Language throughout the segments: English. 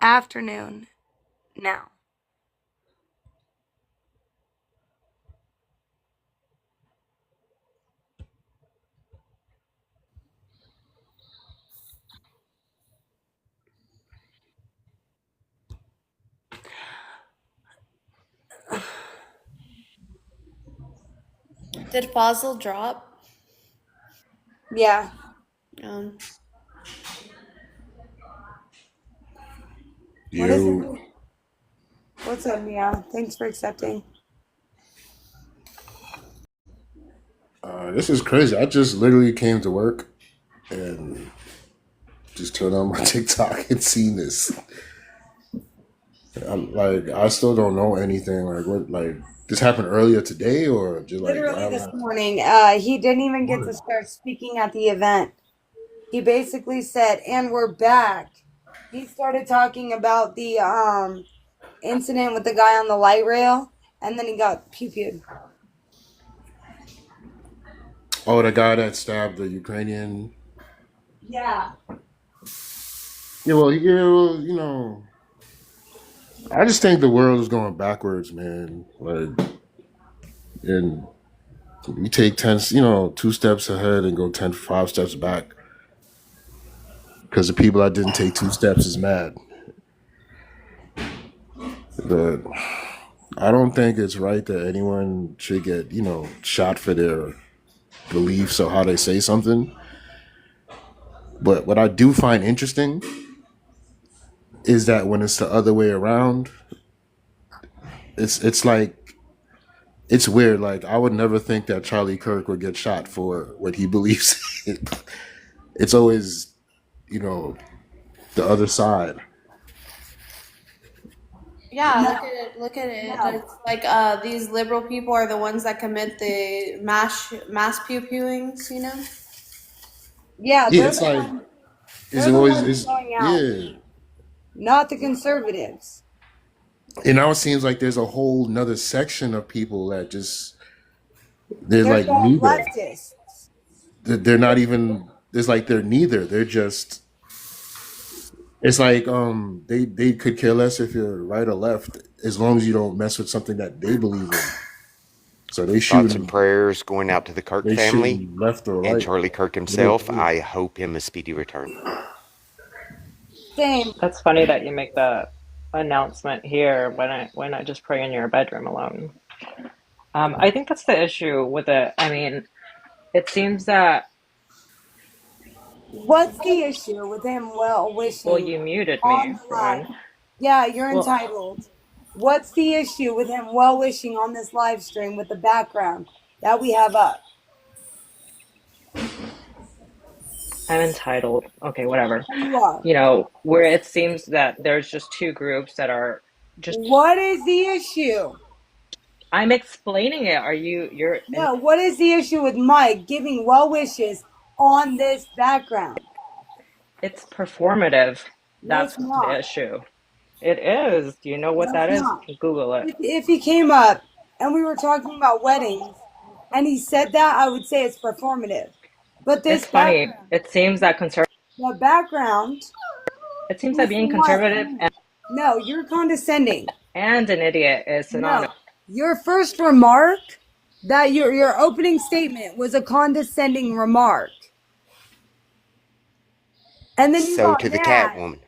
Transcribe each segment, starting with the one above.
afternoon now. Did Fossil drop? Yeah. Um, What is it? You, What's up, Mia? Thanks for accepting. this is crazy. I just literally came to work and just turned on my TikTok and seen this. I still don't know anything. Like, what, like, this happened earlier today or just like, Literally last this night? morning, he didn't even get to start speaking at the event. He basically said, "And we're back." He started talking about the incident with the guy on the light rail, and then he got pew-pewed. Oh, the guy that stabbed the Ukrainian. Yeah. I just think the world is going backwards, man. Like, and you take 10, 2 steps ahead and go 5 steps back because the people that didn't take 2 steps is mad. But I don't think it's right that anyone should get, shot for their beliefs or how they say something. But what I do find interesting is that when it's the other way around, it's like it's weird. Like I would never think that Charlie Kirk would get shot for what he believes in. It's always, you know, the other side. yeah, No, look at it. Look at it. no. It's like these liberal people are the ones that commit the mass pew pewings. You know. Yeah, Yeah, it's like is they're it the always ones is going out, yeah. not the conservatives. And now it seems like there's a whole nother section of people that just they're They're like the neither. leftists. They're not even. It's like they're neither. They're just. It's like they could care less if you're right or left as long as you don't mess with something that they believe in. So Thoughts and prayers going out to the Kirk they family shooting left or and right. Charlie Kirk Middle himself. finger. I hope him a speedy return. Same. That's funny that you make that announcement here when I just pray in your bedroom alone. I think that's the issue with it. I mean, it seems that What's the issue with him well well, wishing you muted on me the for live? one. Yeah, you're Well, entitled. What's the issue with him well wishing on this live stream with the background that we have up? I'm entitled. Okay, whatever. You are. Where it seems that there's just two groups that are just. What is the issue? I'm explaining it. You're, and No, what is the issue with Mike giving well wishes on this background? it's performative. No, That's it's the not. issue. It is. Do you know what No, it's that is? not. Google it. If he came up and we were talking about weddings and he said that, I would say it's performative. But this It's funny. background, It seems that the background, it seems that being wishing what? conservative No, you're condescending. and an idiot is No, synonymous. your first remark, that your opening statement was a condescending remark, and then you So got to the mad. Catwoman.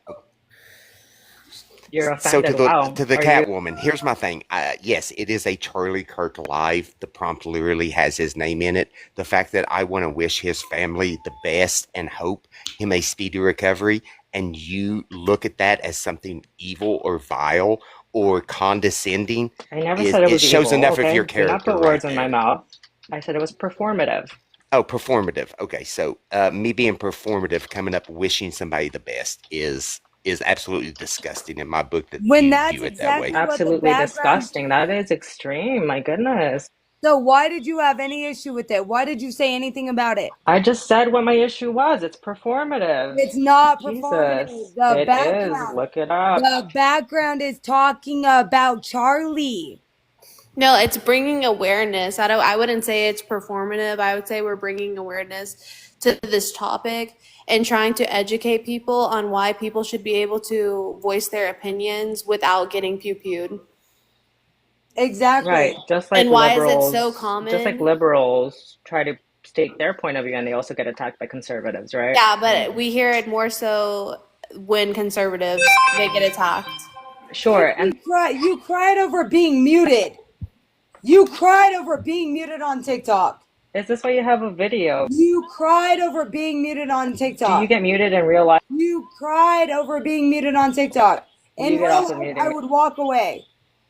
You're So offended. Wow. to the Are you? Catwoman. Here's my thing. Yes, it is a Charlie Kirk live. The prompt literally has his name in it. The fact that I want to wish his family the best and hope him a speedy recovery, and you look at that as something evil or vile or condescending, I never is said it it was shows evil, enough of okay? your Do not character put right words in my there. mouth. I said it was performative. Oh, performative. Okay, so me being performative, coming up wishing somebody the best is absolutely disgusting in my book that When you that's view it that way. exactly what the Absolutely background. disgusting. That is extreme. My goodness. So why did you have any issue with it? Why did you say anything about it? I just said what my issue was. It's performative. It's not Jesus. performative. The It is. background. Look it up. The background is talking about Charlie. No, it's bringing awareness. I wouldn't say it's performative. I would say we're bringing awareness to this topic and trying to educate people on why people should be able to voice their opinions without getting pew-pewed. Exactly. Right. And why is it so Just like common? liberals try to state their point of view and they also get attacked by conservatives, right? Yeah, but we hear it more so when conservatives they get attacked. Sure. And You cried over being muted. You cried over being muted on TikTok. is this why you have a video? You cried over being muted on Do you TikTok. get muted in real life? You cried over being muted on TikTok. In You get real also life, muted. I would walk away.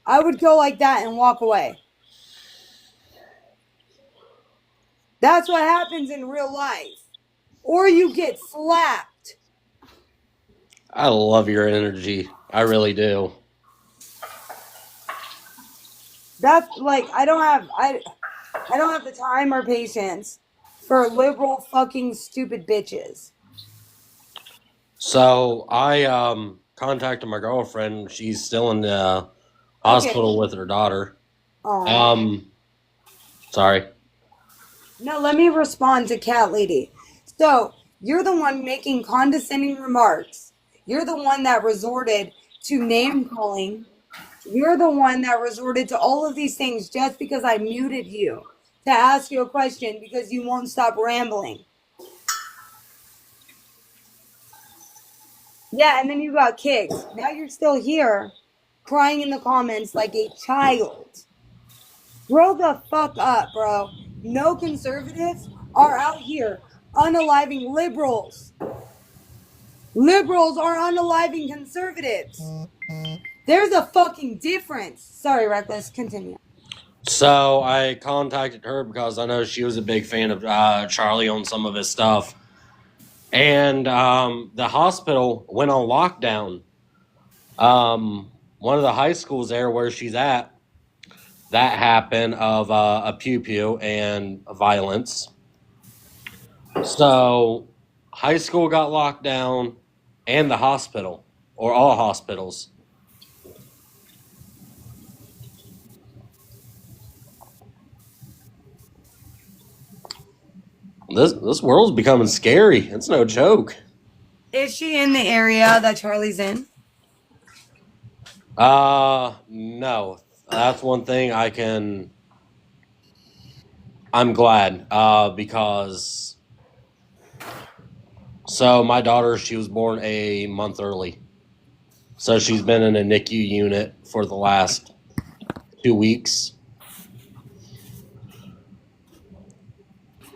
I would go like that and walk away. That's what happens in real life. Or you get slapped. I love your energy. I really do. That's like I don't have the time or patience for liberal fucking stupid bitches. So I contacted my girlfriend. She's still in the hospital with her daughter. Oh. Sorry. No, let me respond to Cat Lady. So, you're the one making condescending remarks. You're the one that resorted to name calling. You're the one that resorted to all of these things just because I muted you to ask you a question because you won't stop rambling. Yeah, and then you got kicked. Now you're still here crying in the comments like a child. Grow the fuck up, bro. No conservatives are out here unaliving liberals. Liberals are unaliving conservatives. There's a fucking difference. Sorry, Reckless. Continue. So I contacted her because I know she was a big fan of Charlie on some of his stuff. And the hospital went on lockdown. One of the high schools there where she's at, that happened of a pew-pew and violence. So high school got locked down and the hospital, or all hospitals. This world's becoming scary. It's no joke. Is she in the area that Charlie's in? No. That's one thing I'm glad, because so my daughter, she was born a month early. So she's been in a NICU unit for the last 2 weeks.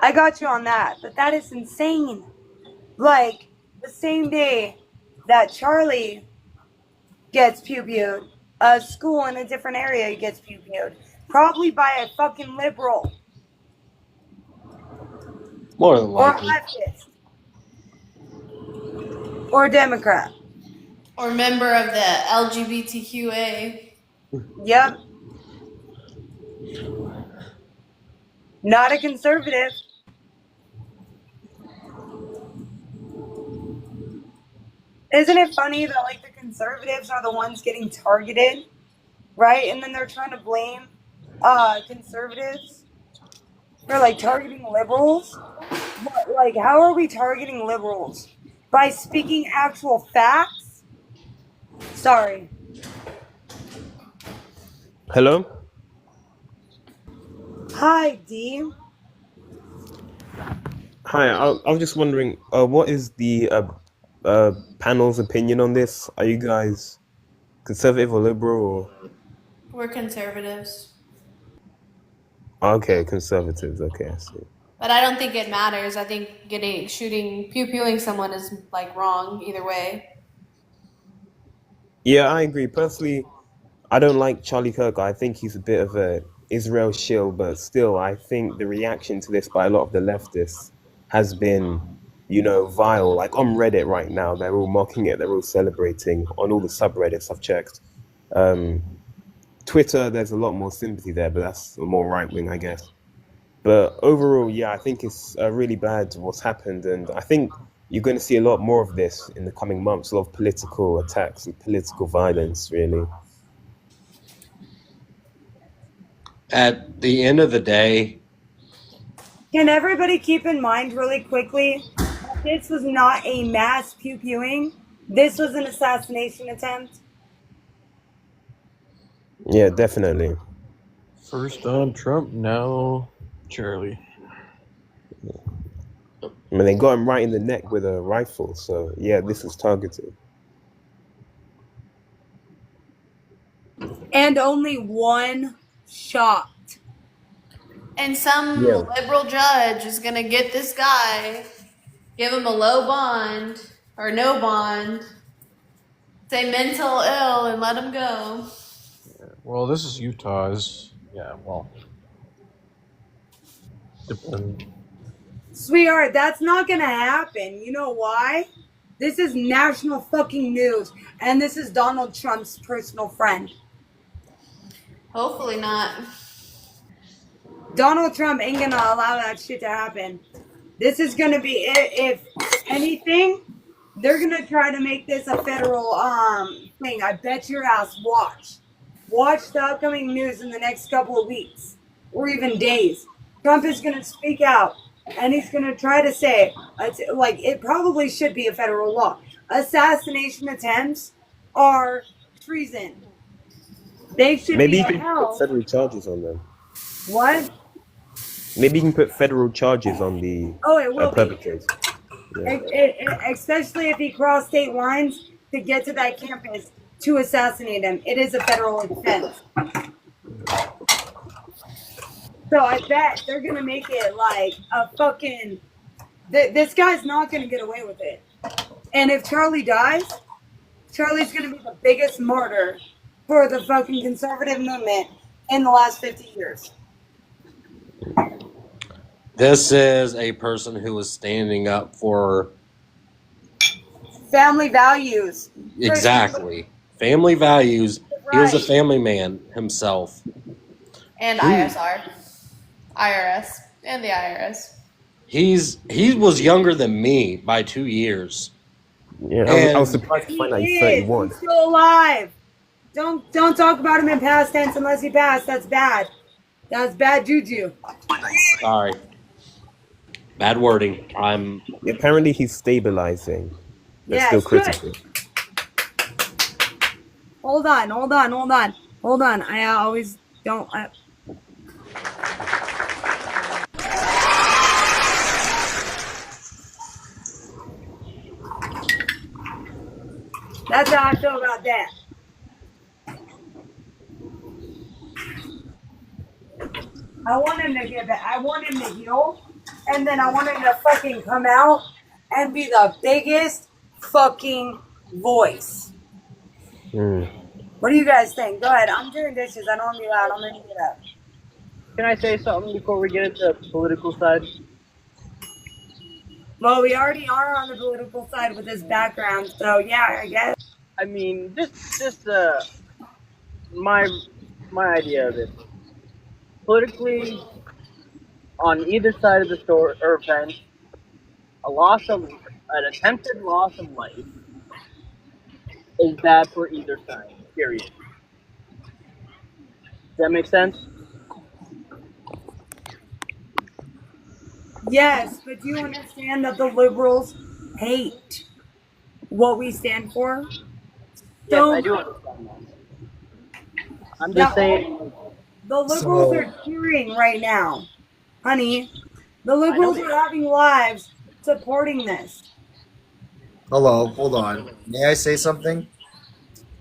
I got you on that, but that is insane. Like, the same day that Charlie gets pew-pewed, a school in a different area gets pew-pewed. Probably by a fucking liberal. More than Or a likely. leftist. Or a Democrat. Or member of the LGBTQA. Yep. Not a conservative. Isn't it funny that like the conservatives are the ones getting targeted, right? And then they're trying to blame conservatives for like targeting liberals. But, like, how are we targeting liberals? By speaking actual facts? Sorry. Hello? Hi, D. Hi, I was just wondering, what is the panel's opinion on this? Are you guys conservative or liberal or... We're conservatives. Okay, conservatives, okay, I see. But I don't think it matters. I think shooting, pew-pewing someone is like wrong either way. Yeah, I agree. Personally, I don't like Charlie Kirk. I think he's a bit of a Israel shill, but still, I think the reaction to this by a lot of the leftists has been, vile. Like on Reddit right now, they're all mocking it, they're all celebrating. On all the subreddits I've checked. Twitter, there's a lot more sympathy there, but that's more right-wing, I guess. But overall, yeah, I think it's really bad what's happened, and I think you're going to see a lot more of this in the coming months, a lot of political attacks and political violence, really. At the end of the day, Can everybody keep in mind really quickly that this was not a mass pew-pewing? This was an assassination attempt. Yeah, definitely. First on Trump, now Charlie. I mean, they got him right in the neck with a rifle, so yeah, this is targeted. And only one shot. And some Yeah. liberal judge is going to get this guy, give him a low bond or no bond, say mental ill, and let him go. Well, this is Utah's. Yeah, well. Depend. Sweetheart, that's not gonna happen. You know why? This is national fucking news, and this is Donald Trump's personal friend. Hopefully not. Donald Trump ain't gonna allow that shit to happen. This is gonna be, if anything, they're gonna try to make this a federal thing. I bet your ass. Watch the upcoming news in the next couple of weeks or even days. Trump is gonna speak out, and he's gonna try to say, like, it probably should be a federal law. Assassination attempts are treason. They should Maybe be you can held. put federal charges on them. What? Maybe you can put federal charges on the Oh, it will be. perpetrators. Yeah. Especially if he crossed state lines to get to that campus to assassinate him. It is a federal offense. So I bet they're going to make it like a fucking... This guy's not going to get away with it. And if Charlie dies, Charlie's going to be the biggest martyr for the fucking conservative movement in the last 50 years. this is a person who was standing up for Family values. exactly family values. Right. He was a family man himself. And IRS, and the IRS. He was younger than me by 2 years. Yeah, I was surprised to find out he's 31. He's still alive. Don't talk about him in past tense unless he passed. That's bad. That's bad juju. Sorry, bad wording. Apparently, he's stabilizing. That's Yeah, still good. critical. Hold on. I always don't. That's how I feel about that. I want him to get back. I want him to heal, and then I want him to fucking come out and be the biggest fucking voice. What do you guys think? Go ahead. I'm doing dishes. I don't want to be loud. I'm gonna get up. Can I say something before we get into the political side? Well, we already are on the political side with this background, so yeah, I guess. I mean, just my idea of it. Politically, on either side of the store or fence, an attempted loss of life is bad for either side. Period. Does that make sense? Yes, but do you understand that the liberals hate what we stand for? Yes, I do understand that. I'm just saying. The liberals are cheering right now, honey. The liberals are having lives supporting this. Hello, hold on. May I say something?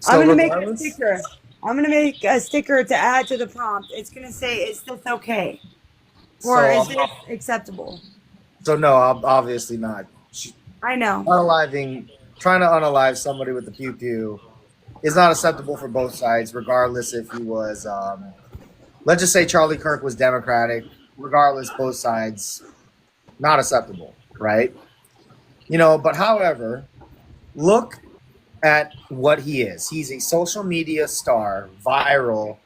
I'm gonna make a sticker. I'm gonna make a sticker to add to the prompt. It's gonna say, "Is this okay?" Or "Is this acceptable?" So no, obviously not. I know. Trying to unalive somebody with the pew pew is not acceptable for both sides, regardless if he was. Let's just say Charlie Kirk was Democratic. Regardless, both sides, not acceptable, right? But however, look at what he is. He's a social media star, viral.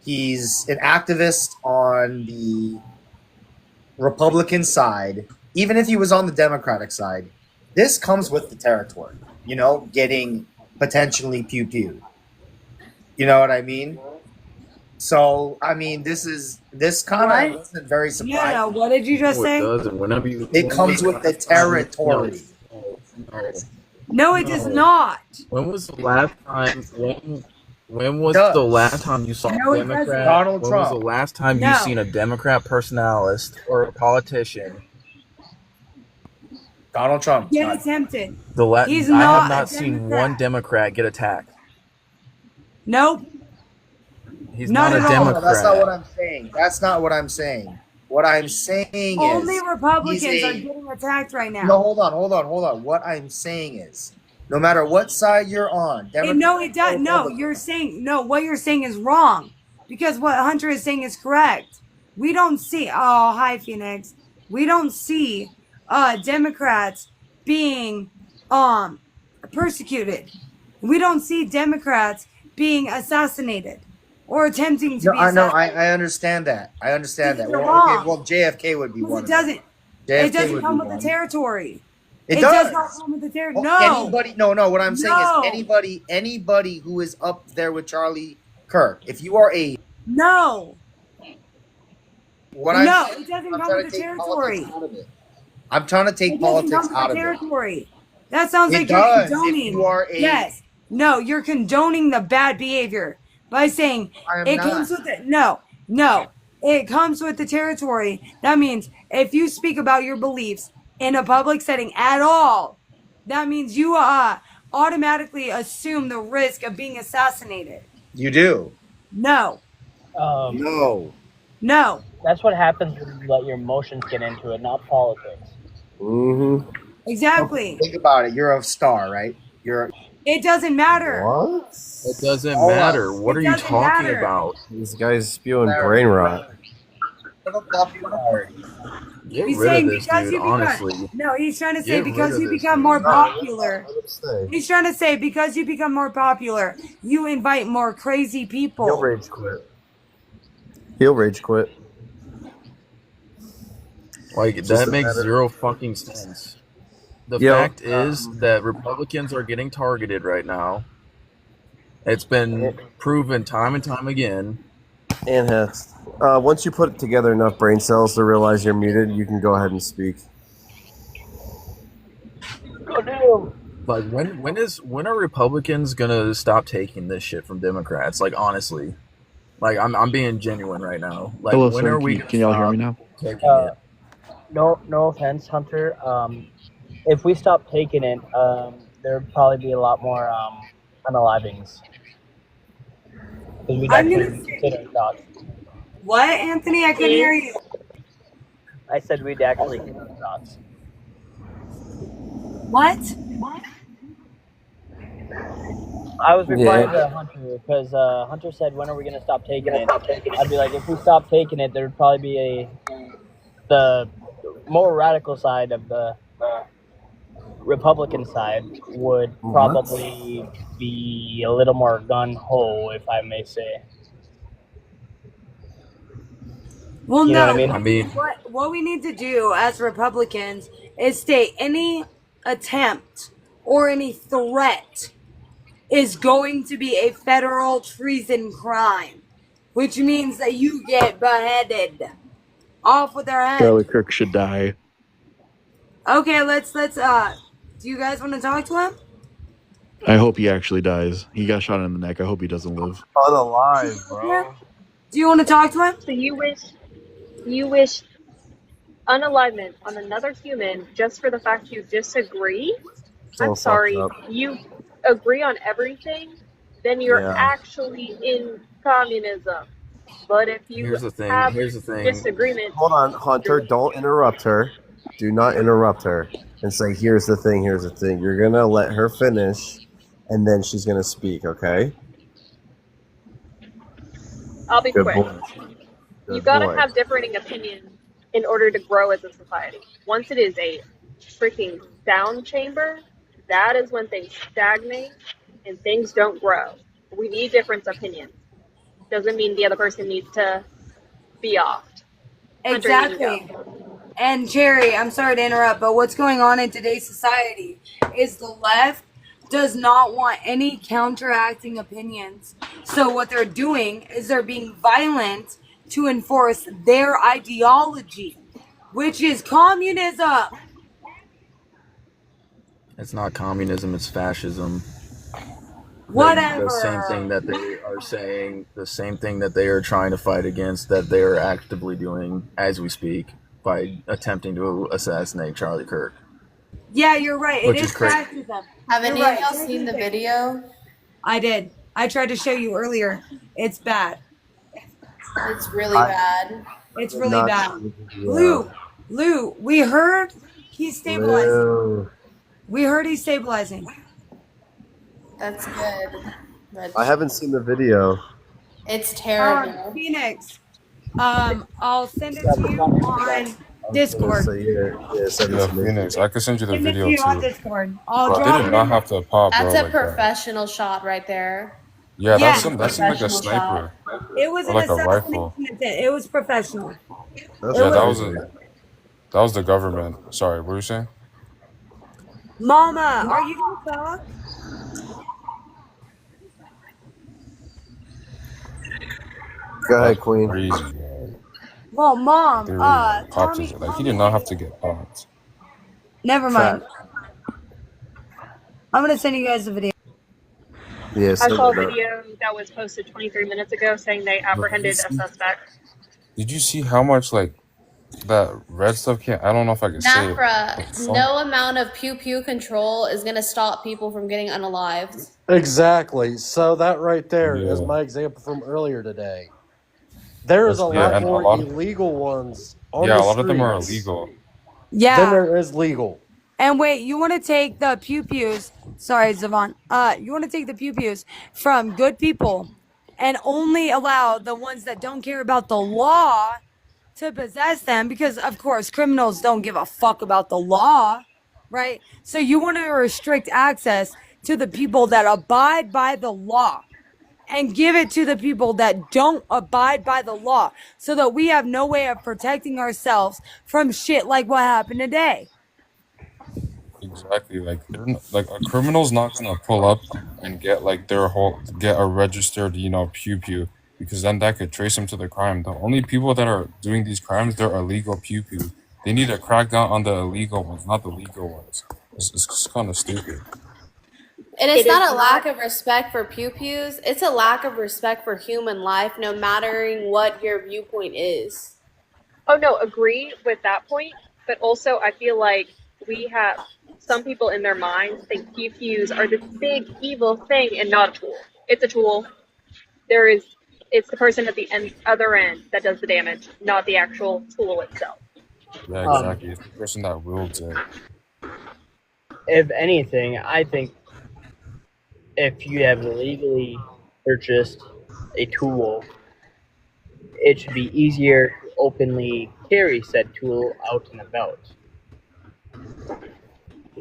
He's an activist on the Republican side. Even if he was on the Democratic side, this comes with the territory, getting potentially pew-pew. You know what I mean? So I mean, this kind of What? wasn't very surprising. No, what did you just No, it say? doesn't. Whenever you It comes with the territory. No. No, it does No. not. When was the last time? When was Does. the last time you saw No, a it doesn't. Democrat? Donald When was Trump. the last time No. you seen a Democrat personalist or a politician? Donald Trump. Get attempted. He's I not have not a seen Democrat. one Democrat get attacked. Nope. He's Not not, at a all. Democrat. No, that's not what I'm saying. That's not what I'm saying. What I'm saying Only is Republicans he's are a- getting attacked right now. No, hold on. What I'm saying is, no matter what side you're on, Democrat No, it does. or No, Republican, you're saying no. What you're saying is wrong, because what Hunter is saying is correct. We don't see. Oh, hi, Phoenix. We don't see Democrats being persecuted. We don't see Democrats being assassinated or attempting to No, be I know. assassinated. I understand that. I understand that. You're Well, wrong. okay, well, JFK would be one. Because it doesn't. JFK It doesn't would come be with the one. territory. It does does. not come with the territory. Well, No. Anybody? No. What I'm saying No. is anybody who is up there with Charlie Kirk. If you are a No. what No, I'm it doesn't I'm come trying with to the take territory. politics out of it. I'm trying to take It doesn't politics come out with of the it. territory. That sounds It like does. you're If condoning. you are a Yes. No, you're condoning the bad behavior by saying I am it not. comes with it. No. It comes with the territory. That means if you speak about your beliefs in a public setting at all, that means you automatically assume the risk of being assassinated. You do. No. No. No. That's what happens when you let your emotions get into it, not politics. Mm-hmm. Exactly. Think about it. You're a star, right? It doesn't matter. What? It doesn't Hold matter. on. What It are you doesn't talking matter. about? This guy's spewing brain rot. Get He's rid of saying this because dude, you become honestly. no, he's trying to say Get rid because of you this become dude. more No, popular. Let him stay. He's trying to say because you become more popular, you invite more crazy He'll people. rage quit. He'll rage quit. Like, Just that a makes matter- zero fucking sense. The Yo, fact is that Republicans are getting targeted right now. It's been proven time and time again. And Hess, once you put together enough brain cells to realize you're muted, you can go ahead and speak. Like, when are Republicans gonna stop taking this shit from Democrats? Like, honestly, like I'm being genuine right now. Like, Hello, when sir. are we? Can y'all hear me now? Taking it? No offense, Hunter. If we stop taking it, there'd probably be a lot more unalivings. Because we'd I'm actually gonna- consider shots. What, Anthony? I couldn't hear you. I said we'd actually consider shots. What? I was replying Yeah. to Hunter because Hunter said, "When are we gonna stop taking it?" I'd be like, "If we stop taking it, there'd probably be the more radical side of the Republican side would probably be a little more gun ho, if I may say." Well, You know no. what I mean? I mean, What we need to do as Republicans is state any attempt or any threat is going to be a federal treason crime, which means that you get beheaded off with their head. Charlie Kirk should die. Okay, let's do you guys want to talk to him? I hope he actually dies. He got shot in the neck. I hope he doesn't live. Unalive, bro. Do you want to talk to him? So you wish unalignment on another human just for the fact you disagree? So I'm sorry, fucked up. you agree on everything, then you're Yeah. actually in communism. But if you here's the thing. have Here's the thing. disagreement, Hold on, Hunter. Don't interrupt her. Do not interrupt her and say, here's the thing, here's the thing. You're going to let her finish, and then she's going to speak, okay? I'll be Good quick. boy. You Good gotta boy. have differing opinions in order to grow as a society. Once it is a freaking sound chamber, that is when things stagnate and things don't grow. We need different opinions. Doesn't mean the other person needs to be off. Hunter, you can Exactly. And Cherry, I'm sorry to interrupt, but what's going on in today's society is the left does not want any counteracting opinions. So what they're doing is they're being violent to enforce their ideology, which is communism. It's not communism, it's fascism. Whatever. The same thing that they are saying, the same thing that they are trying to fight against, that they are actively doing as we speak by attempting to assassinate Charlie Kirk. Yeah, you're right. Which It is is crazy. fascism. Have You're any right. of y'all seen the video? I did. I tried to show you earlier. It's bad. It's really bad. It's really bad. Lou, we heard he's stabilizing. We heard he's stabilizing. That's good. But I haven't seen the video. it's terrible. Phoenix, I'll send it to you on Discord. So send it to me. Phoenix, I could send you the Send it video to you on too. Discord. I'll Bro, they drop did it not in. have to pop, bro. That's a like that. professional shot right there. Yeah, Yeah. that's like a Professional sniper. It was Or an like a rifle. assassination attempt. It was professional. Yeah, that was the government. Sorry, what were you saying? Mama, are you gonna talk? Go ahead, Queen. Crazy. Well, Mom, They really popped Tommy, his, like he did not have to get popped. never mind. I'm gonna send you guys the video. Yeah, I send saw a it up. video that was posted 23 minutes ago saying they apprehended a suspect. Did you see how much like that red stuff can't? I don't know if I can say it. Nafra, no amount of pew pew control is gonna stop people from getting unalived. Exactly. So that right there is Yeah. my example from earlier today. There is a Yeah, lot and a more lot of- illegal ones on Yeah, the a lot of them are streets illegal. than Yeah. there is legal. And wait, you want to take the pew pews? Sorry, Zavon. You want to take the pew pews from good people and only allow the ones that don't care about the law to possess them, because of course criminals don't give a fuck about the law, right? So you want to restrict access to the people that abide by the law and give it to the people that don't abide by the law, so that we have no way of protecting ourselves from shit like what happened today. Exactly. Like they're not, like a criminal's not gonna pull up and get like get a registered pew pew, because then that could trace them to the crime. The only people that are doing these crimes, they're illegal pew pew. They need to crack down on the illegal ones, not the legal ones. It's kind of stupid. And it's It not is a lack of respect for pew pews. It's a lack of respect for human life, no matter what your viewpoint is. Oh no, agree with that point. But also, I feel like we have some people in their minds think PFUs are this big evil thing and not a tool. It's a tool. It's the person at the other end that does the damage, not the actual tool itself. Yeah, exactly. It's the person that wields it. If anything, I think if you have illegally purchased a tool, it should be easier to openly carry said tool out and about.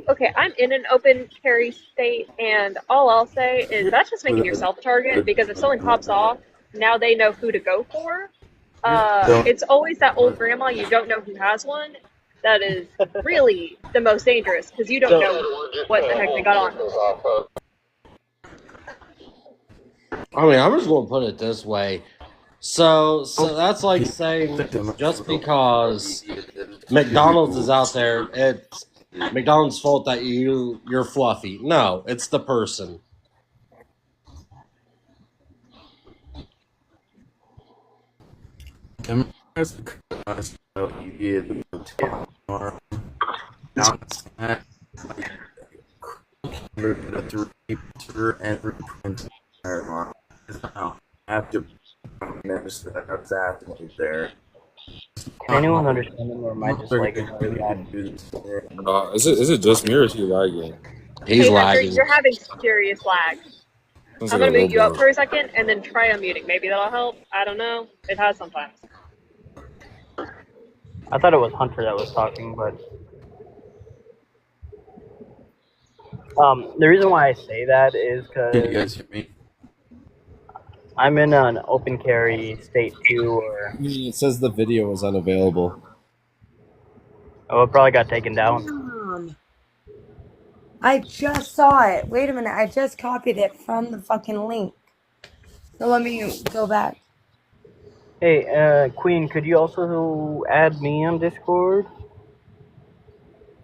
Okay, I'm in an open carry state, and all I'll say is that's just making yourself a target, because if something pops off, now they know who to go for. It's always that old grandma you don't know who has one that is really the most dangerous, because you don't know what the heck they got on. I mean, I'm just going to put it this way. So that's like saying just because McDonald's is out there, it's McDonald's fault that you're fluffy. No, it's the person. Can anyone understand them, or am I just like really bad? Is it just me or is he lagging? He's Hey, Hunter, lagging. you're having serious lag. Sounds I'm like gonna a mute you up robot. for a second, and then try unmuting. Maybe that'll help. I don't know. It has sometimes. I thought it was Hunter that was talking, but the reason why I say that is Can you because guys hear me? I'm in an open carry state too, or It says the video is unavailable. it probably got taken down. I just saw it. Wait a minute. I just copied it from the fucking link. So let me go back. Hey, Queen, could you also add me on Discord?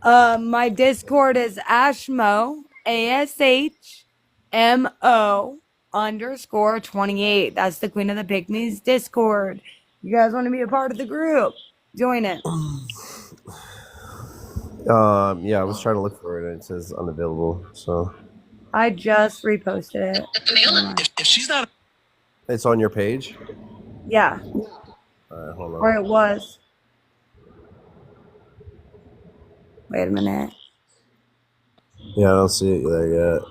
My Discord is Ashmo, ASHMO _28. That's the Queen of the Pygmies Discord. You guys want to be a part of the group? Join it. Yeah, I was trying to look for it and it says unavailable. So I just reposted it. if she's not, it's on your page. Yeah. All right, hold on. Or it was. Wait a minute. Yeah, I don't see it there yet.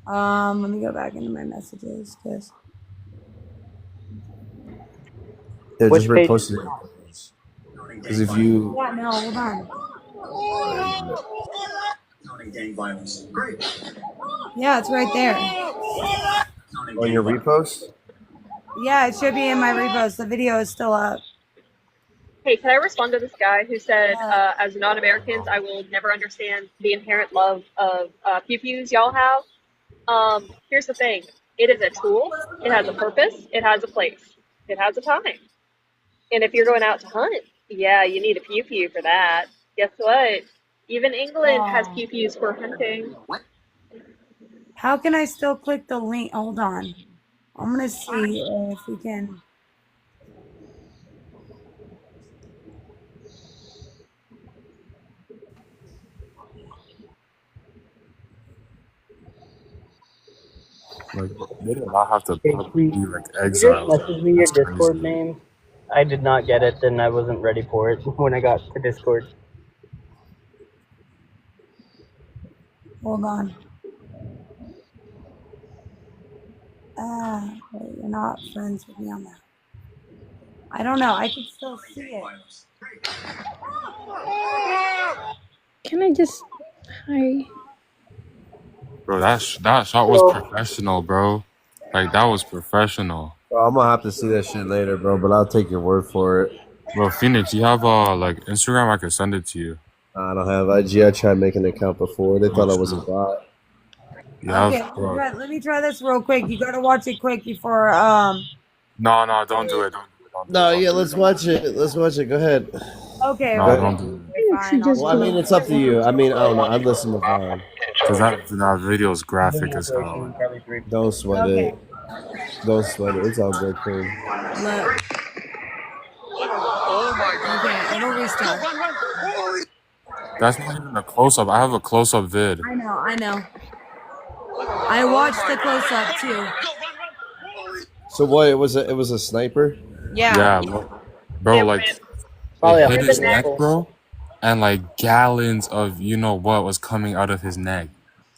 Let me go back into my messages because. Yeah, Which just page? repost it. Because if you Yeah, no, hold on. Yeah, it's right there. on your repost. Yeah, it should be in my repost. The video is still up. Hey, can I respond to this guy who said, as non-Americans, I will never understand the inherent love of pew-pews y'all have? Here's the thing. It is a tool. It has a purpose. It has a place. It has a time. And if you're going out to hunt, yeah, you need a pew-pew for that. Guess what? Even England has pew-pews for hunting. How can I still click the link? Hold on. I'm going to see if we can. Like they did not have to Hey, put Queen, you like you just exiled. messaged me your That's Discord crazy. name. I did not get it, and I wasn't ready for it when I got to Discord. Hold on. Wait, you're not friends with me on that. I don't know. I can still see it. Can I just hi? Bro, that shot was professional, bro. Like that was professional. Well, I'm gonna have to see that shit later, bro. But I'll take your word for it. Bro, Phoenix, you have like Instagram? I can send it to you. I don't have IG. I tried making an account before. They thought I was a bot. Yeah, Okay, let me try this real quick. You gotta watch it quick before No, don't do it. No, yeah, let's watch it. Let's watch it. Go ahead. Okay, No, don't do it. fine. Well, I mean, it's up to you. I mean, I don't know. I listen to Vaughn. Cause that video is graphic as hell. Don't sweat it. Don't sweat it. It's all good, Queen. Look. Okay, it'll restart. That's not even a close up. I have a close up vid. I know. I watched the close up too. So what? It was a sniper. Yeah. Bro, like Probably it a hit his neck, rifle. bro, and like gallons of you know what was coming out of his neck,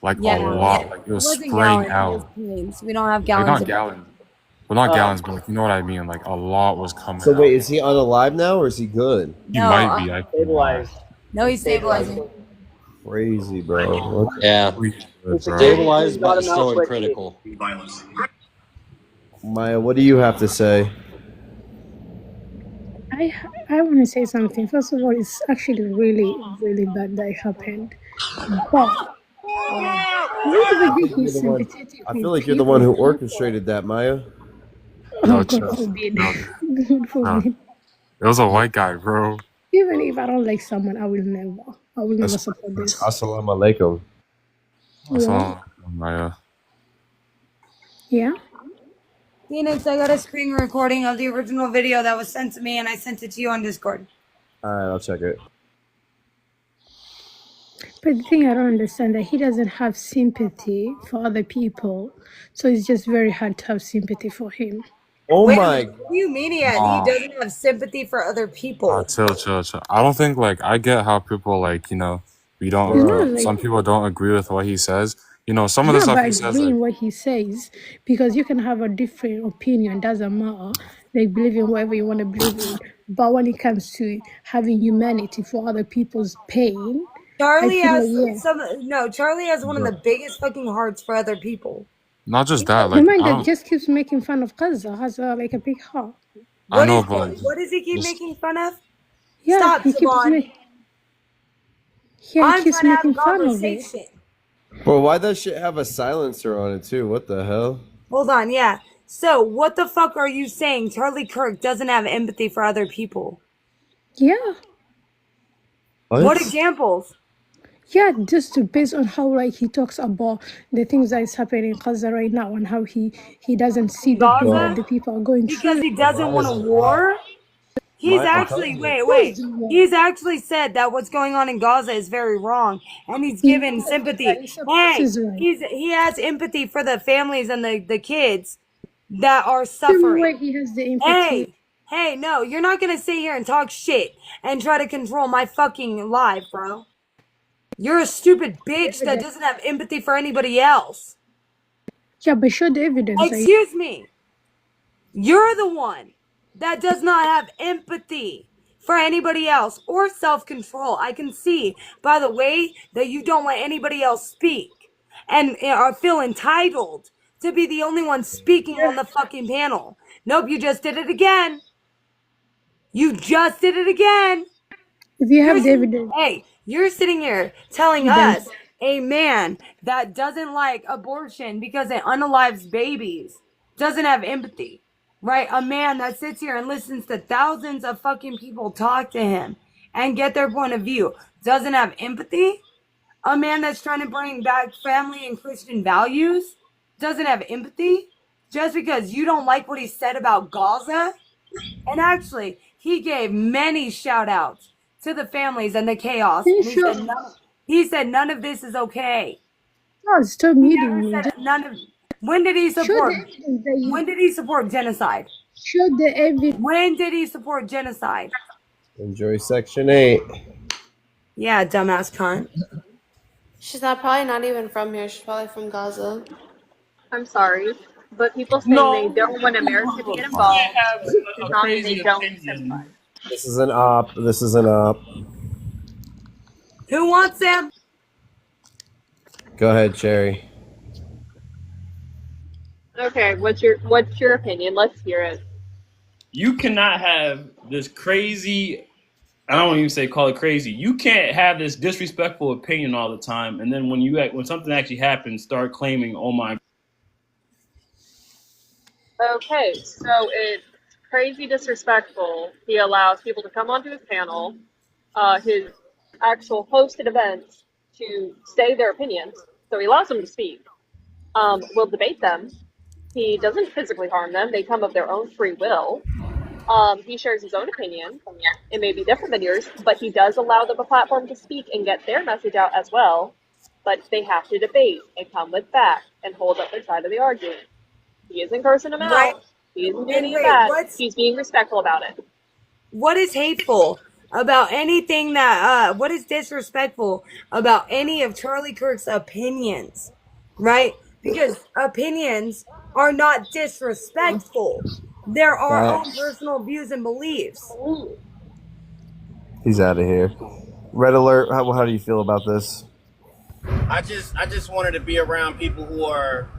like a lot. Like it was wasn't spraying gallons, out. it was pints. We don't have Like gallons. not gallons, well not gallons, but like you know what I mean. Like a lot was coming. So out. wait, is he unalive now or is he good? He might be. I Stabilized. No, he's stabilizing. Crazy, bro. Yeah. Stabilized, but still in critical. Maya, what do you have to say? I want to say something. First of all, it's actually really, really bad that it happened. But really, he's sympathetic I with feel like you're the one who people. orchestrated that, Maya. Oh, God forbid. God forbid. It was a white guy, bro. Even if I don't like someone, I will never support this. Assalamu alaikum. Yeah. Maya. Yeah. Phoenix, I got a screen recording of the original video that was sent to me, and I sent it to you on Discord. All right, I'll check it. But the thing I don't understand that he doesn't have sympathy for other people, so it's just very hard to have sympathy for him. Oh Wait, my! what do you mean he doesn't have sympathy for other people? Chill. I don't think like I get how people like we don't. Some people don't agree with what he says. Some of the stuff he says. Agreeing what he says, because you can have a different opinion, doesn't matter. Like believe in whatever you want to believe in. But when it comes to having humanity for other people's pain, Charlie has like, Charlie has one of the biggest fucking hearts for other people. Not just that, the like man that just keeps making fun of Gaza has like a big heart. I know, but What does he keep making fun of? Yeah, Stop, he keeps Siobhan. he I'm keeps trying to have a making fun of it. conversation. Bro, why'd that shit have a silencer on it too? What the hell? Hold on, yeah. So, what the fuck are you saying? Charlie Kirk doesn't have empathy for other people. Yeah. What examples? Yeah, just based on how like he talks about the things that is happening in Gaza right now and how he doesn't see the pain that Gaza? the people are going Because through. he doesn't want a war? He's actually, wait. He's actually said that what's going on in Gaza is very wrong. And he's given sympathy. Hey, he has empathy for the families and the kids that are suffering. Why he has the empathy. Hey, no, you're not going to sit here and talk shit and try to control my fucking life, bro. You're a stupid bitch that doesn't have empathy for anybody else. Yeah, but show the evidence. Excuse me. You're the one that does not have empathy for anybody else or self-control. I can see by the way that you don't let anybody else speak and feel entitled to be the only one speaking on the fucking panel. Nope, you just did it again. You just did it again. If you have the evidence. Hey, you're sitting here telling us a man that doesn't like abortion because it unalives babies doesn't have empathy, right? A man that sits here and listens to thousands of fucking people talk to him and get their point of view doesn't have empathy. A man that's trying to bring back family and Christian values doesn't have empathy just because you don't like what he said about Gaza. And actually, he gave many shout outs to the families and the chaos. And he said none of this is okay. No, stop meeting me. When did he support? When did he support genocide? Show the evidence. When did he support genocide? Enjoy Section 8. Yeah, dumbass cunt. She's probably not even from here. She's probably from Gaza. I'm sorry, but people saying they don't want America to get involved does not mean they don't sympathize. This is an op. This is an op. Who wants him? Go ahead, Cherry. Okay, what's your opinion? Let's hear it. You cannot have this crazy, I don't even call it crazy. You can't have this disrespectful opinion all the time, and then when something actually happens, start claiming, oh my. Okay, so it's crazy disrespectful. He allows people to come onto his panel, his actual hosted events, to say their opinions. So he allows them to speak. We'll debate them. He doesn't physically harm them. They come of their own free will. He shares his own opinion. It may be different than yours, but he does allow them a platform to speak and get their message out as well. But they have to debate and come with facts and hold up their side of the argument. He isn't cursing them out. He isn't doing any of that. He's being respectful about it. What is hateful about anything that, what is disrespectful about any of Charlie Kirk's opinions, right? Because opinions are not disrespectful. They're our own personal views and beliefs. He's out of here. Red alert. How do you feel about this? I just wanted to be around people who are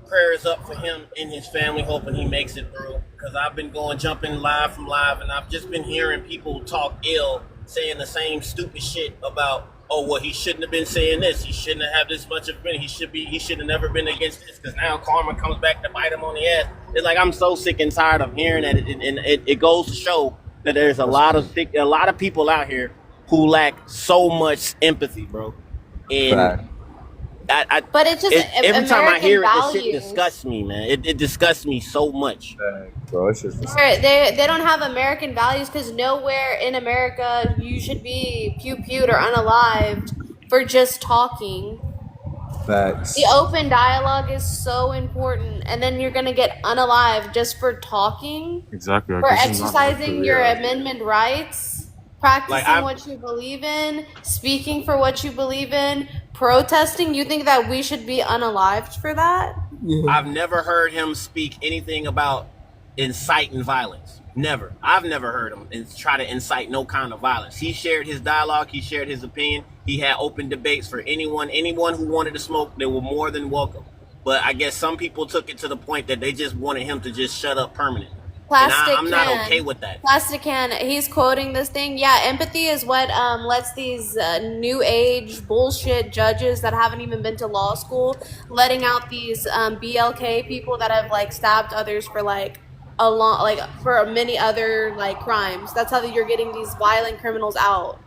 prayers up for him and his family, hoping he makes it through. Because I've been jumping live from live, and I've just been hearing people talk ill, saying the same stupid shit about, oh, well, he shouldn't have been saying this. He shouldn't have this much of it. He should have never been against this, because now karma comes back to bite him on the ass. It's like, I'm so sick and tired of hearing that, and it goes to show that there's a lot of people out here who lack so much empathy, bro. And but it's just every time I hear it, values. this shit disgusts me, man. It disgusts me so much. Bro, it's just they don't have American values, because nowhere in America you should be pew-pewed or unalived for just talking. Facts. The open dialogue is so important, and then you're gonna get unalived just for talking. Exactly. For exercising your amendment rights, practicing what you believe in, speaking for what you believe in, protesting. You think that we should be unalived for that? I've never heard him speak anything about inciting violence. Never. I've never heard him try to incite no kind of violence. He shared his dialogue. He shared his opinion. He had open debates for anyone who wanted to smoke. They were more than welcome. But I guess some people took it to the point that they just wanted him to just shut up permanently. and Plastic I'm not okay can. with that. Plastic can. He's quoting this thing. Yeah, empathy is what lets these new age bullshit judges that haven't even been to law school letting out these BLK people that have like stabbed others for like a long like for many other like crimes. That's how you're getting these violent criminals out.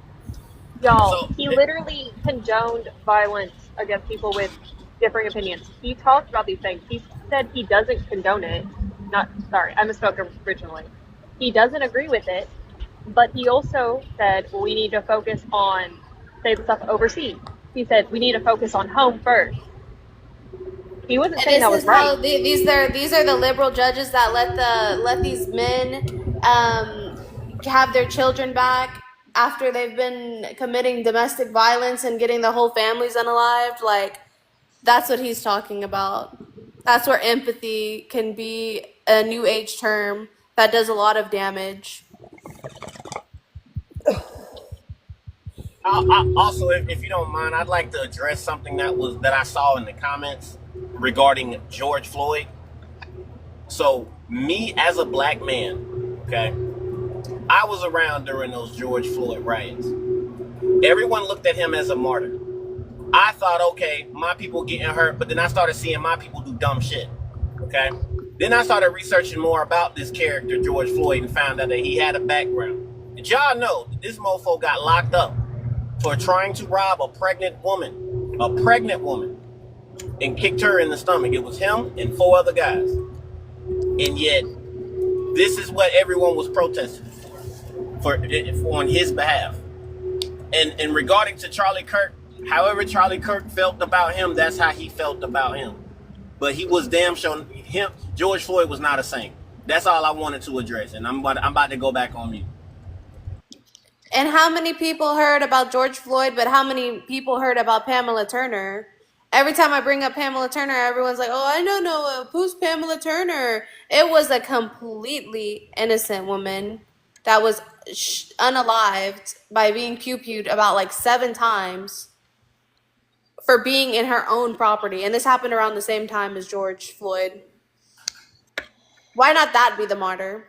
Y'all, So he literally condoned violence against people with differing opinions. He talked about these things. He said he doesn't condone it. Not sorry, I misspoke originally. He doesn't agree with it, but he also said, well, we need to focus on, say, the stuff overseas. He said we need to focus on home first. He wasn't And saying this that was is how right. these are the liberal judges that let these men have their children back after they've been committing domestic violence and getting the whole families unalived. Like that's what he's talking about. That's where empathy can be a new age term that does a lot of damage. also, if you don't mind, I'd like to address something that I saw in the comments regarding George Floyd. So, me as a black man, okay, I was around during those George Floyd riots. Everyone looked at him as a martyr. I thought, okay, my people getting hurt, but then I started seeing my people do dumb shit. Okay? Then I started researching more about this character, George Floyd, and found out that he had a background. Did y'all know that this mofo got locked up for trying to rob a pregnant woman, and kicked her in the stomach? It was him and 4 other guys. And yet, this is what everyone was protesting for on his behalf. And regarding to Charlie Kirk, however Charlie Kirk felt about him, that's how he felt about him. But he was damn sure George Floyd was not a saint. That's all I wanted to address, and I'm about to go back on mute. And how many people heard about George Floyd, but how many people heard about Pamela Turner? Every time I bring up Pamela Turner, everyone's like, oh, I don't know, who's Pamela Turner? It was a completely innocent woman that was unalived by being pew-pewed about like 7 times for being in her own property. And this happened around the same time as George Floyd. Why not that be the martyr?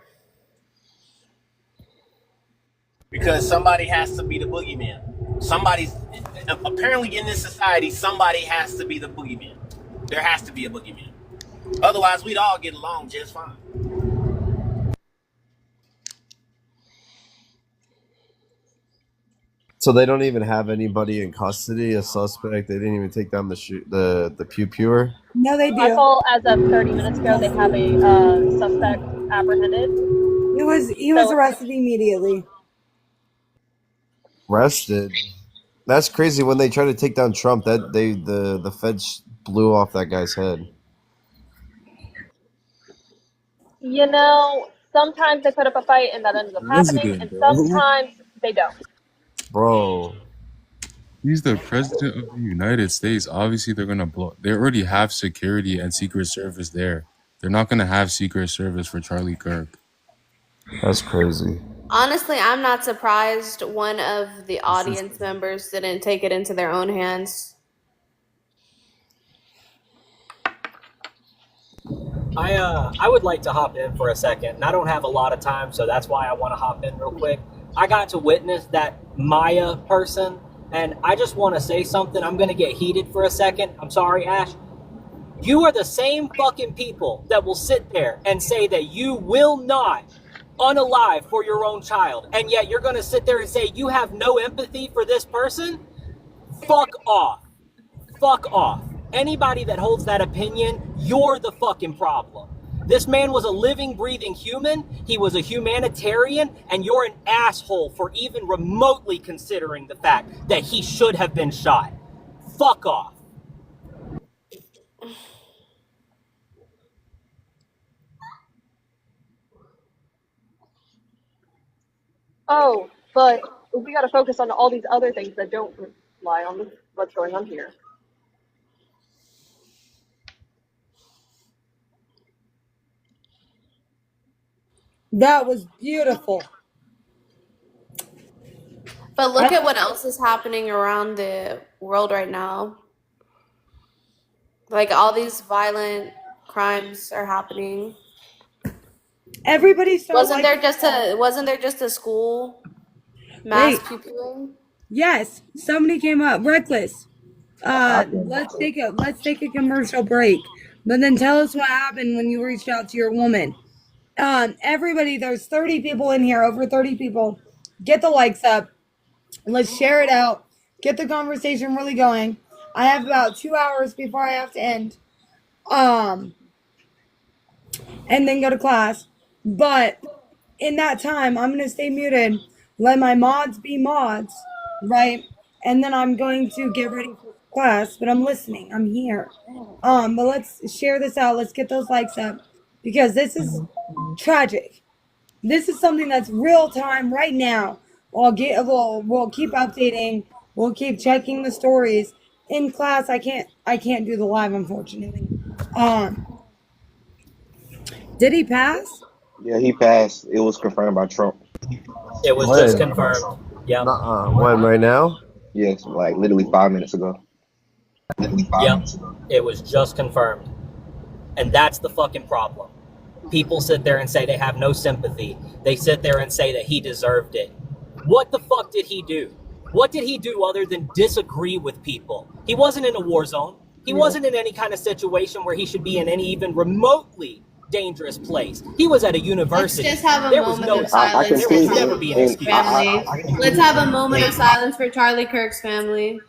Because somebody has to be the boogeyman. Apparently in this society, somebody has to be the boogeyman. There has to be a boogeyman. Otherwise, we'd all get along just fine. So they don't even have anybody in custody, a suspect. They didn't even take down the pew pewer. No, they I do. saw as of 30 minutes ago they have a suspect apprehended. He was arrested immediately. Arrested. That's crazy. When they tried to take down Trump, the feds blew off that guy's head. You know, sometimes they put up a fight and that ends up happening, and sometimes they don't. Bro. He's the president of the United States. Obviously, they're gonna blow. They already have security and Secret Service there. They're not gonna have Secret Service for Charlie Kirk. That's crazy. Honestly, I'm not surprised one of the audience members didn't take it into their own hands. I would like to hop in for a second, and I don't have a lot of time, so that's why I want to hop in real quick. I got to witness that Maya person, and I just want to say something. I'm going to get heated for a second. I'm sorry, Ash. You are the same fucking people that will sit there and say that you will not unalive for your own child, and yet you're going to sit there and say you have no empathy for this person? Fuck off. Fuck off. Anybody that holds that opinion, you're the fucking problem. This man was a living, breathing human. He was a humanitarian, and you're an asshole for even remotely considering the fact that he should have been shot. Fuck off. Oh, but we got to focus on all these other things that don't rely on what's going on here. That was beautiful. But look at what else is happening around the world right now. Like all these violent crimes are happening. Everybody started Wasn't there liking just stuff. wasn't there just a school mass Wait, pupil? yes, somebody came up. Reckless. Let's take a commercial break. But then tell us what happened when you reached out to your woman. Everybody, there's 30 people in here, over 30 people. Get the likes up. Let's share it out. Get the conversation really going. I have about 2 hours before I have to end. And then go to class. But in that time, I'm gonna stay muted. Let my mods be mods, right? And then I'm going to get ready for class. But I'm listening. I'm here. But let's share this out. Let's get those likes up because this is tragic. This is something that's real time right now. We'll keep updating. We'll keep checking the stories. In class, I can't do the live, unfortunately. Did he pass? Yeah, he passed. It was confirmed by Trump. It was just confirmed. Yeah. When, right now? Yes, like literally 5 minutes ago. Yep. It was just confirmed. And that's the fucking problem. People sit there and say they have no sympathy. They sit there and say that he deserved it. What the fuck did he do? What did he do other than disagree with people? He wasn't in a war zone. He wasn't in any kind of situation where he should be in any even remotely dangerous place. He was at a university. Let's just have a moment of silence for Charlie Kirk's family. Let's have a moment of silence for Charlie Kirk's family.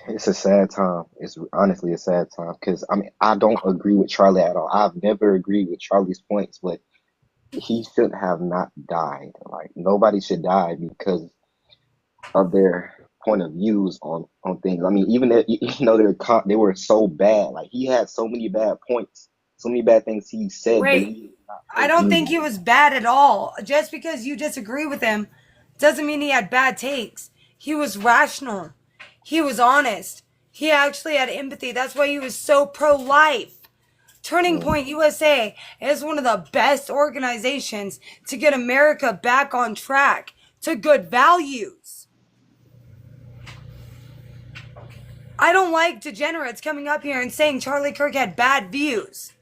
It's a sad time. It's honestly a sad time because I mean I don't agree with Charlie at all. I've never agreed with Charlie's points, but he shouldn't have not died. Like nobody should die because of their point of views on things. I mean, even if, you know they were so bad. Like he had so many bad points, so many bad things he said. Wait, I don't think he was bad at all. Just because you disagree with him doesn't mean he had bad takes. He was rational. He was honest. He actually had empathy. That's why he was so pro-life. Turning Point USA is one of the best organizations to get America back on track to good values. I don't like degenerates coming up here and saying Charlie Kirk had bad views.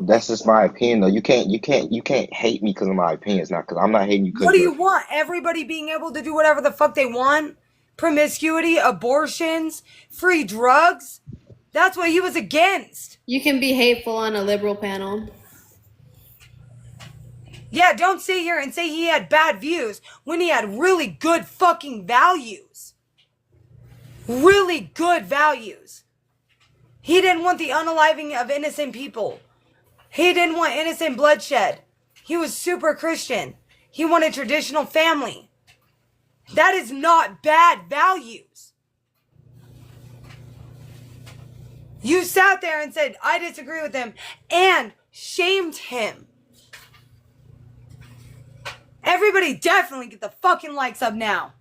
That's just my opinion, though. You can't hate me because of my opinions, not because I'm not hating you. What do you want? Everybody being able to do whatever the fuck they want? Promiscuity, abortions, free drugs? That's what he was against. You can be hateful on a liberal panel. Yeah, don't sit here and say he had bad views when he had really good fucking values. Really good values. He didn't want the unaliving of innocent people. He didn't want innocent bloodshed. He was super Christian. He wanted traditional family. That is not bad values. You sat there and said, I disagree with him, and shamed him. Everybody definitely get the fucking likes up now.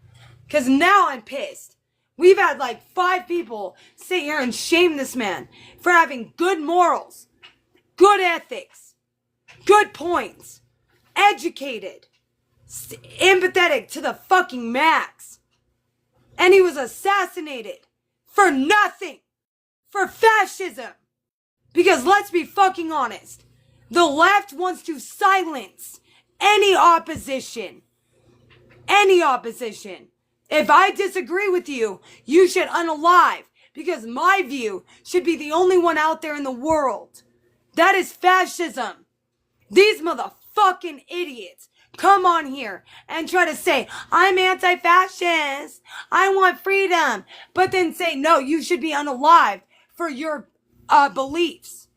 Because now I'm pissed. We've had like 5 people sit here and shame this man for having good morals, good ethics, good points, educated, empathetic to the fucking max. And he was assassinated for nothing. For fascism. Because let's be fucking honest. The left wants to silence any opposition. Any opposition. If I disagree with you, you should unalive. Because my view should be the only one out there in the world. That is fascism. These motherfucking idiots come on here and try to say, I'm anti-fascist. I want freedom. But then say, no, you should be unalive for your beliefs.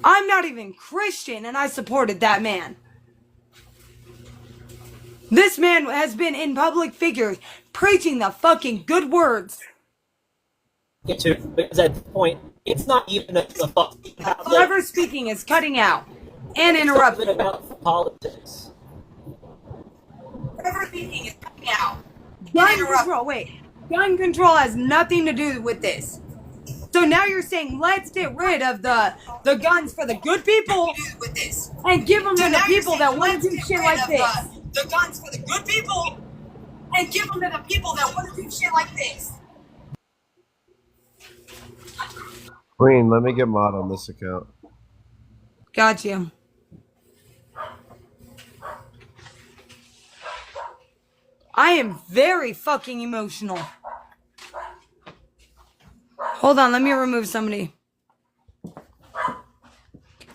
I'm not even Christian and I supported that man. This man has been in public figures preaching the fucking good words get to, because at this point, it's not even a Whoever speaking is cutting out and interrupting. It's not about politics. Whoever speaking is cutting out. Gun control. Wait, gun control has nothing to do with this. So now you're saying let's get rid of the guns for the good people and give them to the people that want to do shit like this. The guns for the good people and give them to the people that want to do shit like this. Queen, let me get mod on this account. Got you. I am very fucking emotional. Hold on, let me remove somebody.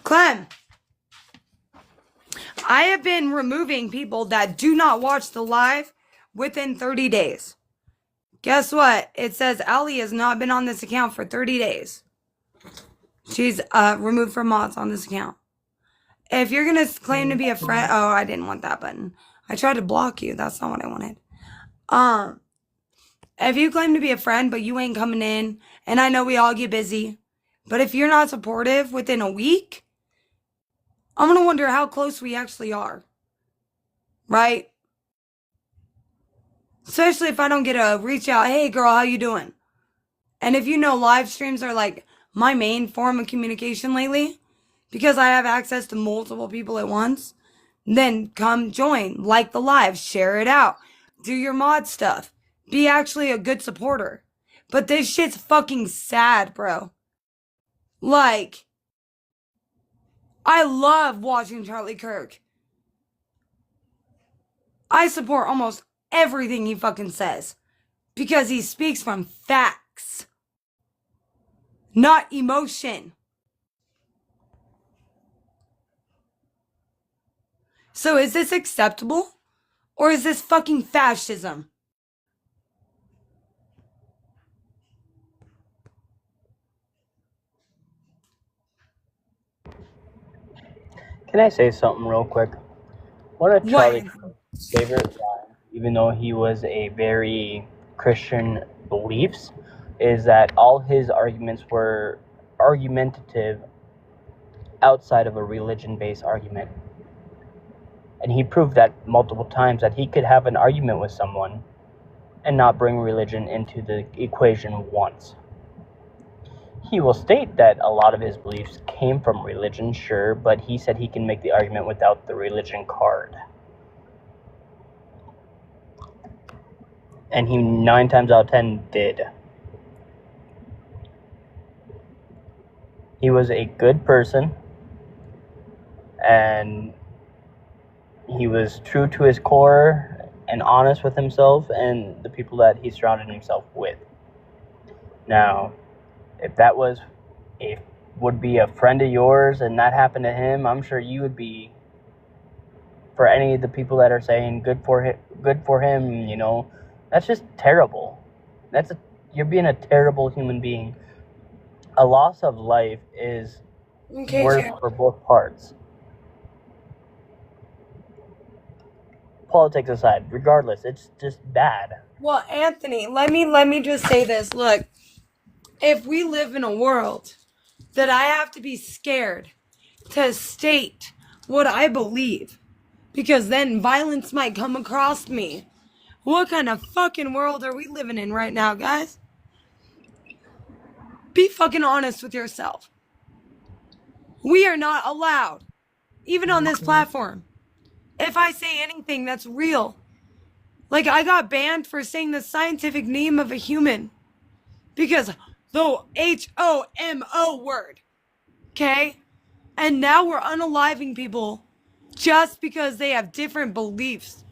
Clem, I have been removing people that do not watch the live within 30 days. Guess what? It says Ali has not been on this account for 30 days. She's removed from mods on this account. If you're going to claim to be a friend... Oh, I didn't want that button. I tried to block you. That's not what I wanted. If you claim to be a friend, but you ain't coming in, and I know we all get busy, but if you're not supportive within a week, I'm going to wonder how close we actually are. Right? Especially if I don't get a reach out, hey girl, how you doing? And if you know live streams are like my main form of communication lately, because I have access to multiple people at once, then come join, like the live, share it out, do your mod stuff, be actually a good supporter. But this shit's fucking sad, bro. Like, I love watching Charlie Kirk. I support almost everything he fucking says because he speaks from facts, not emotion. So is this acceptable or is this fucking fascism? Can I say something real quick? One of Charlie Kirk's favorite lines, even though he was a very Christian beliefs, is that all his arguments were argumentative outside of a religion-based argument. And he proved that multiple times that he could have an argument with someone and not bring religion into the equation once. He will state that a lot of his beliefs came from religion, sure, but he said he can make the argument without the religion card. And he 9 times out of 10 did. He was a good person, and he was true to his core and honest with himself and the people that he surrounded himself with. Now, if that would be a friend of yours and that happened to him, I'm sure you would be, for any of the people that are saying good for him, you know, that's just terrible. You're being a terrible human being. A loss of life is worse for both parts. Politics aside, regardless, it's just bad. Well, Anthony, let me just say this. Look, if we live in a world that I have to be scared to state what I believe, because then violence might come across me, what kind of fucking world are we living in right now, guys? Be fucking honest with yourself. We are not allowed, even on this platform, if I say anything that's real. Like, I got banned for saying the scientific name of a human because the H-O-M-O word, okay? And now we're unaliving people just because they have different beliefs.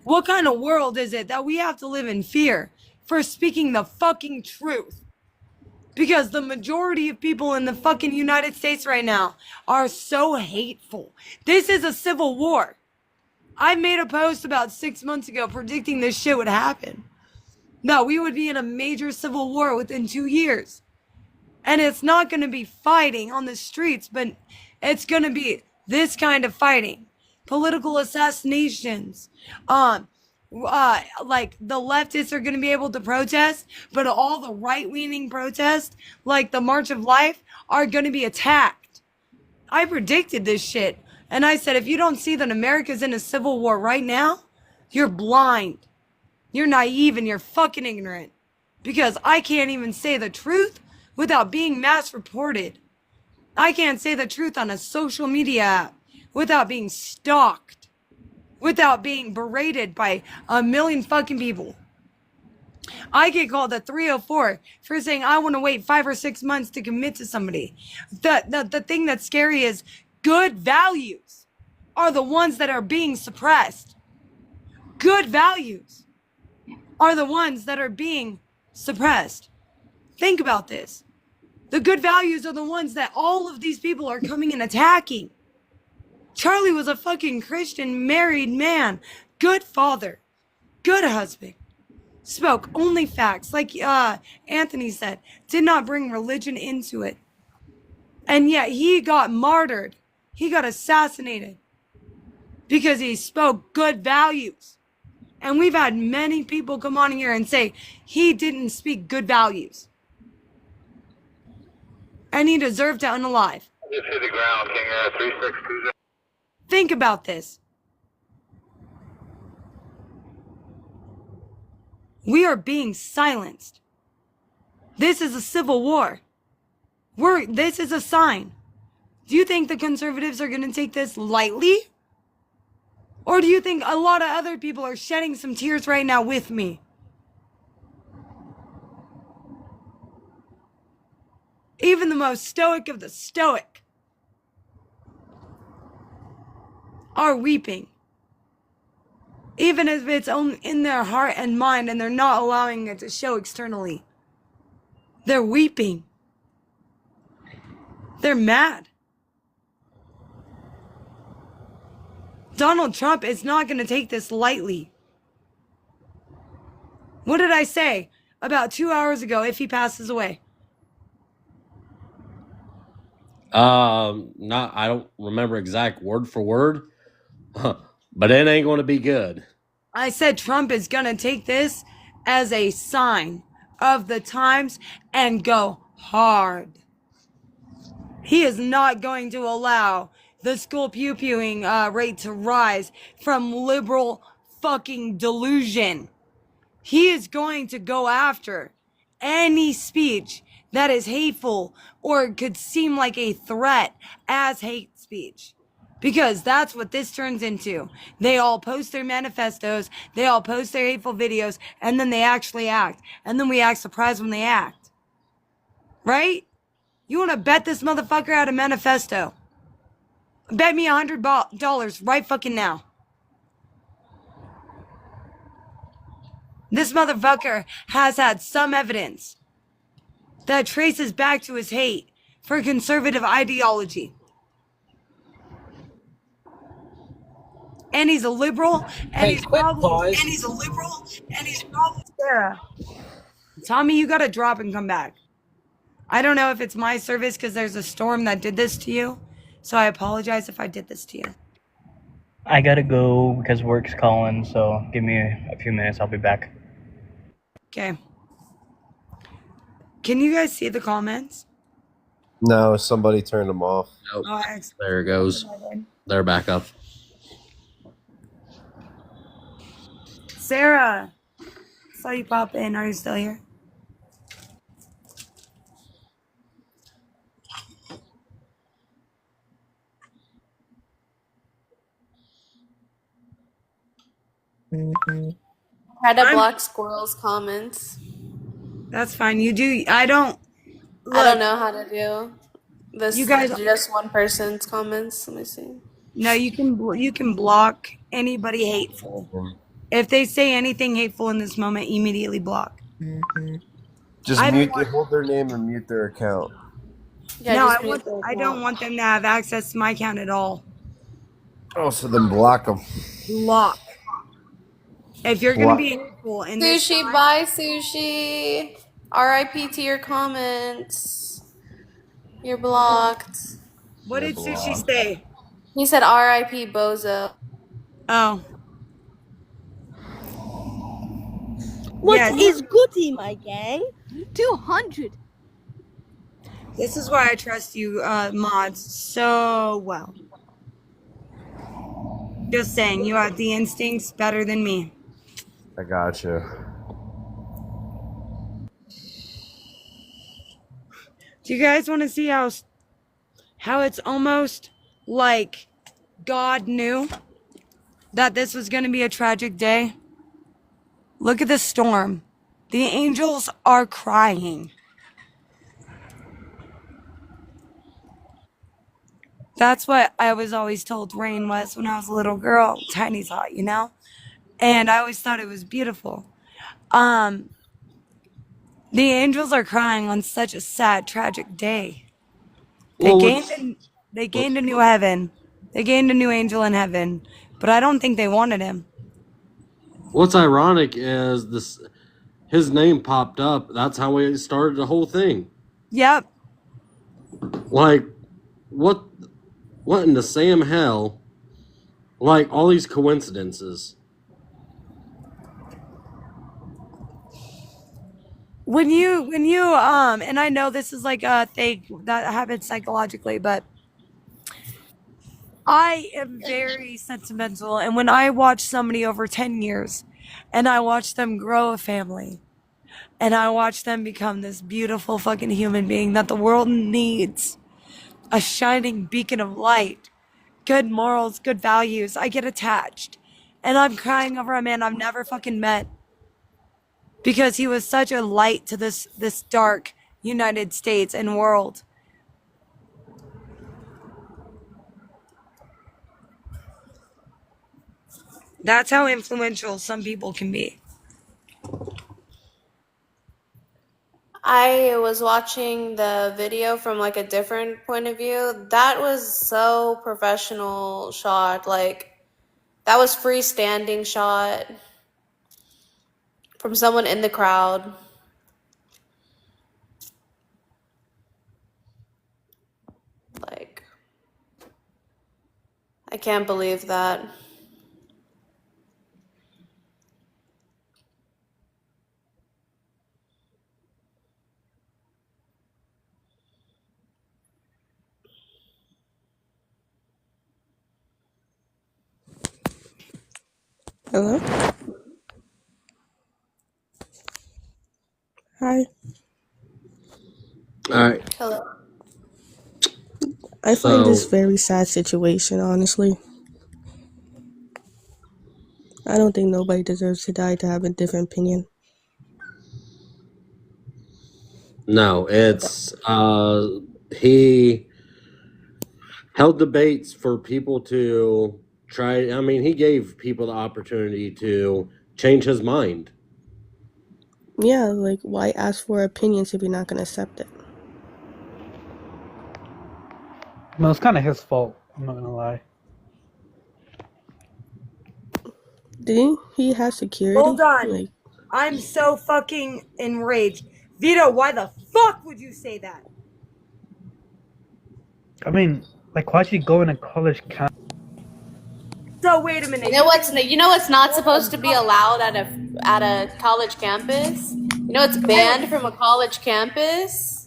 What kind of world is it that we have to live in fear for speaking the fucking truth? Because the majority of people in the fucking United States right now are so hateful. This is a civil war. I made a post about 6 months ago predicting this shit would happen. That we would be in a major civil war within 2 years. And it's not going to be fighting on the streets, but it's going to be this kind of fighting. Political assassinations. like the leftists are going to be able to protest, but all the right-leaning protests, like the March of Life, are going to be attacked. I predicted this shit. And I said, if you don't see that America's in a civil war right now, you're blind. You're naive and you're fucking ignorant. Because I can't even say the truth without being mass reported. I can't say the truth on a social media app without being stalked. Without being berated by a million fucking people. I get called a 304 for saying I want to wait 5 or 6 months to commit to somebody. The thing that's scary is good values are the ones that are being suppressed. Good values are the ones that are being suppressed. Think about this. The good values are the ones that all of these people are coming and attacking. Charlie was a fucking Christian married man. Good father. Good husband. Spoke only facts. Like Anthony said. Did not bring religion into it. And yet he got martyred. He got assassinated. Because he spoke good values. And we've had many people come on here and say he didn't speak good values. And he deserved to unalive. Just hit the ground, King Air 3620. Think about this. We are being silenced. This is a civil war. This is a sign. Do you think the conservatives are going to take this lightly? Or do you think a lot of other people are shedding some tears right now with me? Even the most stoic of the stoic are weeping. Even if it's in their heart and mind and they're not allowing it to show externally. They're weeping. They're mad. Donald Trump is not going to take this lightly. What did I say about 2 hours ago if he passes away? I don't remember exact word for word, but it ain't going to be good. I said Trump is going to take this as a sign of the times and go hard. He is not going to allow the school pew-pewing rate to rise from liberal fucking delusion. He is going to go after any speech that is hateful or could seem like a threat as hate speech. Because that's what this turns into. They all post their manifestos, they all post their hateful videos, and then they actually act. And then we act surprised when they act. Right? You want to bet this motherfucker out a manifesto? Bet me $100 right fucking now. This motherfucker has had some evidence that traces back to his hate for conservative ideology. And he's a liberal, and he's probably Sarah. Tommy, you gotta drop and come back. I don't know if it's my service because there's a storm that did this to you. So I apologize if I did this to you. I gotta go because work's calling, so give me a few minutes, I'll be back. Okay. Can you guys see the comments? No, somebody turned them off. Nope. Oh, There it goes. They're back up. Sarah, saw you pop in. Are you still here? Try to block Squirrel's comments. That's fine. You do. I don't know how to do this. You guys just one person's comments. Let me see. No, you can block anybody hateful. If they say anything hateful in this moment, immediately block. Just hold their name and mute their account. Yeah, no, I don't want them to have access to my account at all. Oh, so then block them. Block. If you're gonna be hateful in this Sushi, time, bye Sushi. R.I.P. to your comments. You're blocked. What did Sushi say? He said R.I.P. Bozo. Oh. What Yes. is goody, my gang? 200. This is why I trust you, mods, so well. Just saying, you have the instincts better than me. I gotcha. Do you guys want to see how it's almost like God knew that this was going to be a tragic day? Look at the storm. The angels are crying. That's what I was always told rain was when I was a little girl, tiny tot, you know? And I always thought it was beautiful. The angels are crying on such a sad, tragic day. They gained a new heaven. They gained a new angel in heaven, but I don't think they wanted him. What's ironic is his name popped up. That's how we started the whole thing. Yep. Like, what in the Sam hell? Like, all these coincidences. When you and I know this is like a thing that happens psychologically, but I am very sentimental, and when I watch somebody over 10 years and I watch them grow a family and I watch them become this beautiful fucking human being that the world needs, a shining beacon of light, good morals, good values, I get attached. And I'm crying over a man I've never fucking met because he was such a light to this dark United States and world. That's how influential some people can be. I was watching the video from like a different point of view. That was so professional shot. Like, that was freestanding shot from someone in the crowd. Like, I can't believe that. Hello? Hi. Alright. Hello. I find this very sad situation, honestly. I don't think nobody deserves to die to have a different opinion. No, it's he held debates for people to try. I mean, he gave people the opportunity to change his mind. Yeah, like, why ask for opinions if you're not going to accept it? No, it's kind of his fault. I'm not gonna lie. Didn't he have security? Hold on. Like, I'm so fucking enraged. Vito, why the fuck would you say that? I mean, like, why'd you go in a college campus? So wait a minute. You know what's not supposed to be allowed at a college campus? You know what's banned from a college campus?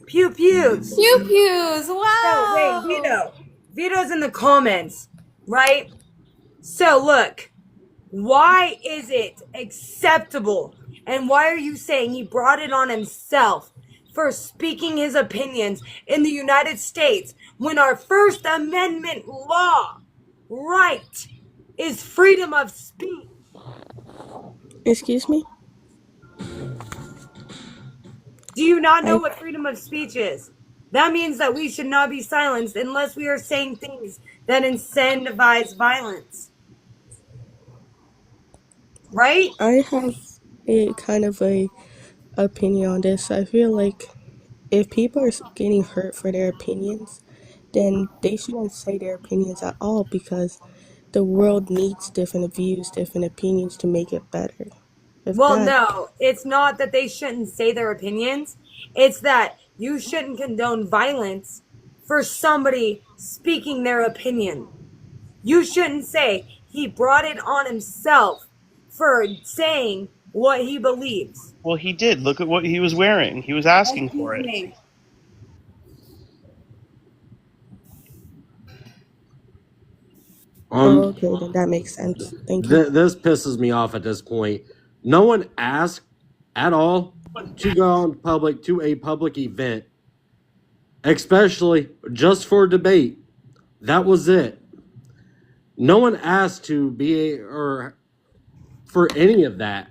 Pew pews. Pew pews. Wow. So wait, Vito's in the comments, right? So look, why is it acceptable? And why are you saying he brought it on himself for speaking his opinions in the United States when our First Amendment law right is freedom of speech? excuse me? Do you not know what freedom of speech is? That means that we should not be silenced unless we are saying things that incentivize violence. Right? I have a kind of a opinion on this. I feel like if people are getting hurt for their opinions, then they shouldn't say their opinions at all because the world needs different views, different opinions to make it better. No, it's not that they shouldn't say their opinions. It's that you shouldn't condone violence for somebody speaking their opinion. You shouldn't say he brought it on himself for saying what he believes. Well, he did. Look at what he was wearing. He was asking for Excuse it. me. Oh, okay, then that makes sense. Thank you. This pisses me off at this point. No one asked at all to go on public to a public event, especially just for debate. That was it. No one asked to be or for any of that.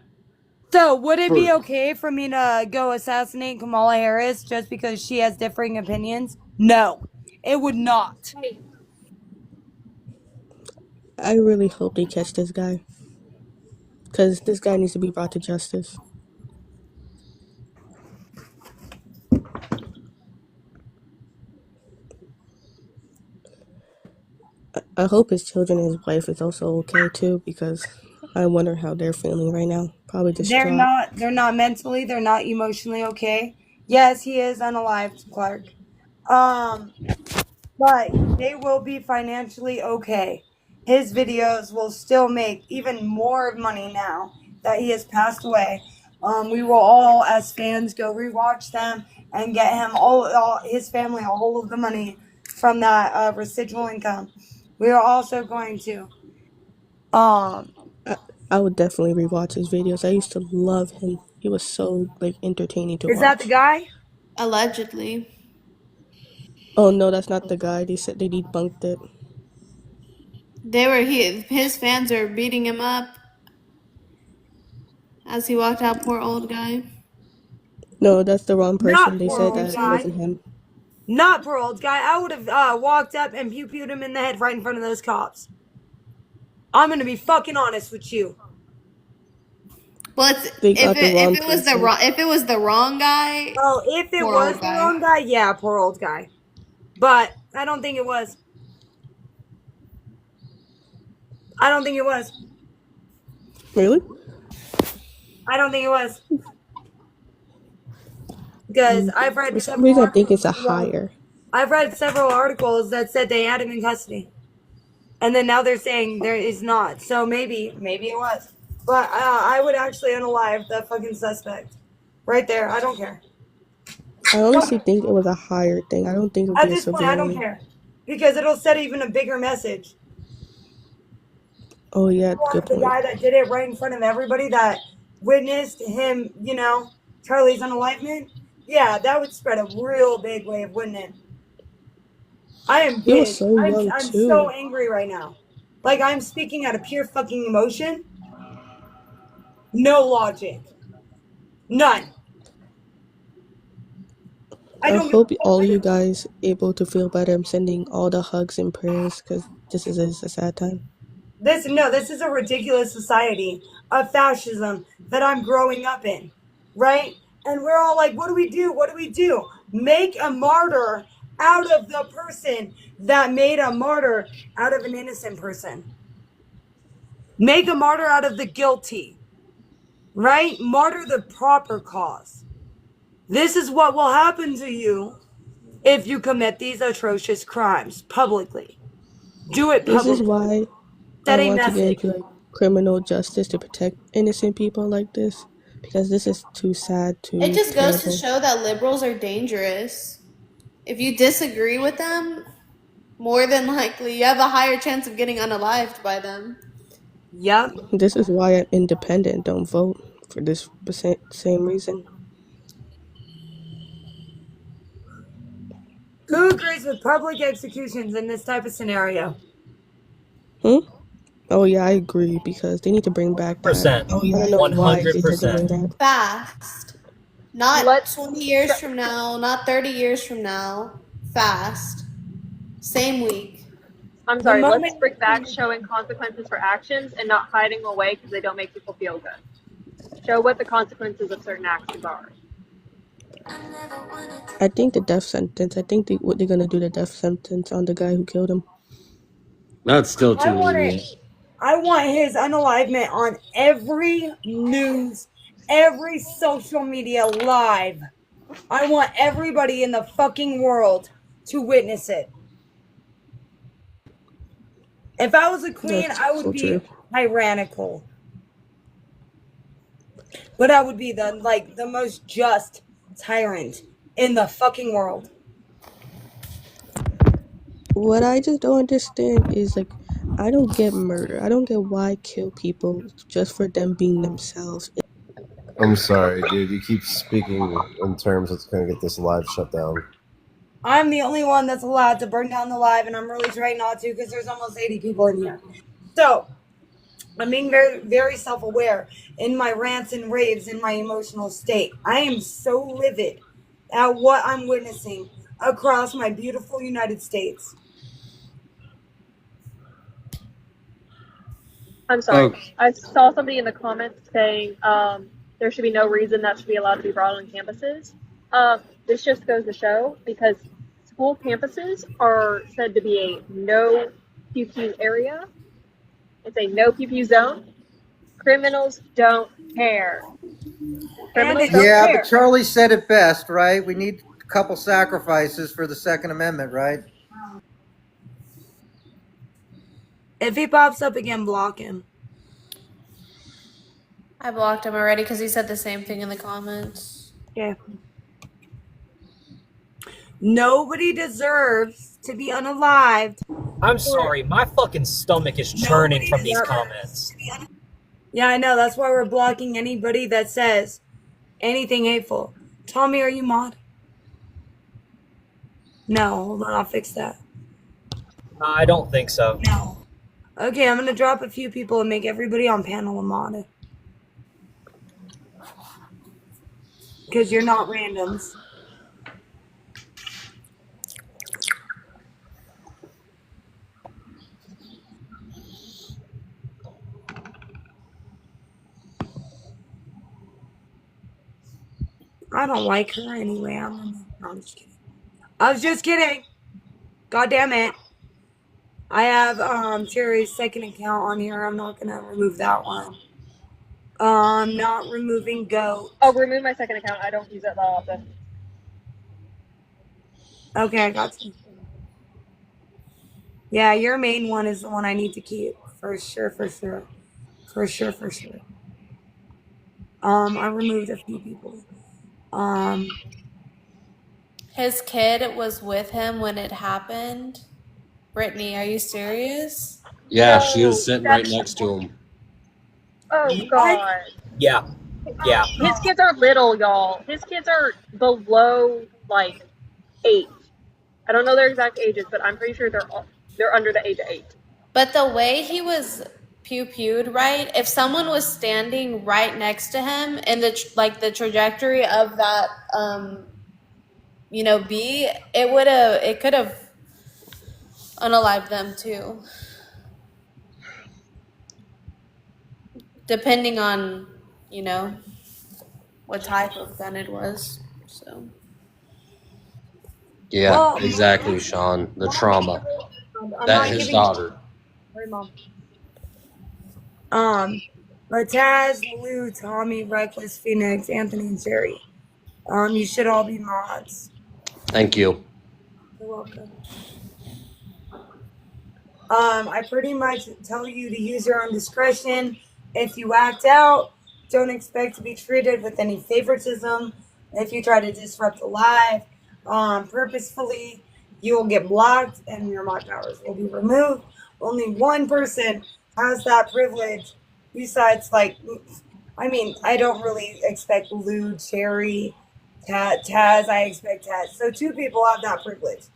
So, would it be okay for me to go assassinate Kamala Harris just because she has differing opinions? No, it would not. I really hope they catch this guy. Because this guy needs to be brought to justice. I hope his children and his wife is also okay too, because I wonder how they're feeling right now. Probably distraught. They're not mentally, they're not emotionally okay. Yes, he is unalived, Clark. But they will be financially okay. His videos will still make even more money now that he has passed away. We will all, as fans, go rewatch them and get him all his family all of the money from that residual income. We are also going to. I would definitely rewatch his videos. I used to love him. He was so entertaining to watch. Is that the guy? Allegedly. Oh no, that's not the guy. They said they debunked it. His fans are beating him up as he walked out. Poor old guy. No, that's the wrong person. Not They poor said old that it guy. wasn't him. Not poor old guy. I would have walked up and pew-pewed him in the head right in front of those cops. I'm gonna be fucking honest with you. Well, if it was the wrong guy. Oh, if it was the wrong guy, yeah, poor old guy. But I don't think it was. I don't think it was. Really? I don't think it was. Because I've read for some reason I think it's a hire. I've read several articles that said they had him in custody. And then now they're saying there is not. So maybe it was. But I would actually unalive that fucking suspect. Right there. I don't care. I honestly think it was a hire thing. I don't think it would At be a this point, I don't civilian. care. Because it'll send even a bigger message. Oh yeah, good The point. guy that did it right in front of everybody that witnessed him, Charlie's unalivement. Yeah, that would spread a real big wave, wouldn't it? I am He was pissed. so I'm young, too. so angry right now. Like, I'm speaking out of pure fucking emotion. No logic. None. I hope all you guys able to feel better. I'm sending all the hugs and prayers because this is a sad time. This is a ridiculous society of fascism that I'm growing up in, right? And we're all like, what do we do? What do we do? Make a martyr out of the person that made a martyr out of an innocent person. Make a martyr out of the guilty, right? Martyr the proper cause. This is what will happen to you if you commit these atrocious crimes publicly. Do it publicly. This is why That I ain't want to get messy. into criminal justice to protect innocent people like this, because this is too sad, too It just goes to terrible. show that liberals are dangerous. If you disagree with them, more than likely you have a higher chance of getting unalived by them. Yep. This is why I'm independent. Don't vote for this same reason. Who agrees with public executions in this type of scenario? Oh yeah, I agree, because they need to bring back that. I don't know why they took away that. Fast. Not 20 years from now, not 30 years from now. Fast. Same week. I'm sorry, let's bring back showing consequences for actions and not hiding away because they don't make people feel good. Show what the consequences of certain actions are. I think the death sentence. I think what they're gonna do the death sentence on the guy who killed him. That's still too lenient. I want his unalivement on every news, every social media live. I want everybody in the fucking world to witness it. If I was a queen, That's I would so be true. tyrannical. But I would be the most just tyrant in the fucking world. What I just don't understand is like, I don't get murder. I don't get why kill people just for them being themselves. I'm sorry, dude. You keep speaking in terms that's gonna get this live shut down. I'm the only one that's allowed to burn down the live, and I'm really trying not to because there's almost 80 people in here. So I'm being very, very self-aware in my rants and raves in my emotional state. I am so livid at what I'm witnessing across my beautiful United States. I'm sorry. Okay. I saw somebody in the comments saying there should be no reason that should be allowed to be brought on campuses. This just goes to show, because school campuses are said to be a no pew area. It's a no pew zone. Criminals don't care. Criminals don't Yeah, care. but Charlie said it best, right? We need a couple sacrifices for the Second Amendment, right? If he pops up again, block him. I blocked him already because he said the same thing in the comments. Yeah. Nobody deserves to be unalived. I'm sorry, my fucking stomach is churning from these comments. Yeah, I know. That's why we're blocking anybody that says anything hateful. Tommy, are you mod? No, hold on. I'll fix that. I don't think so. No. Okay, I'm going to drop a few people and make everybody on panel a mod. Because you're not randoms. I don't like her anyway. No, I'm just kidding. I was just kidding. God damn it. I have Cherry's second account on here. I'm not gonna remove that one. Not removing Goat. Oh, remove my second account. I don't use it that often. Okay, I got you. Yeah, your main one is the one I need to keep. For sure. I removed a few people. His kid was with him when it happened. Brittany, are you serious? Yeah, she was sitting right next to him. Oh, God. Yeah. Yeah. His kids are little, y'all. His kids are below, 8. I don't know their exact ages, but I'm pretty sure they're under the age of 8. But the way he was pew-pewed, right? If someone was standing right next to him in the trajectory of that, it could have unalived them too. Depending on, what type of gun it was. So. Yeah, Well, exactly, Sean. The trauma. I'm That not his giving- daughter. Sorry, Mom. But Taz, Lou, Tommy, Reckless, Phoenix, Anthony, and Jerry. You should all be mods. Thank you. You're welcome. I pretty much tell you to use your own discretion. If you act out, don't expect to be treated with any favoritism. If you try to disrupt the live purposefully, you will get blocked and your mod powers will be removed. Only one person has that privilege. Besides, I don't really expect Lou, Cherry, Taz. I expect Taz. So 2 people have that privilege.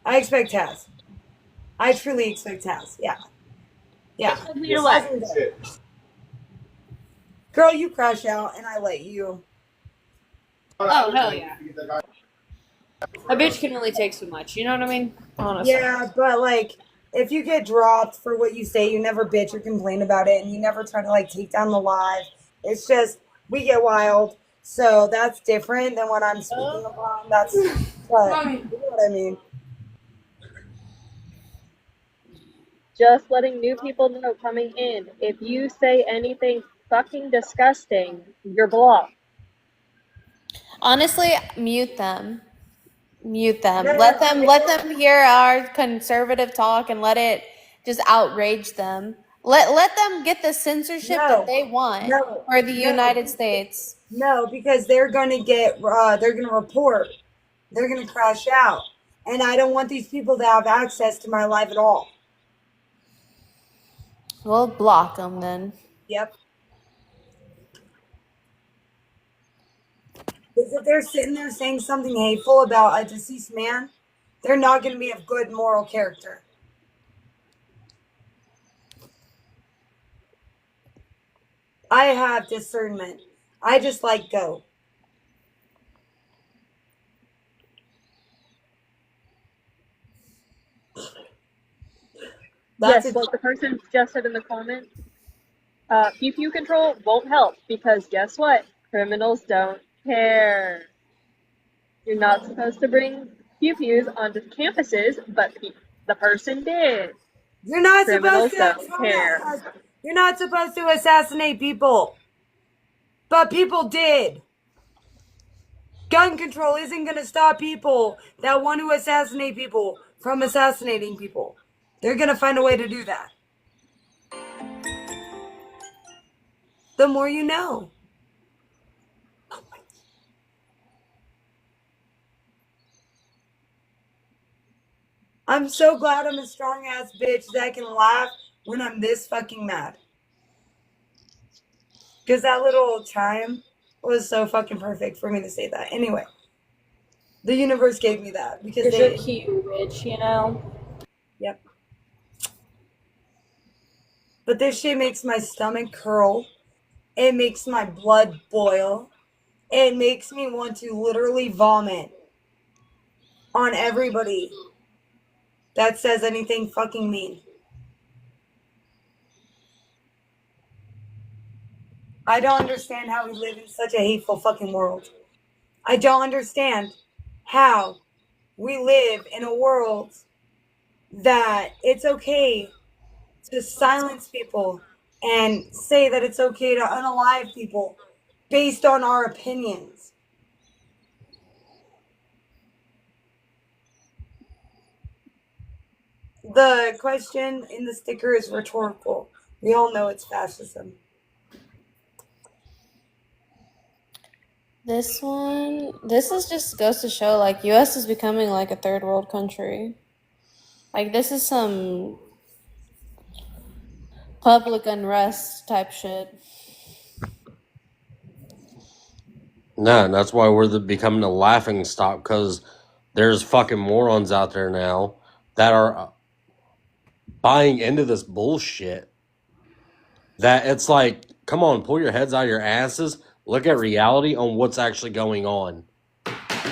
I expect Taz. I truly expect Taz. Yeah. Girl, you crash out and I let you. Oh, hell yeah. A bitch can only take so much, you know what I mean? Honestly. Yeah, but if you get dropped for what you say, you never bitch or complain about it, and you never try to take down the live. It's just we get wild, so that's different than what I'm speaking upon. That's what you know what I mean. Just letting new people know coming in. If you say anything fucking disgusting, you're blocked. Honestly, mute them. Mute them. Let them hear our conservative talk and let it just outrage them. Let them get the censorship that No, they want no, for the no, United States. no, because they're going to get, they're going to report. They're going to crash out. And I don't want these people to have access to my life at all. We'll block them then. Yep. Because if they're sitting there saying something hateful about a deceased man, they're not going to be of good moral character. I have discernment. I just like go. Yes, like the person just said in the comments, pew pew control won't help because guess what? Criminals don't care. You're not supposed to bring pew pews onto campuses, but the person did. You're not Criminals supposed to don't care. You're not supposed to assassinate people. But people did. Gun control isn't going to stop people that want to assassinate people from assassinating people. They're going to find a way to do that. The more you know. I'm so glad I'm a strong ass bitch that can laugh when I'm this fucking mad. Because that little chime was so fucking perfect for me to say that. Anyway, the universe gave me that because you're cute, rich, you know? Yep. But this shit makes my stomach curl. It makes my blood boil. It makes me want to literally vomit on everybody that says anything fucking mean. I don't understand how we live in such a hateful fucking world. I don't understand how we live in a world that it's okay to silence people and say that it's okay to unalive people based on our opinions. The question in the sticker is rhetorical. We all know it's fascism. This is just goes to show like US is becoming like a third world country. Like this is some public unrest type shit. No, and that's why we're becoming a laughing stock because there's fucking morons out there now that are buying into this bullshit. That it's like, come on, pull your heads out of your asses. Look at reality on what's actually going on.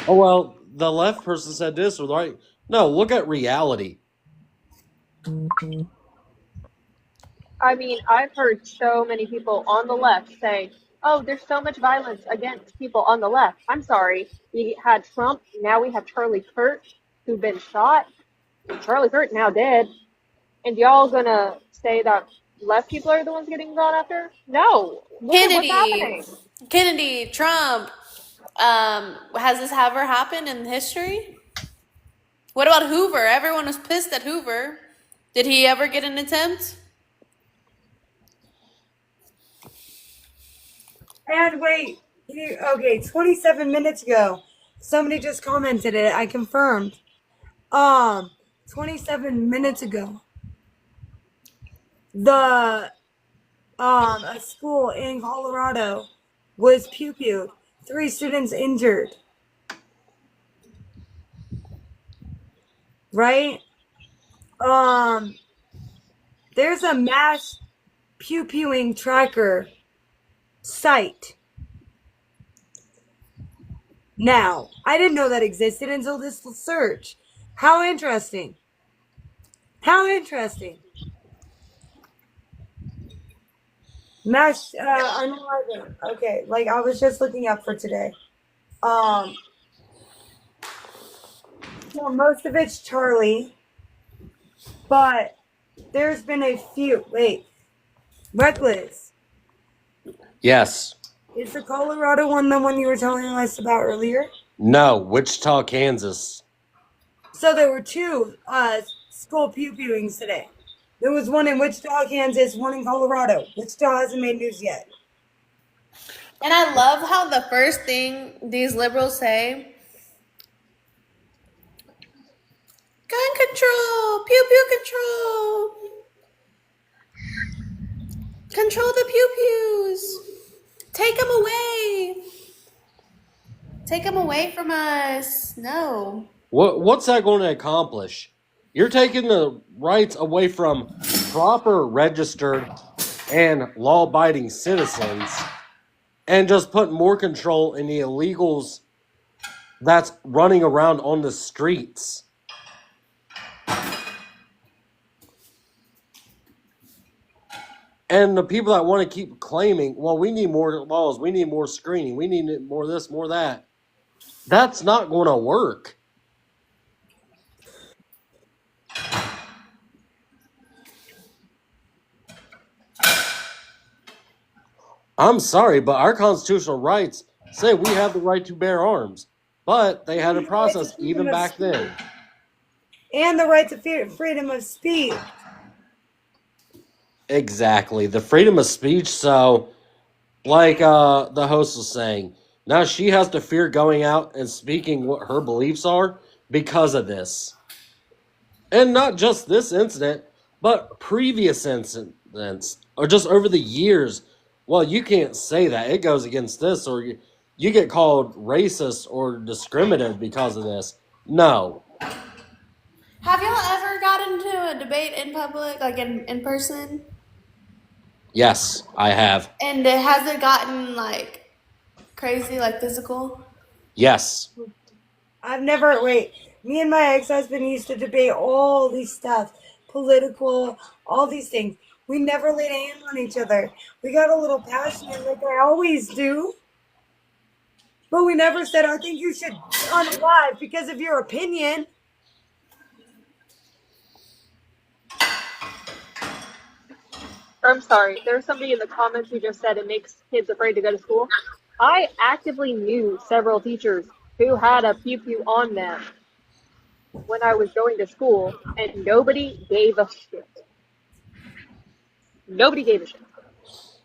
Oh, well, the left person said this or the right. No, look at reality. I mean, I've heard so many people on the left say, oh, there's so much violence against people on the left. I'm sorry. We had Trump. Now we have Charlie Kirk, who's been shot. Charlie Kirk now dead. And y'all gonna say that left people are the ones getting gone after? No. Look at what's happening. Kennedy, Trump. Has this ever happened in history? What about Hoover? Everyone was pissed at Hoover. Did he ever get an attempt? And wait, okay, 27 minutes ago, somebody just commented it. I confirmed. 27 minutes ago, a school in Colorado was pew-pewed. 3 students injured. Right? There's a mass pew-pewing tracker site. Now, I didn't know that existed until this search. How interesting. How interesting. Mass unalive. Okay, like I was just looking up for today. So most of it's Charlie, but there's been a few. Wait, Reckless. Yes. Is the Colorado one the one you were telling us about earlier? No, Wichita, Kansas. So there were 2 school pew-pewings today. There was one in Wichita, Kansas, one in Colorado. Wichita hasn't made news yet. And I love how the first thing these liberals say, gun control, pew pew control, control the pew pews, take them away. Take them away from us. No. What's that going to accomplish? You're taking the rights away from proper registered and law-abiding citizens and just putting more control in the illegals that's running around on the streets. And the people that want to keep claiming, well, we need more laws, we need more screening, we need more this, more that. That's not going to work. I'm sorry, but our constitutional rights say we have the right to bear arms. But they had a process even back then. And the right to freedom of speech. Exactly. The freedom of speech. So, like the host was saying, now she has to fear going out and speaking what her beliefs are because of this. And not just this incident, but previous incidents, or just over the years. Well, you can't say that. It goes against this, or you get called racist or discriminative because of this. No. Have y'all ever gotten into a debate in public, like in person? Yes, I have. And has it gotten like crazy, like physical? Yes. I've never, me and my ex-husband used to debate all these stuff, political, all these things. We never laid a hand on each other. We got a little passionate like I always do. But we never said, I think you should unalive because of your opinion. I'm sorry. There's somebody in the comments who just said it makes kids afraid to go to school. I actively knew several teachers who had a pew pew on them when I was going to school, and nobody gave a shit. Nobody gave a shit.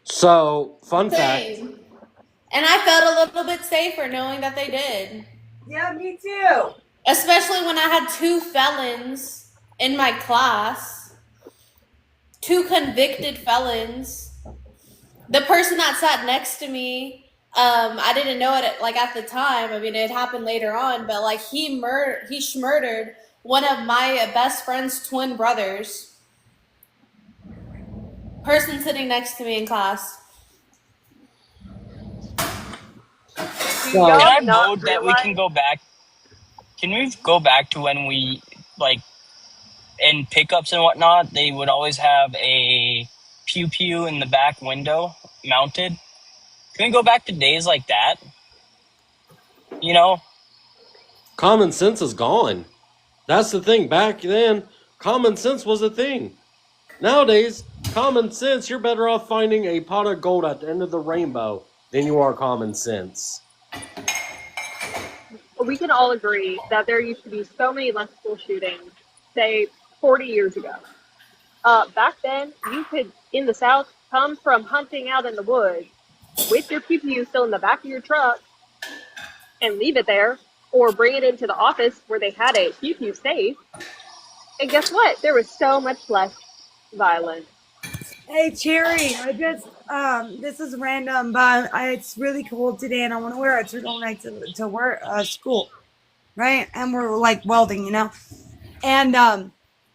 So, fun fact. Same. And I felt a little bit safer knowing that they did. Yeah, me too. Especially when I had 2 felons in my class. 2 convicted felons. The person that sat next to me, I didn't know it like at the time. I mean, it happened later on, but like he murdered one of my best friend's twin brothers. Person sitting next to me in class. Can I vote that we can go back? Can we go back to when we, like, in pickups and whatnot, they would always have a pew pew in the back window mounted? Can we go back to days like that? You know? Common sense is gone. That's the thing. Back then, common sense was a thing. Nowadays, common sense, you're better off finding a pot of gold at the end of the rainbow than you are common sense. We can all agree that there used to be so many less school shootings, say 40 years ago. Back then, you could, in the South, come from hunting out in the woods with your pew pew still in the back of your truck and leave it there, or bring it into the office where they had a pew pew safe. And guess what? There was so much less violence. Hey, Cherry, I just, this is random, but it's really cold today and I want to wear a turtleneck to work, school, right? And we're like welding, you know? And,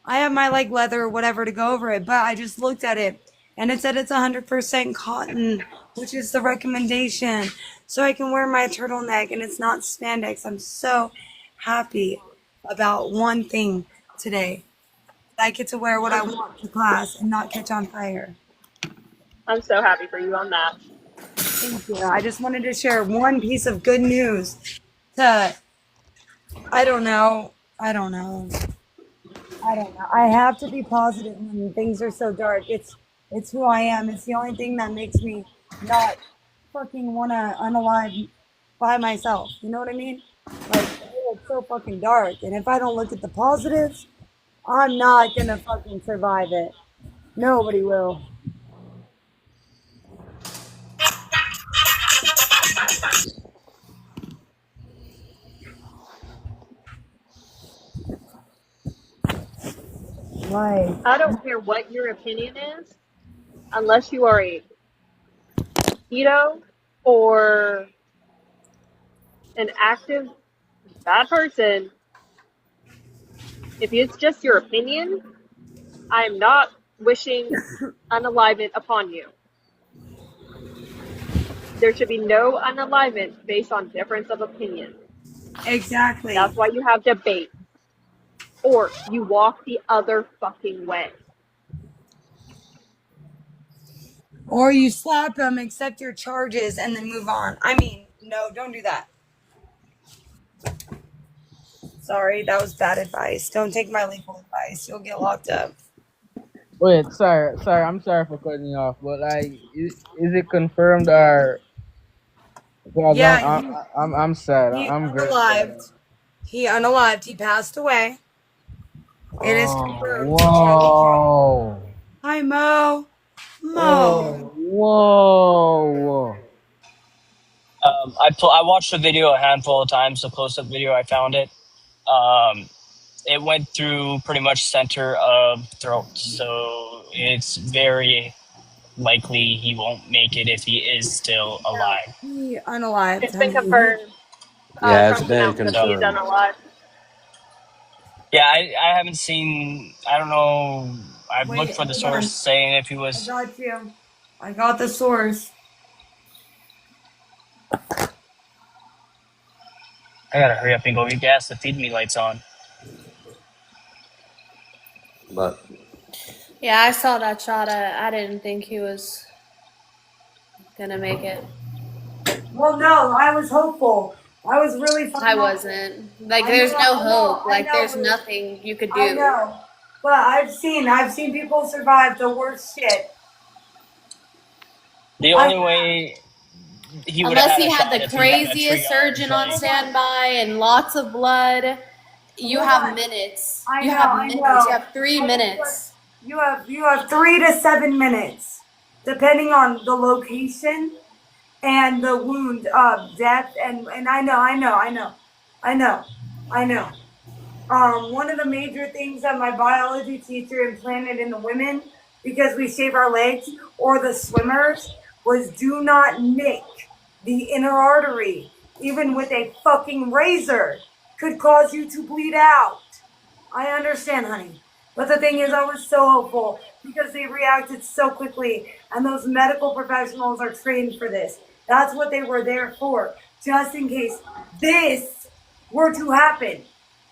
I have my like leather or whatever to go over it, but I just looked at it and it said it's 100% cotton, which is the recommendation. So I can wear my turtleneck and it's not spandex. I'm so happy about one thing today. I get to wear what I want to class and not catch on fire. I'm so happy for you on that. Thank you. I just wanted to share one piece of good news to, I don't know. I have to be positive when things are so dark. It's who I am. It's the only thing that makes me not fucking want to unalive by myself. You know what I mean? Like, it's so fucking dark. And if I don't look at the positives, I'm not gonna fucking survive it. Nobody will. Like, I don't care what your opinion is, unless you are a keto or an active bad person. If it's just your opinion, I am not wishing unalignment upon you. There should be no unalignment based on difference of opinion. exactly. That's why you have debate. Or you walk the other fucking way. Or you slap them, accept your charges, and then move on. I mean, no, don't do that. Sorry, that was bad advice. Don't take my legal advice. You'll get locked up. Wait, sorry. I'm sorry for cutting you off, but like, is it confirmed or? Because Yeah, I'm sad. he I'm very sad. unalived. He unalived. He passed away. It is Oh, confirmed. Charlie Kirk. whoa. Hi, Mo. Oh, Mo. whoa. I watched the video a handful of times. The close-up video, I found it. It went through pretty much center of throat, so it's very likely he won't make it if he is still alive. He unalived. It's been Honey. confirmed. Yeah, it's Trump's been announced that he's confirmed. unalive. Yeah, I haven't seen. I don't know. I've looked Wait, for the hold source on. saying if he I was. got you. I got the source. I gotta hurry up and go get gas. The feed me light's on. But Yeah, I saw that shot. I didn't think he was gonna make it. Well, no, I was hopeful. I was really fucking I hopeful. wasn't. Like, I there's know, no I know, hope. I Like, know, there's Ruth. nothing you could do. I know. But I've seen people survive the worst shit. The only way he would have Unless had he a had shot the if he had that craziest triage, surgeon on like- standby and lots of blood, you Hold have on. minutes. I You know, have I minutes. know. You have 3 minutes. You have 3 to 7 minutes, depending on the location and the wound depth. And I know. One of the major things that my biology teacher implanted in the women, because we shave our legs, or the swimmers, was do not nick the inner artery. Even with a fucking razor, could cause you to bleed out. I understand, honey. But the thing is, I was so hopeful because they reacted so quickly, and those medical professionals are trained for this. That's what they were there for, just in case this were to happen.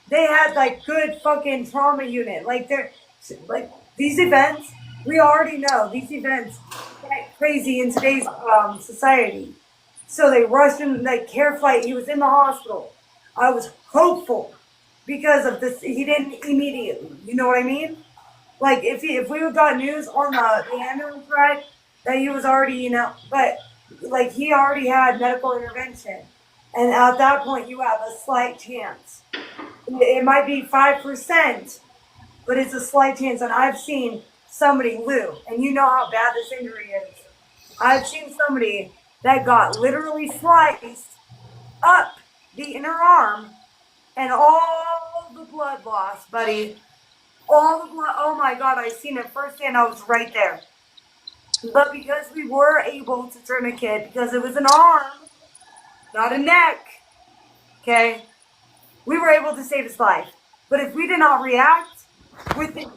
They had like good fucking trauma unit. Like these events, we already know these events get crazy in today's society. So they rushed him like care flight. He was in the hospital. I was hopeful because of this. He didn't immediately. You know what I mean? Like if we would got news on the ambulance ride that he was already, but like he already had medical intervention, and at that point you have a slight chance. It might be 5%, but it's a slight chance. And I've seen somebody, Lou, and you know how bad this injury is. I've seen somebody that got literally sliced up the inner arm, and all the blood loss, buddy. All the blood. Oh my God, I seen it firsthand. I was right there. But because we were able to tourniquet, because it was an arm, not a neck, okay, we were able to save his life. But if we did not react within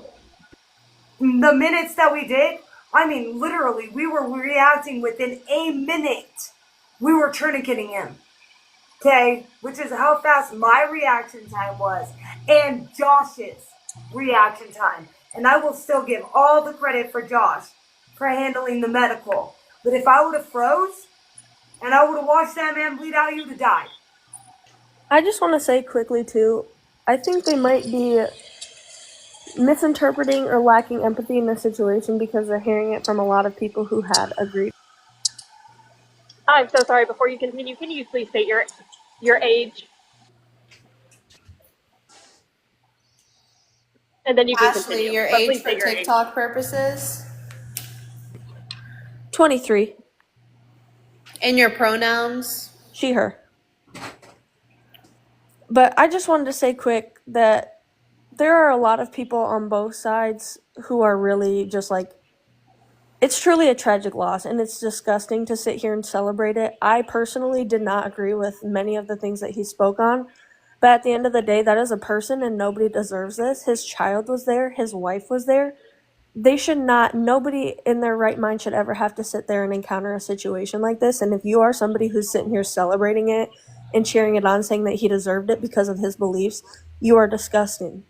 the minutes that we did, I mean, literally, we were reacting within a minute. We were tourniqueting him. Okay? Which is how fast my reaction time was. And Josh's reaction time. And I will still give all the credit for Josh for handling the medical. But if I would have froze and I would have watched that man bleed out, he would have died. I just want to say quickly too, I think they might be misinterpreting or lacking empathy in this situation because they're hearing it from a lot of people who had agreed. I'm so sorry. Before you continue, can you please state your age And then you can Ashley, continue. your But age please for say your age. TikTok purposes 23. and your pronouns. She, her. But I just wanted to say quick that there are a lot of people on both sides who are really just like, it's truly a tragic loss, and it's disgusting to sit here and celebrate it. I personally did not agree with many of the things that he spoke on, but at the end of the day, that is a person and nobody deserves this. His child was there, his wife was there. They should not, nobody in their right mind should ever have to sit there and encounter a situation like this. And if you are somebody who's sitting here celebrating it and cheering it on, saying that he deserved it because of his beliefs, you are disgusting.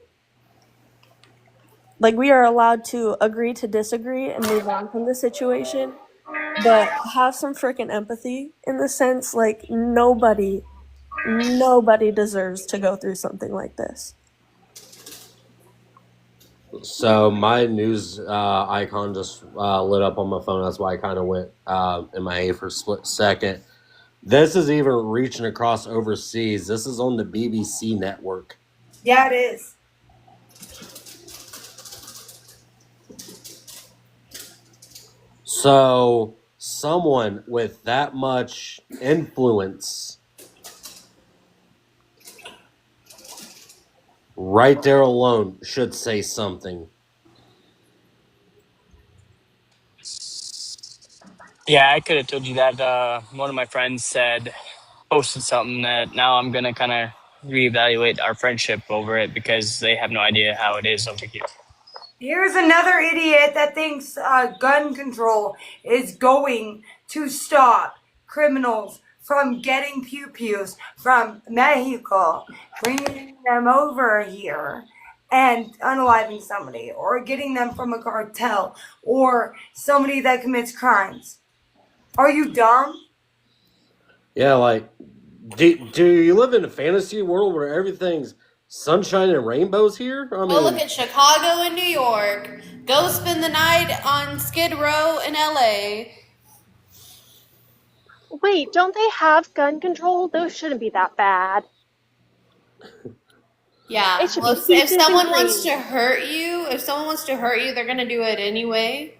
Like, we are allowed to agree to disagree and move on from the situation, but have some freaking empathy in the sense, like, nobody deserves to go through something like this. So my news icon just lit up on my phone. That's why I kind of went MIA for a split second. This is even reaching across overseas. This is on the BBC network. Yeah, it is. So someone with that much influence right there alone should say something. Yeah, I could have told you that. One of my friends posted something that now I'm gonna kind of reevaluate our friendship over it because they have no idea how it is over here. Here's another idiot that thinks gun control is going to stop criminals from getting pew-pews from Mexico, bringing them over here and unaliving somebody, or getting them from a cartel, or somebody that commits crimes. Are you dumb? Yeah, like, do you live in a fantasy world where everything's sunshine and rainbows here? I Go mean, look at Chicago and New York. Go spend the night on Skid Row in LA. Wait, don't they have gun control? Those shouldn't be that bad. Yeah. It should Well, be if peaches and someone cream. wants to hurt you, they're gonna do it anyway.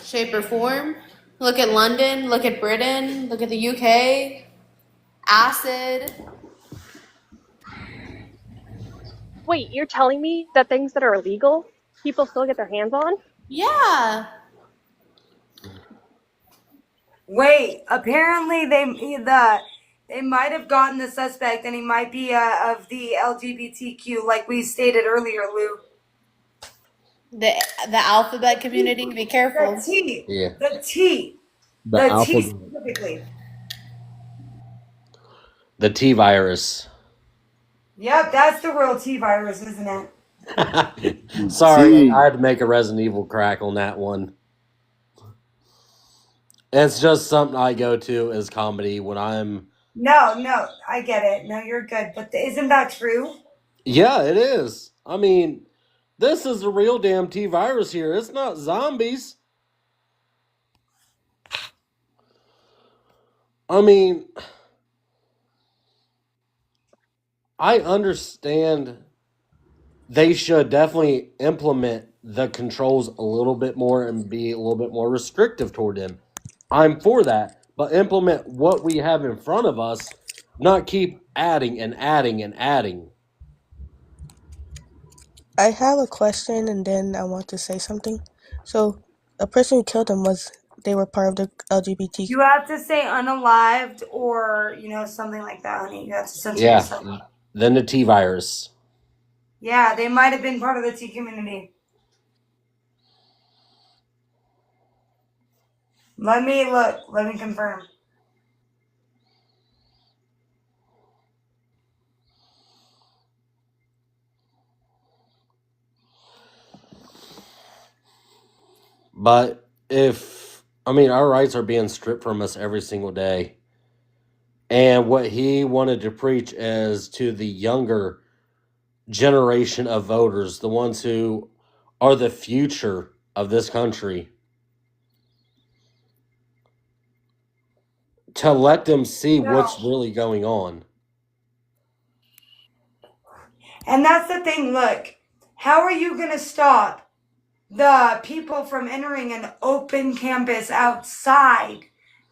Shape or form. Look at London. Look at Britain. Look at the UK. Acid. Wait, you're telling me that things that are illegal, people still get their hands on? Yeah. Wait, apparently they might have gotten the suspect, and he might be of the LGBTQ, like we stated earlier, Lou. The alphabet community. Be careful. The T. yeah. The T. The The T alphabet. specifically. The T virus. Yep, that's the real T virus, isn't it? Sorry, I had to make a Resident Evil crack on that one. It's just something I go to as comedy when I'm... No, I get it. No, you're good. But isn't that true? Yeah, it is. I mean, this is the real damn T virus here. It's not zombies. I mean, I understand they should definitely implement the controls a little bit more and be a little bit more restrictive toward them. I'm for that, but implement what we have in front of us, not keep adding and adding and adding. I have a question and then I want to say something. So, a person who killed him they were part of the LGBT. You have to say unalived or, something like that, honey. You have to censor yourself. Yeah, then the T virus. Yeah, they might have been part of the T community. Let me look. Let me confirm. But our rights are being stripped from us every single day. And what he wanted to preach is to the younger generation of voters, the ones who are the future of this country, to let them see what's really going on. And that's the thing. Look, how are you going to stop the people from entering an open campus outside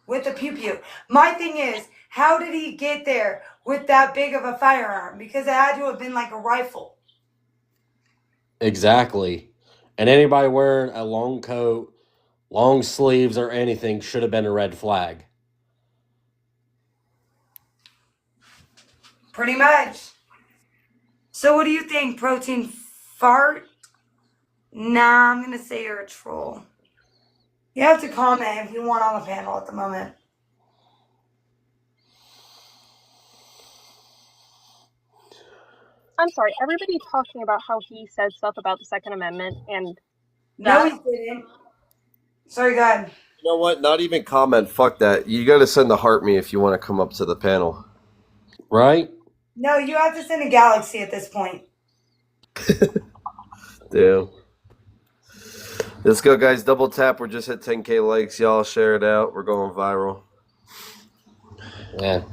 with a pew pew? My thing is, how did he get there with that big of a firearm? Because it had to have been like a rifle. Exactly. And anybody wearing a long coat, long sleeves, or anything should have been a red flag. Pretty much. So what do you think, Protein Fart? Nah, I'm going to say you're a troll. You have to comment if you want on the panel at the moment. I'm sorry, everybody talking about how he said stuff about the Second Amendment and No, that. he didn't. Sorry, go ahead. You know what? Not even comment. Fuck that. You got to send a heart me if you want to come up to the panel. Right? No, you have to send a galaxy at this point. Damn. Let's go, guys. Double tap. We're just hit 10K likes. Y'all share it out. We're going viral. Yeah.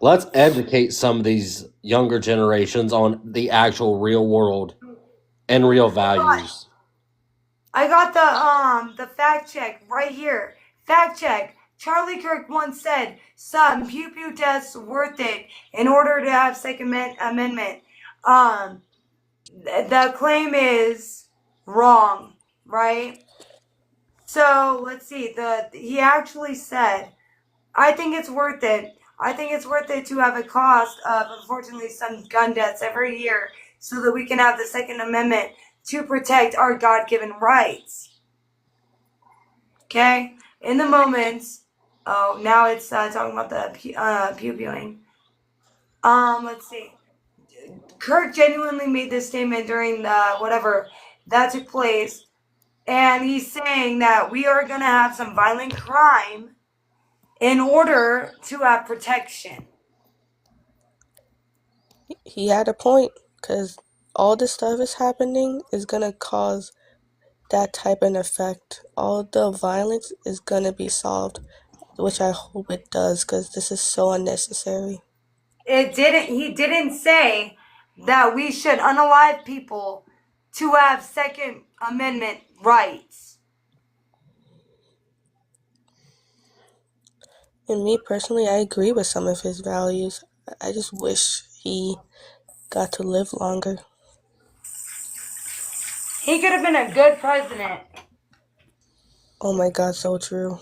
Let's educate some of these younger generations on the actual real world and real values. I got the fact check right here. Fact check. Charlie Kirk once said, "Some pew pew tests worth it in order to have Second Amendment." The claim is wrong, right? So let's see. He actually said, "I think it's worth it. I think it's worth it to have a cost of, unfortunately, some gun deaths every year so that we can have the Second Amendment to protect our God-given rights." Okay? In the moments, oh, now it's talking about the pew viewing. Let's see. Kirk genuinely made this statement during the whatever that took place, and he's saying that we are going to have some violent crime in order to have protection. He had a point, because all this stuff is happening is going to cause that type of effect. All the violence is going to be solved, which I hope it does, because this is so unnecessary. He didn't say that we should unalive people to have Second Amendment rights. And me personally, I agree with some of his values. I just wish he got to live longer. He could have been a good president. Oh my God, so true.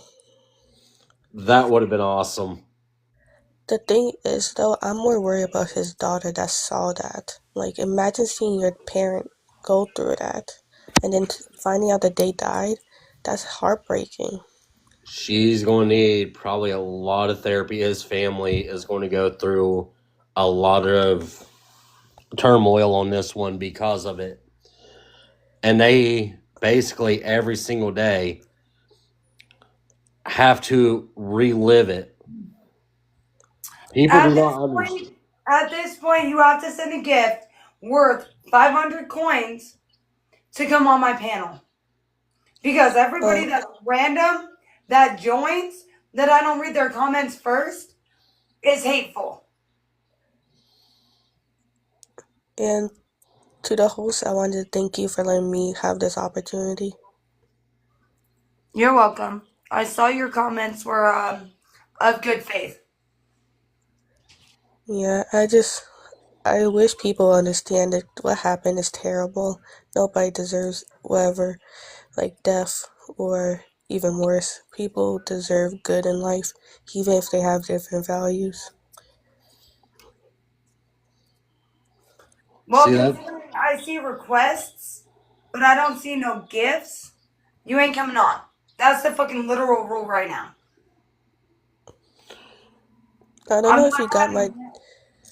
That would have been awesome. The thing is, though, I'm more worried about his daughter that saw that. Like, imagine seeing your parent go through that, and then finding out that they died. That's heartbreaking. She's going to need probably a lot of therapy. His family is going to go through a lot of turmoil on this one because of it. And they basically every single day have to relive it. People do not understand. At this point, you have to send a gift worth 500 coins to come on my panel. Because everybody that's random that joins, that I don't read their comments first, is hateful. And to the host, I wanted to thank you for letting me have this opportunity. You're welcome. I saw your comments were of good faith. Yeah, I wish people understand that what happened is terrible. Nobody deserves whatever, like death or even worse. People deserve good in life, even if they have different values. Well, considering I see requests, but I don't see no gifts, you ain't coming on. That's the fucking literal rule right now. I don't know if you got my...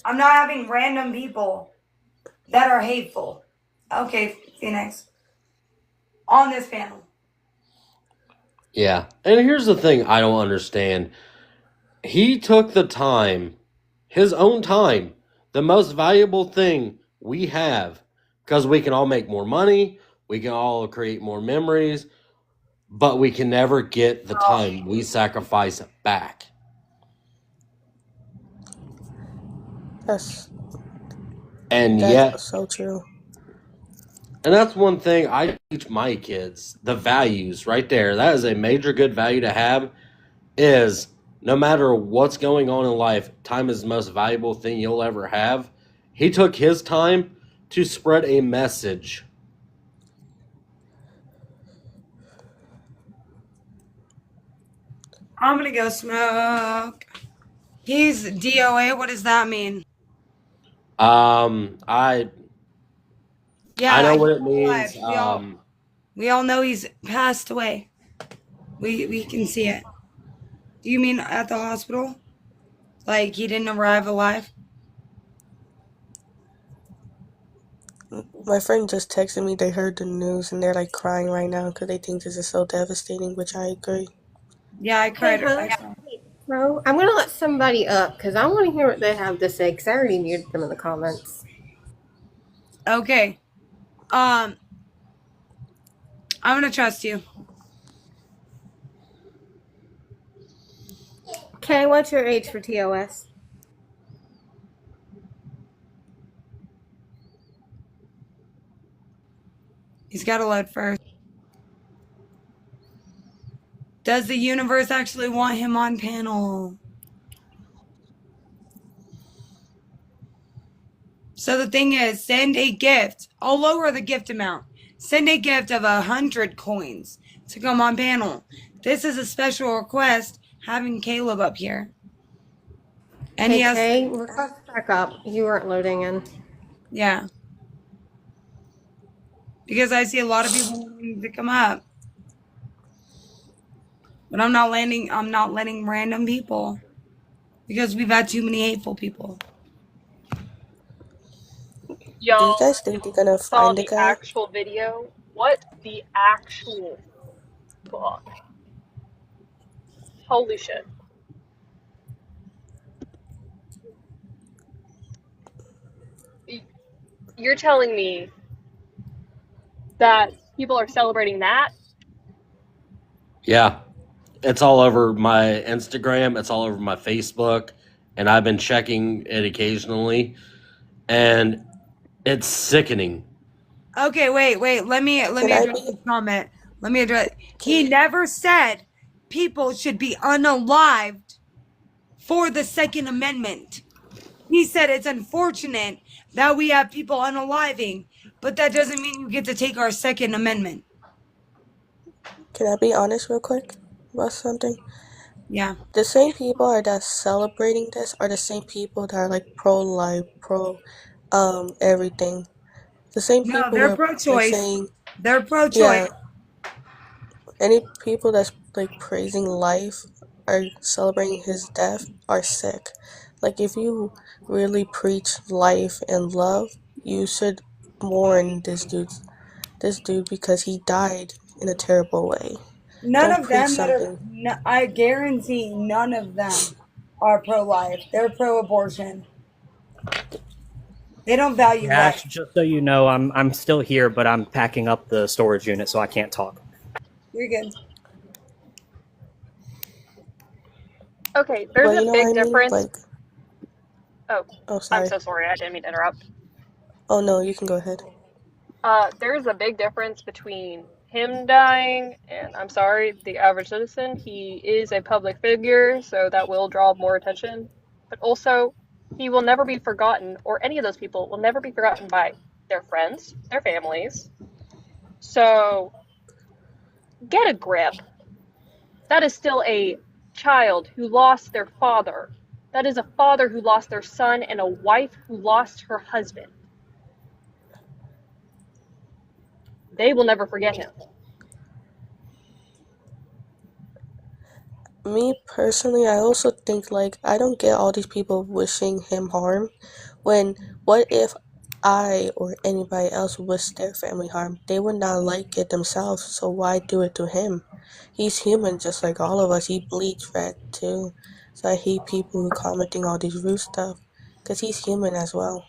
I'm not having random people that are hateful. Okay, Phoenix. On this panel. Yeah. And here's the thing I don't understand. He took the time, his own time, the most valuable thing we have, because we can all make more money, we can all create more memories, but we can never get the time we sacrifice back. Yes. And That's yet, so true. and that's one thing I teach my kids, the values right there. That is a major good value to have, is no matter what's going on in life, time is the most valuable thing you'll ever have. He took his time to spread a message. I'm gonna go smoke. He's DOA. What does that mean? I Yeah, know he's what it alive. means. We all know he's passed away. We can see it. Do you mean at the hospital? Like he didn't arrive alive? My friend just texted me they heard the news and they're like crying right now because they think this is so devastating, which I agree. Yeah, I Hey, cried. Hush. Bro, I'm gonna let somebody up because I want to hear what they have to say because I already muted them in the comments. Okay. I'm gonna trust you. Okay, what's your age for TOS? He's got to load first. Does the universe actually want him on panel? So the thing is, send a gift. I'll lower the gift amount. Send a gift of 100 coins to come on panel. This is a special request having Caleb up here. And he has. Okay, request back up. You weren't loading in. Yeah. Because I see a lot of people wanting to come up. But I'm not letting random people. Because we've had too many hateful people. Do you Y'all guys think they're gonna saw find the the guy? actual video? What the actual fuck? Holy shit. You're telling me that people are celebrating that? Yeah. It's all over my Instagram, it's all over my Facebook, and I've been checking it occasionally, and it's sickening. Okay, wait. Let me Can I address be? this comment. Let me address. He never said people should be unalived for the Second Amendment. He said it's unfortunate that we have people unaliving, but that doesn't mean you get to take our Second Amendment. Can I be honest real quick about something? Yeah. The same people that's celebrating this are the same people that are like pro-life, everything. The same No, people who they're are like pro-choice. saying, They're pro-choice. yeah, any people that's like praising life or celebrating his death are sick. Like if you really preach life and love, you should mourn this dude because he died in a terrible way. None Don't of preach them that are. something. No, I guarantee none of them are pro-life. They're pro-abortion. They don't value Ash, life. just so you know, I'm still here, but I'm packing up the storage unit, so I can't talk. You're good. Okay, there's But you a know big what I mean? difference. Like, Oh, oh, I'm sorry. so sorry. I didn't mean to interrupt. Oh no, you can go ahead. There's a big difference between him dying and, I'm sorry, the average citizen. He is a public figure, so that will draw more attention. But also, he will never be forgotten, or any of those people will never be forgotten by their friends, their families. So, get a grip. That is still a child who lost their father. That is a father who lost their son and a wife who lost her husband. They will never forget him. Me personally, I also think like I don't get all these people wishing him harm. When what if I or anybody else wished their family harm? They would not like it themselves, so why do it to him? He's human just like all of us. He bleeds red too. So I hate people who commenting all these rude stuff because he's human as well.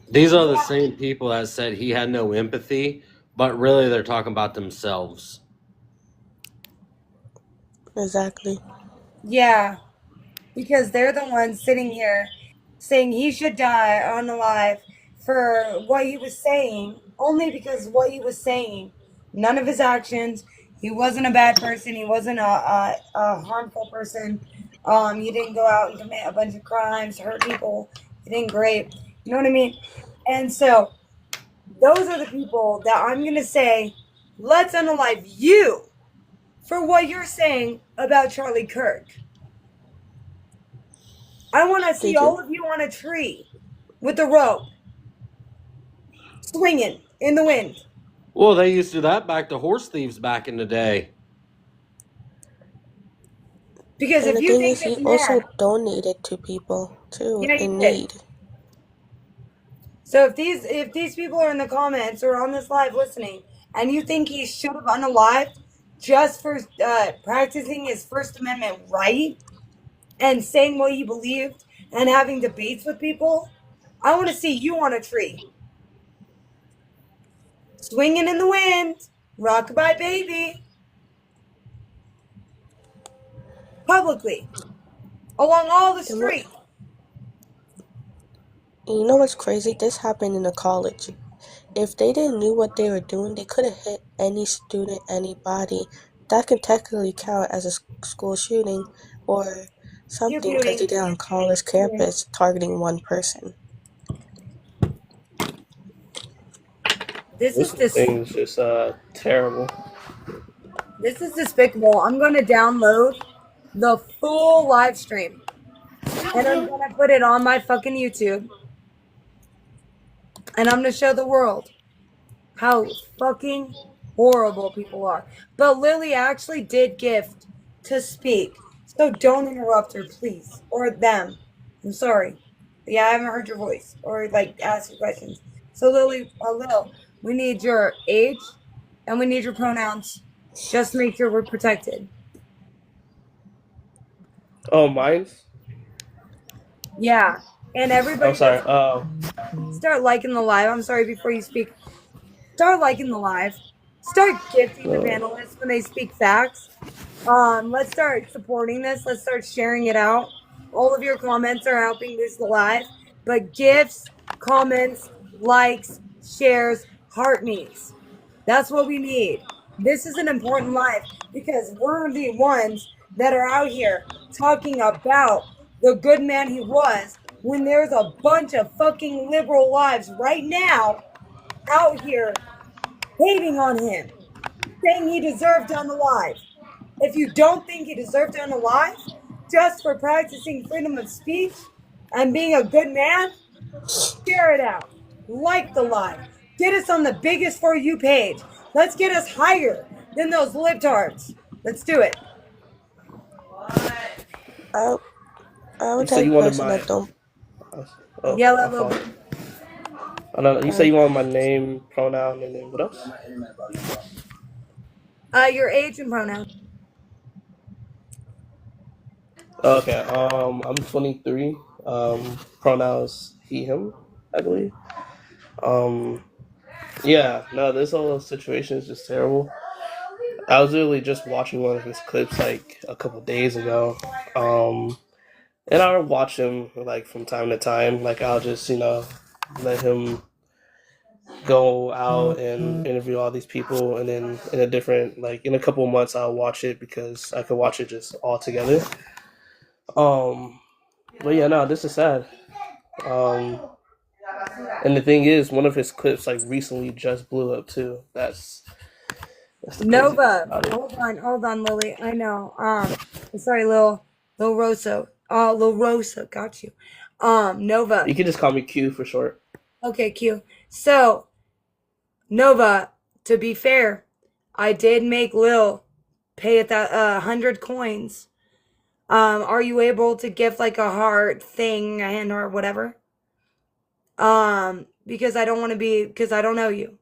These are the same people that said he had no empathy, but really they're talking about themselves. Exactly. Yeah, because they're the ones sitting here saying he should die unalive for what he was saying, only because what he was saying, none of his actions. He wasn't a bad person. He wasn't a harmful person. He didn't go out and commit a bunch of crimes, hurt people. He didn't rape. You know what I mean? And so those are the people that I'm going to say, let's unalive you for what you're saying about Charlie Kirk. I want to see all of you on a tree with a rope, swinging in the wind. Well, they used to do that back to horse thieves back in the day. Because And if the you thing think is, this he also man, donated to people too yeah, he in did. need. So if these people are in the comments or on this live listening, and you think he should have unalived just for practicing his First Amendment right and saying what he believed and having debates with people, I want to see you on a tree, swinging in the wind, rockabye baby, publicly, along all the And what, streets. and you know what's crazy? This happened in a college. If they didn't knew what they were doing, they could have hit any student, anybody. That can technically count as a school shooting or Pew something because they pewing. did on college campus targeting one person. This is This this. thing is just terrible. This is despicable. I'm going to download the full live stream and I'm going to put it on my fucking YouTube and I'm going to show the world how fucking horrible people are. But Lily actually did gift to speak. So don't interrupt her, please. Or them. I'm sorry. Yeah, I haven't heard your voice or like ask you questions. So Lily, Lil, we need your age and we need your pronouns. Just to make sure we're protected. Oh, mine's? Yeah. And everybody I'm sorry. start liking the live. I'm sorry before you speak. Start liking the live. Start gifting the panelists when they speak facts. Let's start supporting this. Let's start sharing it out. All of your comments are helping this live. But gifts, comments, likes, shares, heart me's. That's what we need. This is an important live because we're the ones that are out here talking about the good man he was when there's a bunch of fucking liberal lives right now out here hating on him, saying he deserved to unalive. If you don't think he deserved to unalive just for practicing freedom of speech and being a good man, share it out. Like the live. Get us on the biggest For You page. Let's get us higher than those libtards. Let's do it. I You would said type you of wanted person my. that don't. Oh, Yell my at Lil fault. B. I don't know. You said you wanted my name, pronoun, and then what else? Your age and pronoun. Okay. I'm 23. Pronouns he, him, I believe. Yeah. No, this whole situation is just terrible. I was literally just watching one of his clips like a couple days ago. And I'll watch him like from time to time. Like I'll just let him go out and interview all these people, and then in a couple of months I'll watch it because I could watch it just all together. But yeah, no, this is sad. And the thing is, one of his clips like recently just blew up too. That's the crazy part Nova. about it. Hold on, Lily. I know. Sorry, Lil Rosa. Lil Rosa, got you. Nova. You can just call me Q for short. Okay, Q. So, Nova, to be fair, I did make Lil pay 100 coins. Are you able to gift like a heart thing, a hand heart, whatever? Because I don't want to be, because I don't know you,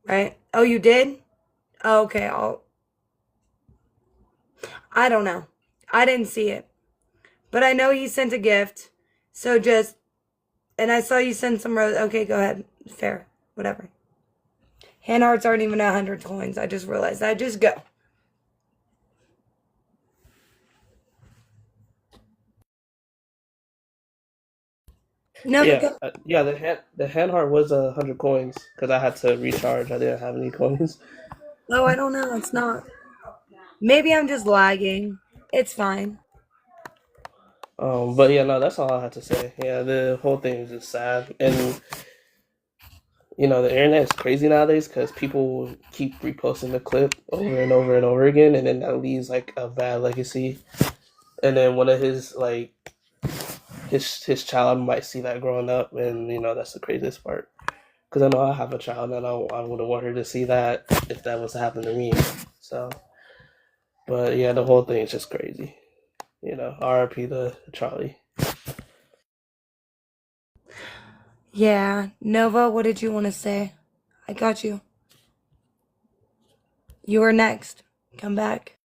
right? Oh, you did? Oh, okay, I don't know. I didn't see it, but I know you sent a gift. So and I saw you send some rose. Okay, go ahead. Fair, whatever. Hand hearts aren't even 100 coins. I just realized that. Just go. No, but go. Yeah. The hand heart was 100 coins because I had to recharge. I didn't have any coins. Oh, I don't know. It's not. Maybe I'm just lagging. It's fine. But yeah, no, that's all I had to say. Yeah, the whole thing is just sad, and the internet is crazy nowadays because people keep reposting the clip over and over and over again, and then that leaves like a bad legacy. And then one of his his child might see that growing up, and that's the craziest part. Because I know I have a child, and I wouldn't want her to see that if that was to happen to me. So, but yeah, the whole thing is just crazy. R.I.P. to Charlie. Yeah. Nova, what did you want to say? I got you. You are next. Come back.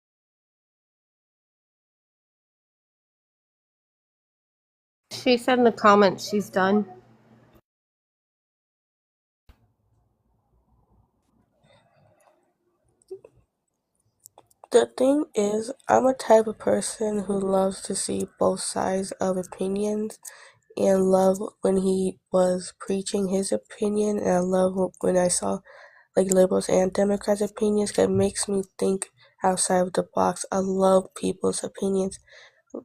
She said in the comments she's done. The thing is, I'm a type of person who loves to see both sides of opinions, and love when he was preaching his opinion, and I love when I saw like liberals and Democrats' opinions, because it makes me think outside of the box. I love people's opinions,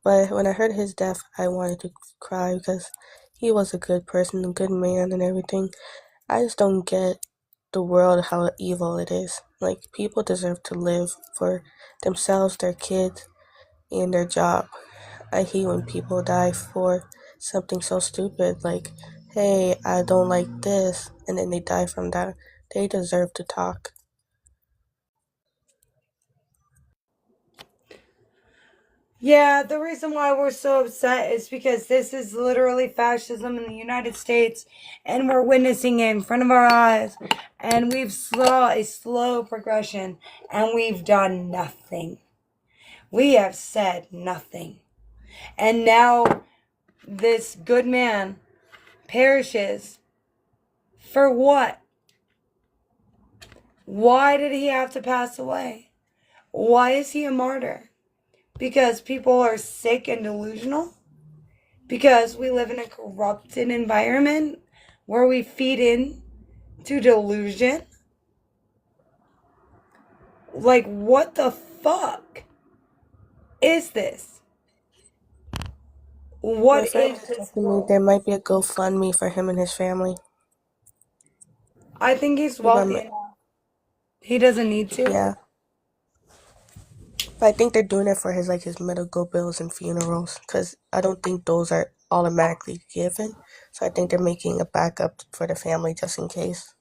but when I heard his death, I wanted to cry because he was a good person, a good man, and everything. I just don't get the world, how evil it is. Like, people deserve to live for themselves, their kids, and their job. I hate when people die for something so stupid like, hey, I don't like this, and then they die from that. They deserve to talk. Yeah, the reason why we're so upset is because this is literally fascism in the United States, and we're witnessing it in front of our eyes. And we've saw a slow progression, and we've done nothing. We have said nothing. And now this good man perishes. For what? Why did he have to pass away? Why is he a martyr? Because people are sick and delusional? Because we live in a corrupted environment where we feed in to delusion? Like, what the fuck is this? My What friend is just this told me world? there might be a GoFundMe for him and his family. I think he's If wealthy I'm- enough. He doesn't need to. Yeah. But I think they're doing it for his medical bills and funerals, because I don't think those are automatically given. So I think they're making a backup for the family just in case.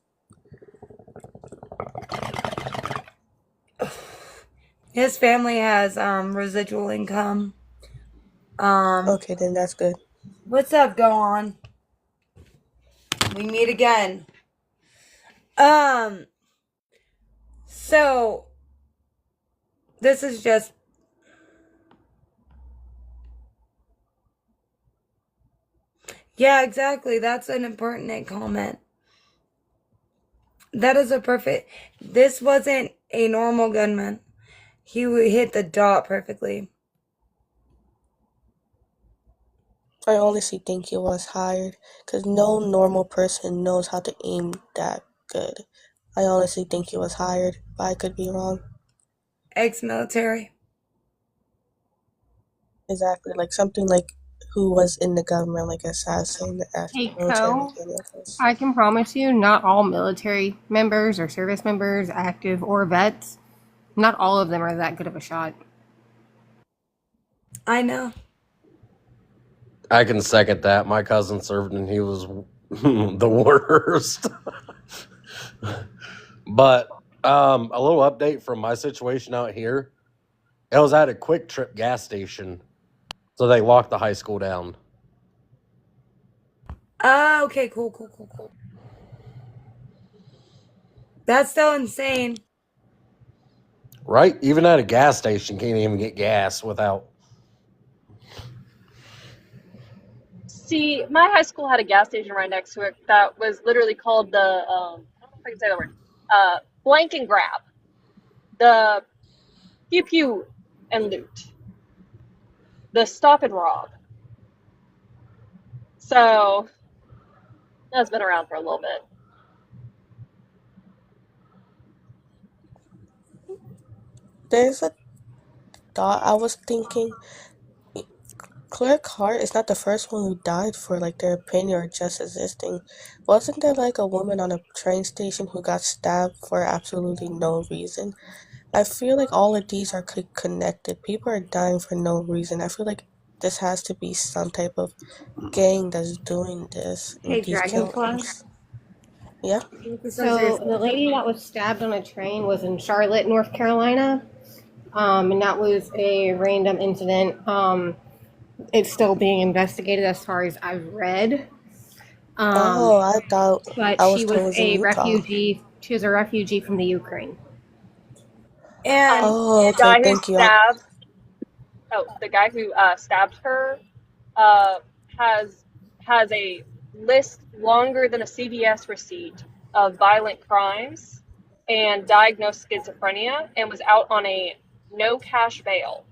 His family has residual income. Okay, then that's good. What's up, go on? We meet again. So this is just yeah, exactly. That's an impertinent comment. That is a perfect. This wasn't a normal gunman. He hit the dot perfectly. I honestly think he was hired, because no normal person knows how to aim that good. I honestly think he was hired, but I could be wrong. Ex-military. Exactly, like something like who was in the government, like assassin, Hey, military Co, mechanics. I can promise you not all military members or service members, active or vets, not all of them are that good of a shot. I know. I can second that. My cousin served and he was the worst. But a little update from my situation out here. It was at a Quick Trip gas station, so they locked the high school down. Okay, cool. That's still insane. Right? Even at a gas station, can't even get gas without. See, my high school had a gas station right next to it that was literally called the I don't know if I can say the word blank and grab, the pew pew and loot, the stop and rob. So That's been around for a little bit. There's a thought I was thinking. Claire Hart is not the first one who died for like their opinion or just existing. Wasn't there like a woman on a train station who got stabbed for absolutely no reason? I feel like all of these are connected. People are dying for no reason. I feel like this has to be some type of gang that's doing this Hey, and these Dragonfly. killings. Yeah. So the lady that was stabbed on a train was in Charlotte, North Carolina, and that was a random incident. It's still being investigated as far as I've read. Oh, I thought But I she was was told it was in a Utah. refugee. She was a refugee from the Ukraine. And Oh, The okay. guy who Thank you. stabbed, the guy who stabbed her, uh, has a list longer than a CVS receipt of violent crimes and diagnosed schizophrenia and was out on a no cash bail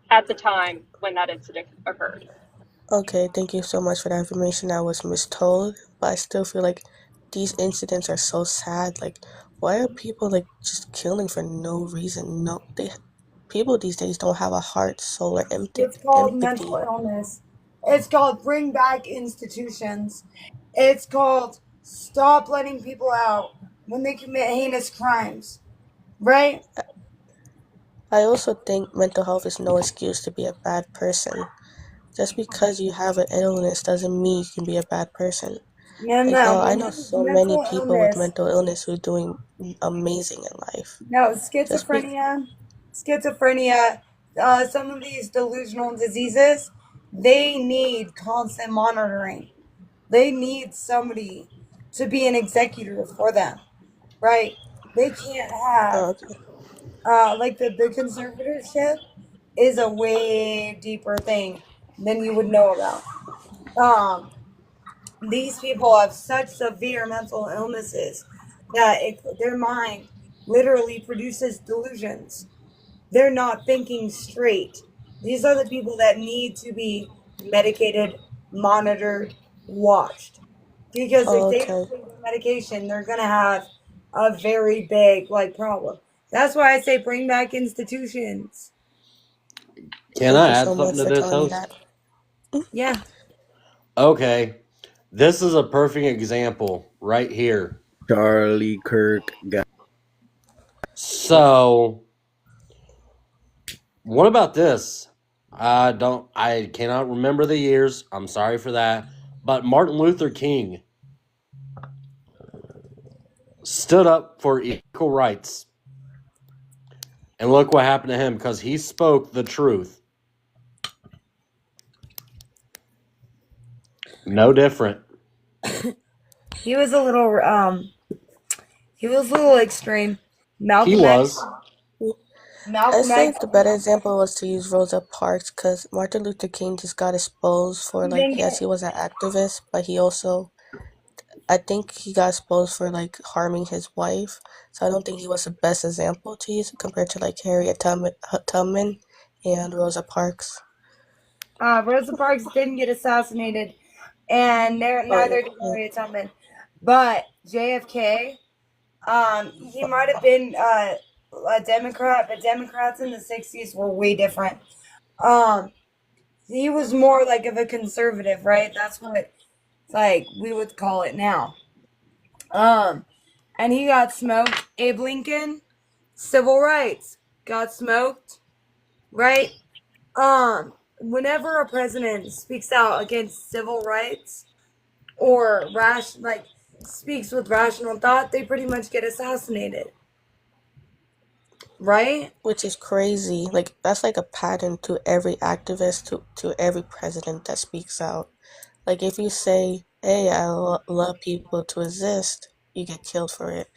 at the time when that incident occurred. Okay, thank you so much for that information. I was mistold, but I still feel like these incidents are so sad. Like, why are people like just killing for no reason? No, people these days don't have a heart, soul, or it's called empathy. mental illness. It's called bring back institutions. It's called stop letting people out when they commit heinous crimes. Right? I also think mental health is no excuse to be a bad person. Just because you have an illness doesn't mean you can be a bad person. No, Like, no. hell, I know so many Mental people with illness. mental illness who are doing amazing in life. No, Just be schizophrenia, some of these delusional diseases, they need constant monitoring. They need somebody to be an executor for them, right? They can't have, okay. like the conservatorship is a way deeper thing than you would know about. These people have such severe mental illnesses that their mind literally produces delusions. They're not thinking straight. These are the people that need to be medicated, monitored, watched. Because if they Okay. don't take the medication, they're gonna have a very big like problem. That's why I say bring back institutions. Can Thank I you add so something much to for this, telling me host? that. Yeah. Okay. This is a perfect example right here. Charlie Kirk got. So, what about this? I cannot remember the years. I'm sorry for that. But Martin Luther King stood up for equal rights. And look what happened to him because he spoke the truth. No different. He was a little extreme. He Malcolm X. was. I Malcolm say X. the better example was to use Rosa Parks because Martin Luther King just got exposed for He like, didn't yes, get he was an activist, but he also, I think he got exposed for like harming his wife. So I don't think he was the best example to use compared to like Harriet Tubman and Rosa Parks. Rosa Parks didn't get assassinated, and Oh, neither did yeah. Harriet Tubman. But JFK, he might have been a Democrat, but Democrats in the '60s were way different. Um, he was more like of a conservative, right? That's what like we would call it now. Um, and he got smoked. Abe Lincoln, civil rights, got smoked, right? Whenever a president speaks out against civil rights or speaks with rational thought, they pretty much get assassinated. Right? Which is crazy. Like, that's like a pattern to every activist, to every president that speaks out. Like, if you say, hey, I love people to exist, you get killed for it.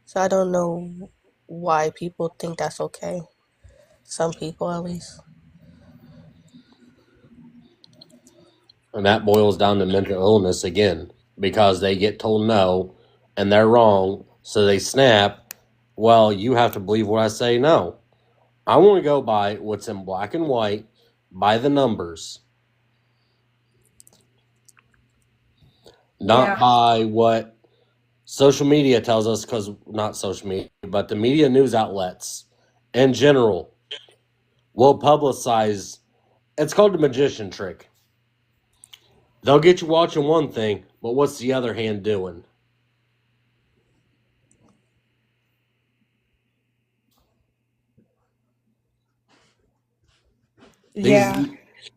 So I don't know why people think that's okay. Some people, at least. And that boils down to mental illness again because they get told no and they're wrong. So they snap. Well, you have to believe what I say. No. I want to go by what's in black and white, by the numbers. not by what social media tells us, because not social media, but the media news outlets in general will publicize. It's called the magician trick. They'll get you watching one thing, but what's the other hand doing?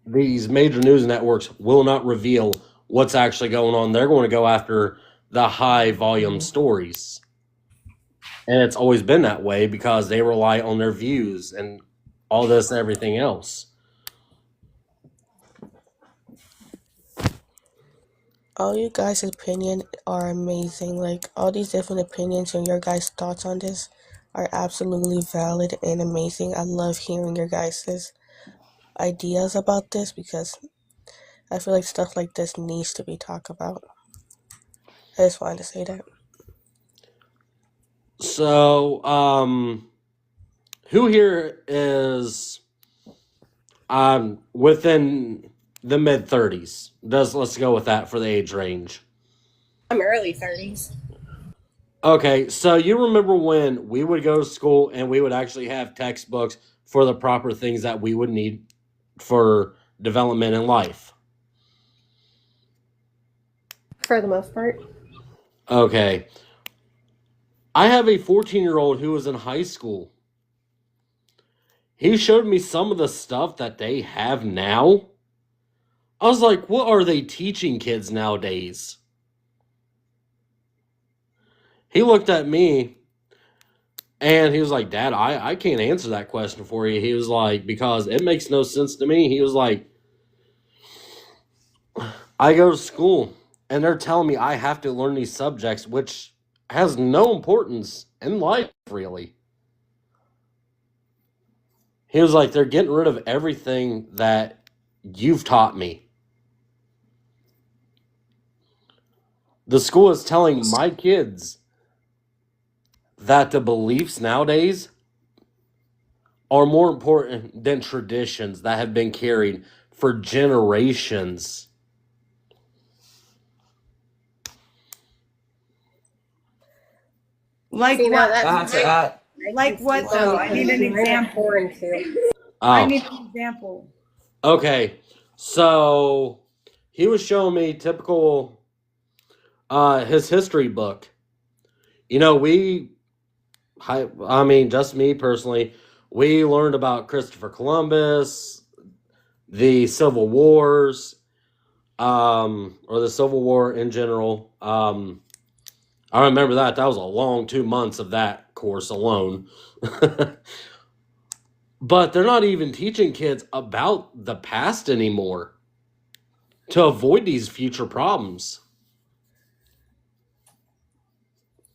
These major news networks will not reveal what's actually going on. They're going to go after the high volume stories. And it's always been that way because they rely on their views and all this and everything else. All you guys' opinion are amazing. Like, all these different opinions and your guys' thoughts on this are absolutely valid and amazing. I love hearing your guys' ideas about this because I feel like stuff like this needs to be talked about. I just wanted to say that. So, who here is within the mid 30s? Let's go with that for the age range. I'm early 30s. Okay, so you remember when we would go to school and we would actually have textbooks for the proper things that we would need for development in life? For the most part. Okay. I have a 14-year-old who was in high school. He showed me some of the stuff that they have now. I was like, what are they teaching kids nowadays? He looked at me and he was like, Dad, I can't answer that question for you. He was like, because it makes no sense to me. He was like, I go to school and they're telling me I have to learn these subjects, which has no importance in life, really. He was like, they're getting rid of everything that you've taught me. The school is telling my kids that the beliefs nowadays are more important than traditions that have been carried for generations. Like See, now what? that's Like what though? I need an example. I need an example. Okay, so he was showing me typical his history book. You know, I mean, just me personally, we learned about Christopher Columbus, the Civil Wars, or the Civil War in general. I remember that. That was a long 2 months of that course alone. But they're not even teaching kids about the past anymore to avoid these future problems.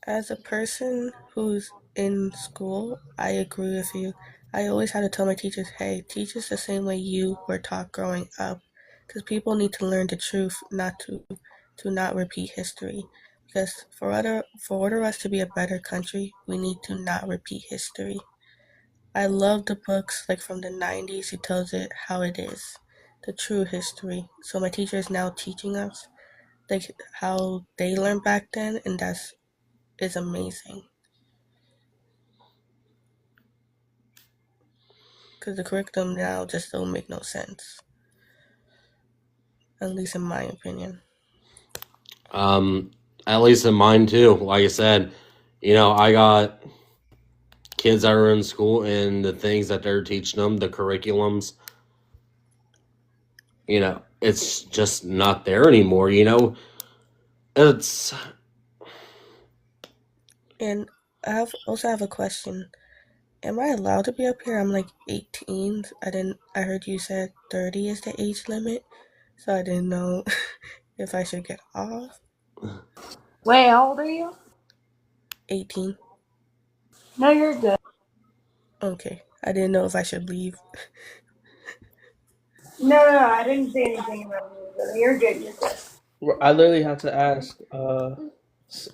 As a person who's in school, I agree with you. I always had to tell my teachers, hey, teach us the same way you were taught growing up. Because people need to learn the truth, not to not repeat history. Because for order us to be a better country, we need to not repeat history. I love the books like from the 90s. It tells it how it is, the true history. So my teacher is now teaching us like how they learned back then, and is amazing. Because the curriculum now just don't make no sense. At least in my opinion. At least in mine too. Like I said, you know, I got kids that are in school and the things that they're teaching them, the curriculums, you know, it's just not there anymore, you know. It's... And I also have a question. Am I allowed to be up here? I'm like 18. I heard you said 30 is the age limit. So I didn't know if I should get off. Wait, how old are you? 18. No, you're good. Okay. I didn't know if I should leave. No, I didn't say anything about you. You're good. You're good. I literally had to ask.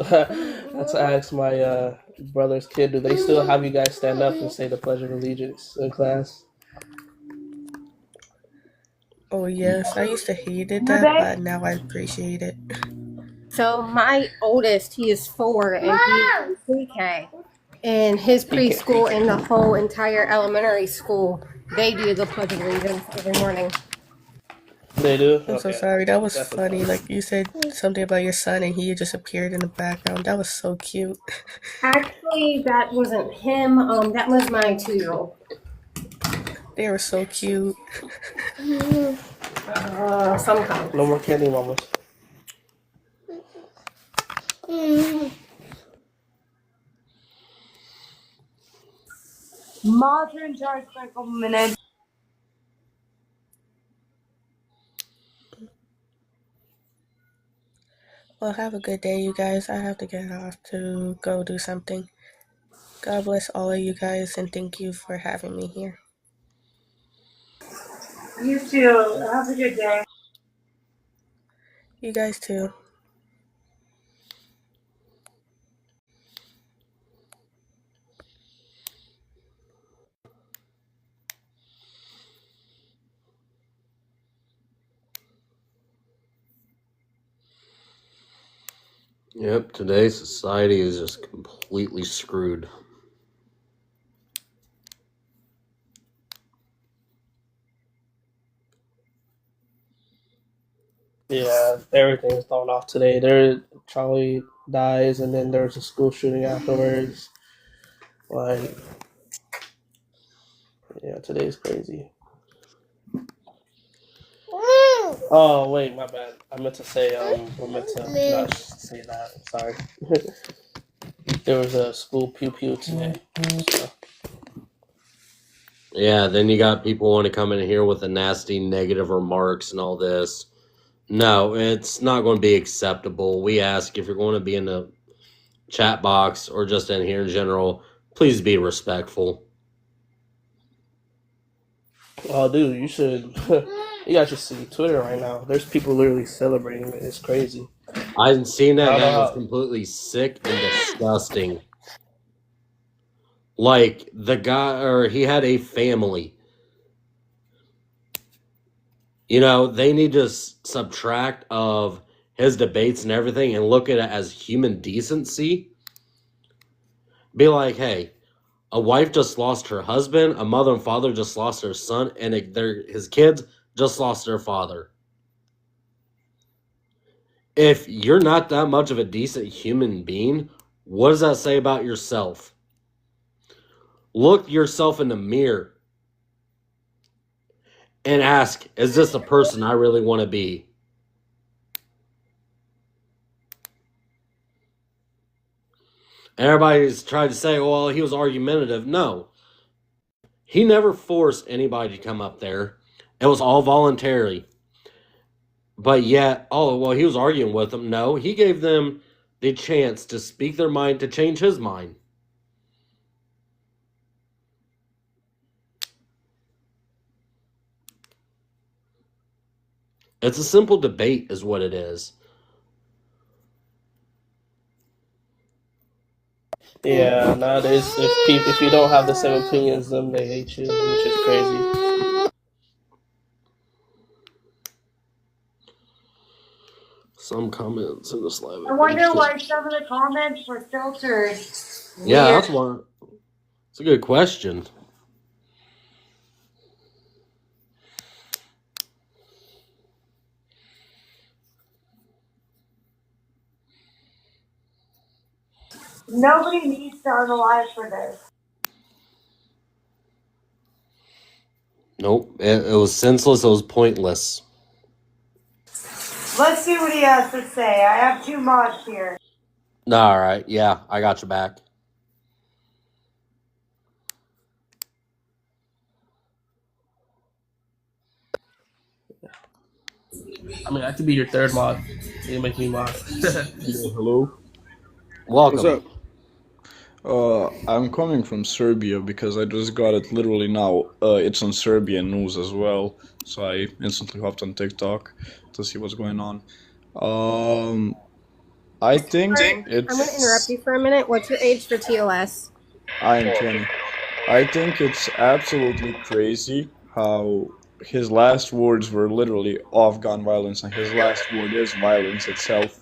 Had to ask my brother's kid. Do they still have you guys stand up and say the Pledge of Allegiance in class? Oh yes, I used to hate it that, but now I appreciate it. So my oldest, he is 4 and he's in pre-K. And his preschool and the whole entire elementary school, they do the Pledge of Allegiance every morning. They do? I'm so Okay. sorry. That was That's what's funny. up. Like you said something about your son and he just appeared in the background. That was so cute. Actually, that wasn't him. That was my 2-year-old. They were so cute. Sometimes. No more candy mamas. Mods are in charge for a couple minutes. Well, have a good day, you guys. I have to get off to go do something. God bless all of you guys and thank you for having me here. You too. Have a good day. You guys too. Yep, today's society is just completely screwed. Yeah, everything's thrown off today. Charlie dies, and then there's a school shooting afterwards. Like, yeah, today's crazy. Oh wait, my bad. I meant to say I meant to not say that. Sorry. There was a school pew pew today. So. Yeah, then you got people want to come in here with the nasty negative remarks and all this. No, it's not going to be acceptable. We ask if you're going to be in the chat box or just in here in general, please be respectful. Oh, dude, you should. You guys should see Twitter right now. There's people literally celebrating it. It's crazy. I've seen that. That was completely sick and disgusting. Like, the guy, or he had a family. You know, they need to subtract of his debates and everything and look at it as human decency. Be like, hey, a wife just lost her husband, a mother and father just lost their son, and his kids just lost their father. If you're not that much of a decent human being, what does that say about yourself? Look yourself in the mirror and ask, is this the person I really want to be? Everybody's tried to say, well, he was argumentative. No. He never forced anybody to come up there. It was all voluntary. But yet, oh, well, he was arguing with them. No, he gave them the chance to speak their mind, to change his mind. It's a simple debate is what it is. Yeah, nowadays, if you don't have the same opinions, then they hate you, which is crazy. Some comments in this live. I wonder why some of the comments were filtered. Yeah, that's one. It's a good question. Nobody needs to unalive for this. Nope, it was senseless. It was pointless. Let's see what he has to say. I have 2 mods here. All right, yeah, I got your back. I mean, I could be your third mod. You make me mod. Hello. Welcome. What's up? I'm coming from Serbia because I just got it literally now. It's on Serbian news as well, so I instantly hopped on TikTok to see what's going on. I think I'm going to interrupt you for a minute. What's your age for TOS? I am 20. I think it's absolutely crazy how his last words were literally off gun violence, and his last word is violence itself.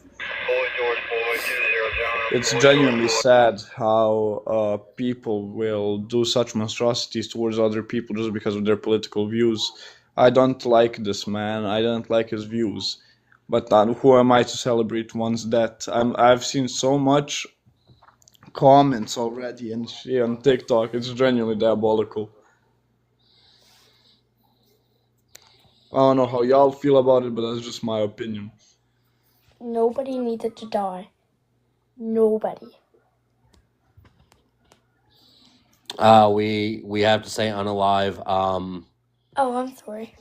it's genuinely sad how people will do such monstrosities towards other people just because of their political views. I don't like this man. I don't like his views. But who am I to celebrate one's death? I've seen so much comments already and shit on TikTok. It's genuinely diabolical. I don't know how y'all feel about it, but that's just my opinion. Nobody needed to die. Nobody. We have to say unalive. Oh, I'm sorry.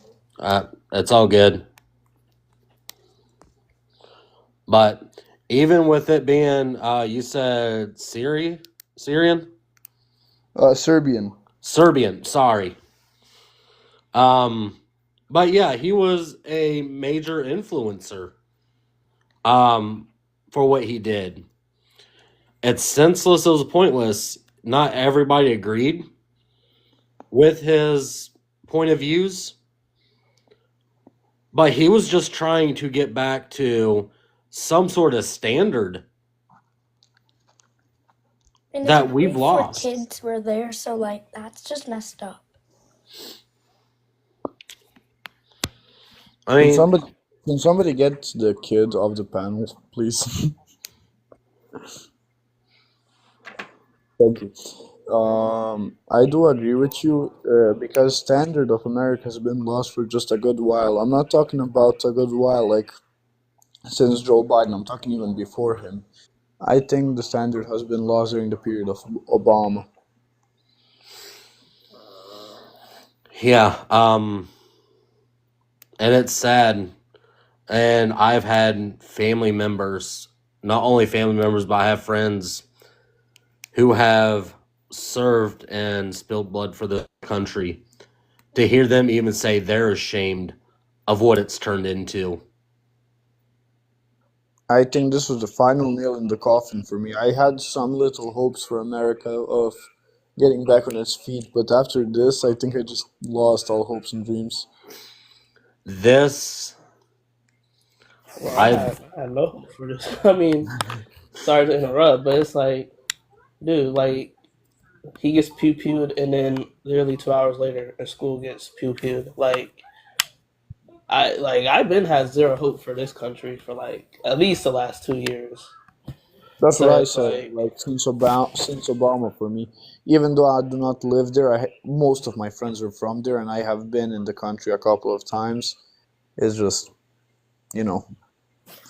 It's all good. But even with it being, you said Syrian? Serbian. Serbian, sorry. But yeah, he was a major influencer, for what he did. It's senseless, it was pointless. Not everybody agreed with his point of views, but he was just trying to get back to some sort of standard And that it's we've for lost. kids were there, so like that's just messed up. I mean, Can somebody get the kid off the panel, please? Thank you. I do agree with you because standard of America has been lost for just a good while. I'm not talking about a good while like since Joe Biden. I'm talking even before him. I think the standard has been lost during the period of Obama. yeah, and it's sad. And I've had family members, not only family members, but I have friends who have served and spilled blood for the country. To hear them even say they're ashamed of what it's turned into. I think this was the final nail in the coffin for me. I had some little hopes for America of getting back on its feet, but after this, I think I just lost all hopes and dreams. This, Well, I had no hope for this. I mean, sorry to interrupt, but it's like, dude, like, he gets pew-pewed, and then literally 2 hours later, a school gets pew-pewed. Like, I've been had zero hope for this country for like at least the last 2 years. That's So what I it's said. Like since Obama, for me, even though I do not live there, most of my friends are from there, and I have been in the country a couple of times. It's just, you know,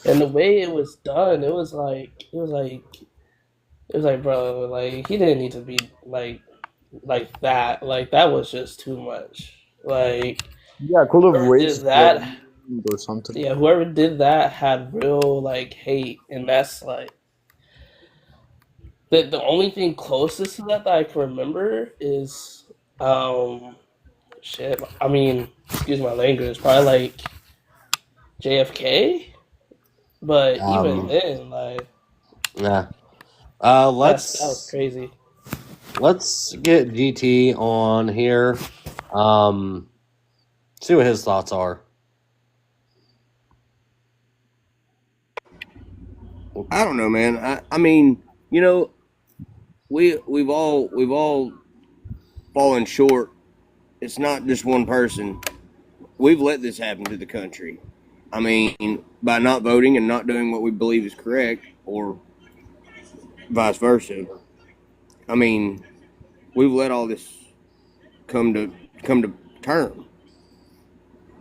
and the way it was done, it was like, bro, like he didn't need to be like that. Like that was just too much. Like yeah, could have whoever did raised that, or something. yeah, whoever did that had real like hate, and that's like the only thing closest to that I can remember is shit. I mean, excuse my language, probably like JFK, but even then, like, yeah. that was crazy. Let's get GT on here. See what his thoughts are. I don't know, man. I mean, you know, we've all fallen short. It's not just one person. We've let this happen to the country. I mean, by not voting and not doing what we believe is correct, or vice versa. I mean, we've let all this come to term,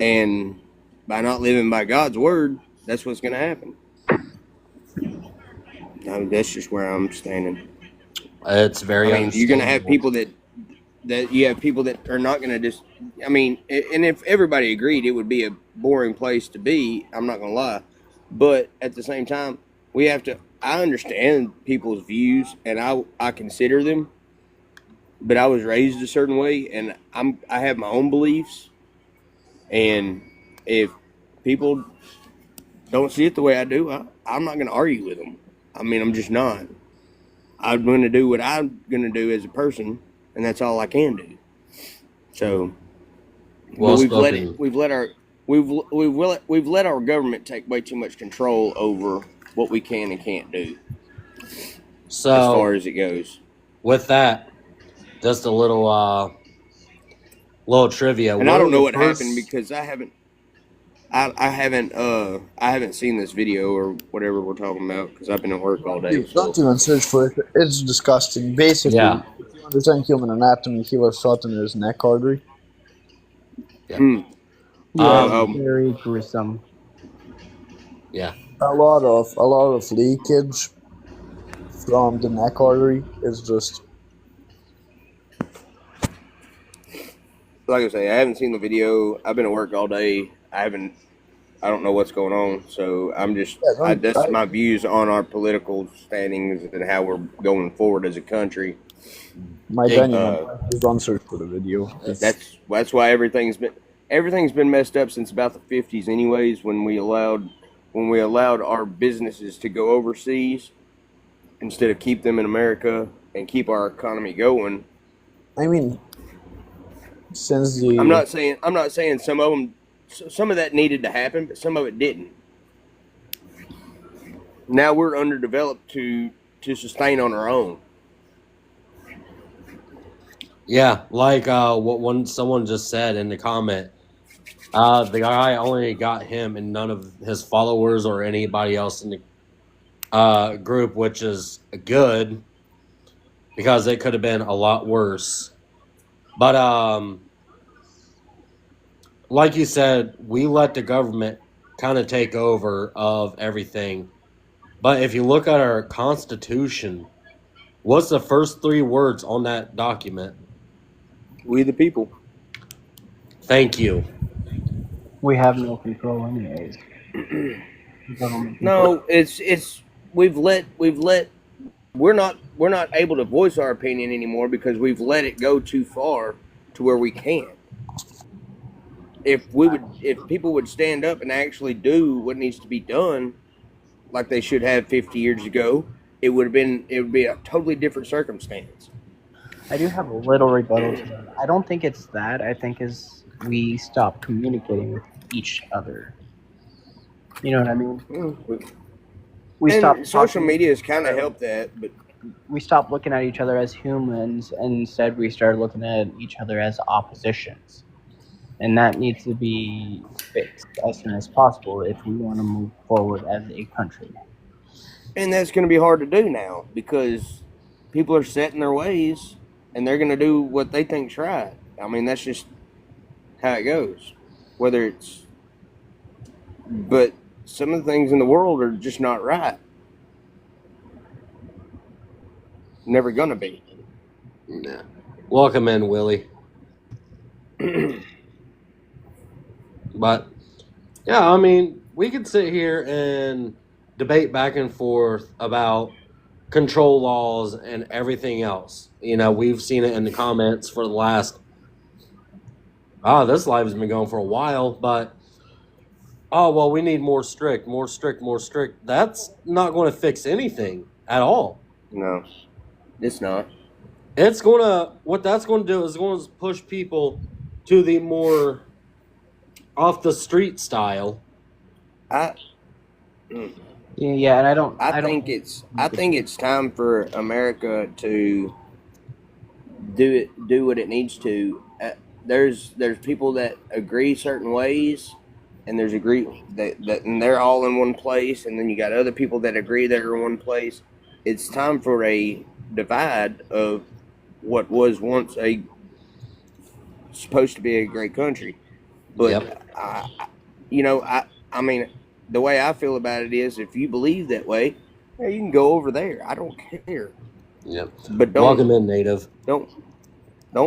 and by not living by God's word, that's what's going to happen. I mean, that's just where I'm standing. It's very. I mean, you're going to have people that you have people that are not going to just. I mean, and if everybody agreed, it would be a boring place to be. I'm not going to lie, but at the same time, we have to. I understand people's views, and I consider them, but I was raised a certain way, and I have my own beliefs, and if people don't see it the way I do, I'm not going to argue with them. I mean, I'm just not. I'm going to do what I'm going to do as a person, and that's all I can do. So, Well we've spoken. let our government take way too much control over what we can and can't do. So as far as it goes. With that, just a little trivia. And I don't know what happened because I haven't seen this video or whatever we're talking about because I've been at work all day. Don't even search for it. It's disgusting. Basically, Yeah. if you understand human anatomy, he was shot in his neck artery. Yeah. Yeah, very gruesome. Yeah. A lot of leakage from the neck artery is just. Like I say, I haven't seen the video. I've been at work all day. I don't know what's going on. So I'm just, that's my views on our political standings and how we're going forward as a country. My opinion, don't search for the video. That's why everything's been messed up since about the 50s, anyways. When we allowed our businesses to go overseas instead of keep them in America and keep our economy going. I mean, since the I'm not saying some of that needed to happen, but some of it didn't. Now we're underdeveloped to sustain on our own. Yeah, like what someone just said in the comment. The guy only got him and none of his followers or anybody else in the group, which is good because it could have been a lot worse. But like you said, we let the government kind of take over of everything. But if you look at our Constitution, what's the first 3 words on that document? We the people. Thank you. We have no control anyways. No, we're not able to voice our opinion anymore because we've let it go too far to where we can't. If people would stand up and actually do what needs to be done, like they should have 50 years ago, it would be a totally different circumstance. I do have a little rebuttal to that. I don't think it's that. I think is we stop communicating with each other. You know what I mean? We stop. Social media has kind of helped that, but we stopped looking at each other as humans, and instead we started looking at each other as oppositions. And that needs to be fixed as soon as possible if we want to move forward as a country. And that's going to be hard to do now because people are set in their ways and they're going to do what they think's right. I mean, that's just how it goes. But some of the things in the world are just not right. Never going to be. Nah. Welcome in, Willie. But, yeah, I mean, we could sit here and debate back and forth about control laws and everything else. You know, we've seen it in the comments for the last, this live has been going for a while, but, well, we need more strict. That's not going to fix anything at all. No, it's not. What that's going to do is going to push people to the more off the street style. Yeah, and I think it's time for America to do what it needs to. There's people that agree certain ways, and there's agree that and they're all in one place, and then you got other people that agree they're in one place. It's time for a divide of what was once supposed to be a great country. But Yep. I mean, the way I feel about it is, if you believe that way, you can go over there. I don't care. Yep. But Welcome in, Native. Don't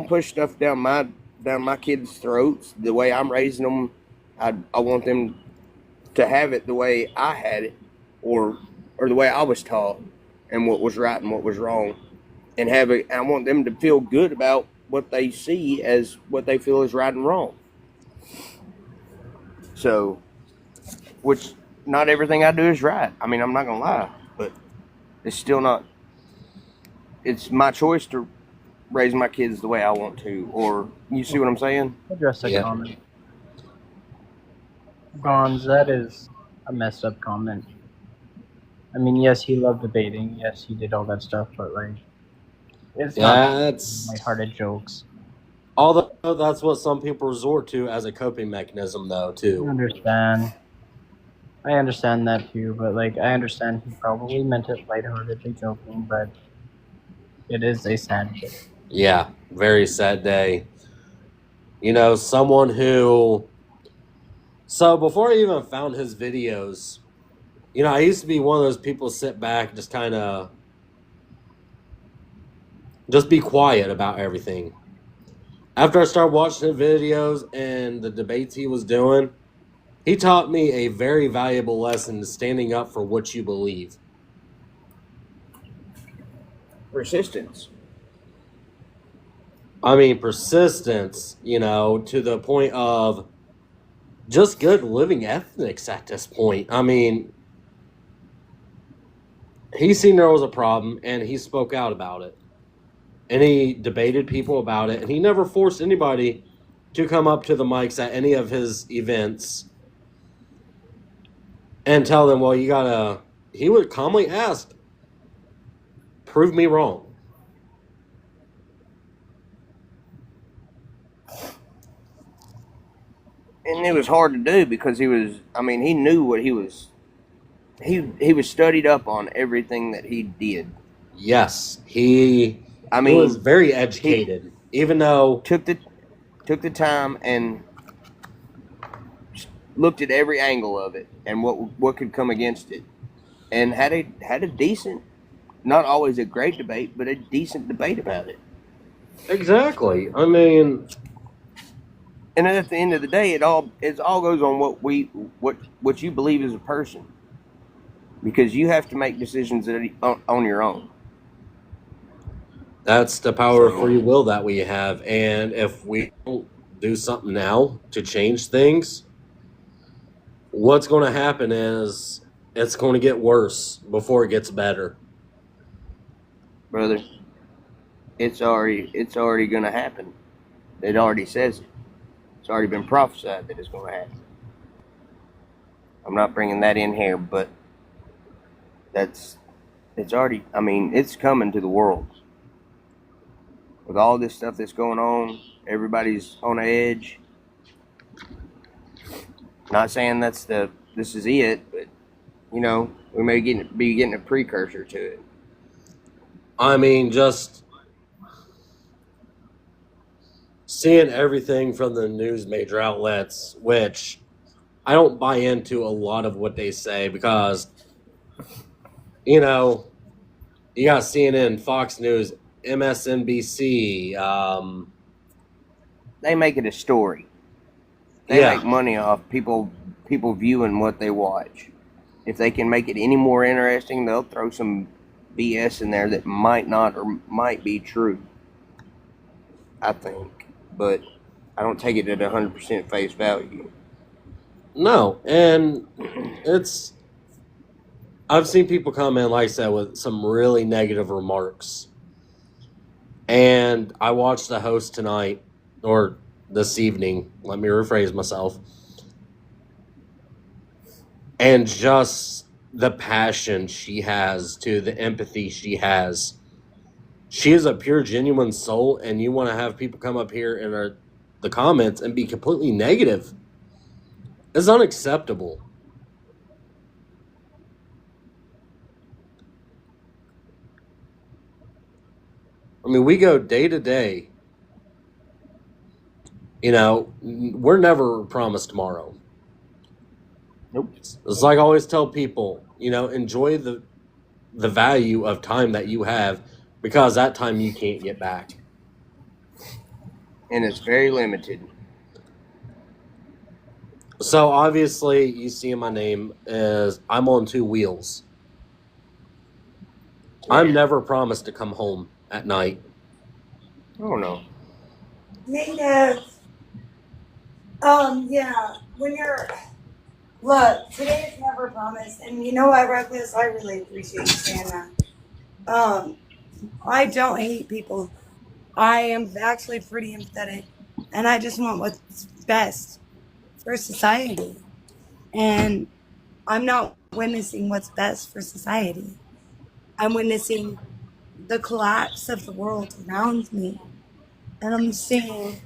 push stuff down my kids' throats. The way I'm raising them, I want them to have it the way I had it, or the way I was taught, and what was right and what was wrong, and I want them to feel good about what they see as what they feel is right and wrong. So, which not everything I do is right. I mean, I'm not gonna lie, but it's still not. It's my choice to raise my kids the way I want to, or you see what I'm saying? Address a comment. Bronze, that is a messed up comment. I mean, yes, he loved debating. Yes, he did all that stuff, but like, it's Yeah, not that's lighthearted jokes. although that's what some people resort to as a coping mechanism, though, I too. understand. I understand that too, but like, I understand he probably meant it lightheartedly joking, but it is a sad day. Yeah, very sad day. You know, someone who. So before I even found his videos, you know, I used to be one of those people sit back, just kind of. Just be quiet about everything. After I started watching the videos and the debates he was doing, he taught me a very valuable lesson to standing up for what you believe. Persistence. I mean, persistence, you know, to the point of just good living ethics at this point. I mean, he seen there was a problem and he spoke out about it. And he debated people about it. And he never forced anybody to come up to the mics at any of his events and tell them, well, you gotta. He would calmly ask, prove me wrong. And it was hard to do because he was, I mean, he knew what he was, he was studied up on everything that he did. Yes, he was very educated, even though took the time and looked at every angle of it and what could come against it, and had a decent, not always a great debate, but a decent debate about it. Exactly. I mean, and at the end of the day, it all goes on what you believe as a person, because you have to make decisions on your own. That's the power of free will that we have. And if we don't do something now to change things, what's going to happen is it's going to get worse before it gets better. Brother, it's already going to happen. It already says it. It's already been prophesied that it's going to happen. I'm not bringing that in here, but it's already, I mean, it's coming to the world. With all this stuff that's going on, everybody's on the edge. Not saying this is it, but you know, we may be getting a precursor to it. I mean, just seeing everything from the news major outlets, which I don't buy into a lot of what they say because, you know, you got CNN, Fox News, MSNBC. They make it a story. They make money off people viewing what they watch. If they can make it any more interesting, they'll throw some BS in there that might not or might be true, I think. But I don't take it at 100% face value. No, and I've seen people come in, like I said, with some really negative remarks. And I watched the host tonight, or this evening, let me rephrase myself, and just the passion she has, to the empathy she has. She is a pure, genuine soul, and you want to have people come up here in the comments and be completely negative. It's unacceptable. I mean, we go day to day. You know, we're never promised tomorrow. Nope. It's like I always tell people, you know, enjoy the value of time that you have, because that time you can't get back. And it's very limited. So obviously, you see my name is I'm on two wheels. I'm never promised to come home at night. Oh no. Native. Yeah. When you're look, today is never promised, and you know what, Reckless? I really appreciate you saying that. I don't hate people. I am actually pretty empathetic, and I just want what's best for society. And I'm not witnessing what's best for society. I'm witnessing the collapse of the world around me. And I'm seeing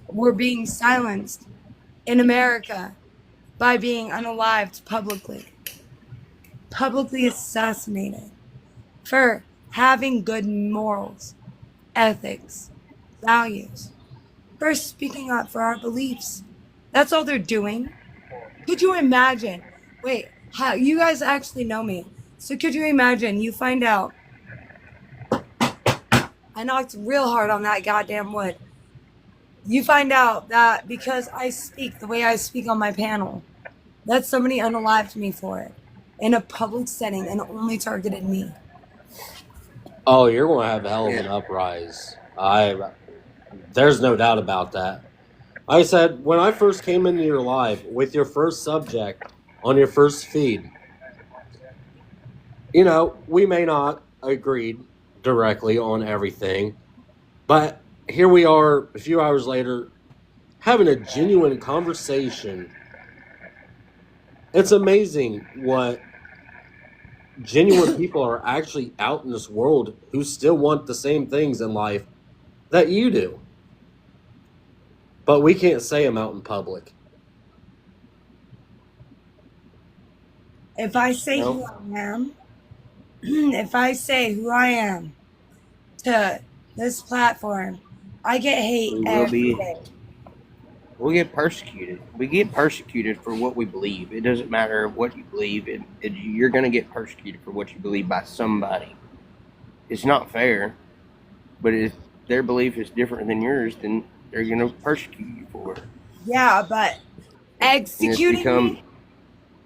we're being silenced in America by being unalived publicly assassinated for having good morals, ethics, values, for speaking up for our beliefs. That's all they're doing. Could you imagine? Wait, how you guys actually know me. So could you imagine you find out I knocked real hard on that goddamn wood. You find out that because I speak the way I speak on my panel, that somebody unalived me for it in a public setting and only targeted me. Oh, you're going to have a hell of an uprise. There's no doubt about that. I said, when I first came into your live with your first subject on your first feed, you know, we may not agree directly on everything, but here we are a few hours later having a genuine conversation. It's amazing what genuine people are actually out in this world who still want the same things in life that you do. But we can't say them out in public. If I say who I am, if I say who I am to this platform, I get hate every day. We'll get persecuted. We get persecuted for what we believe. It doesn't matter what you believe. You're going to get persecuted for what you believe by somebody. It's not fair, but if their belief is different than yours, then they're going to persecute you for it. Yeah, but executing me?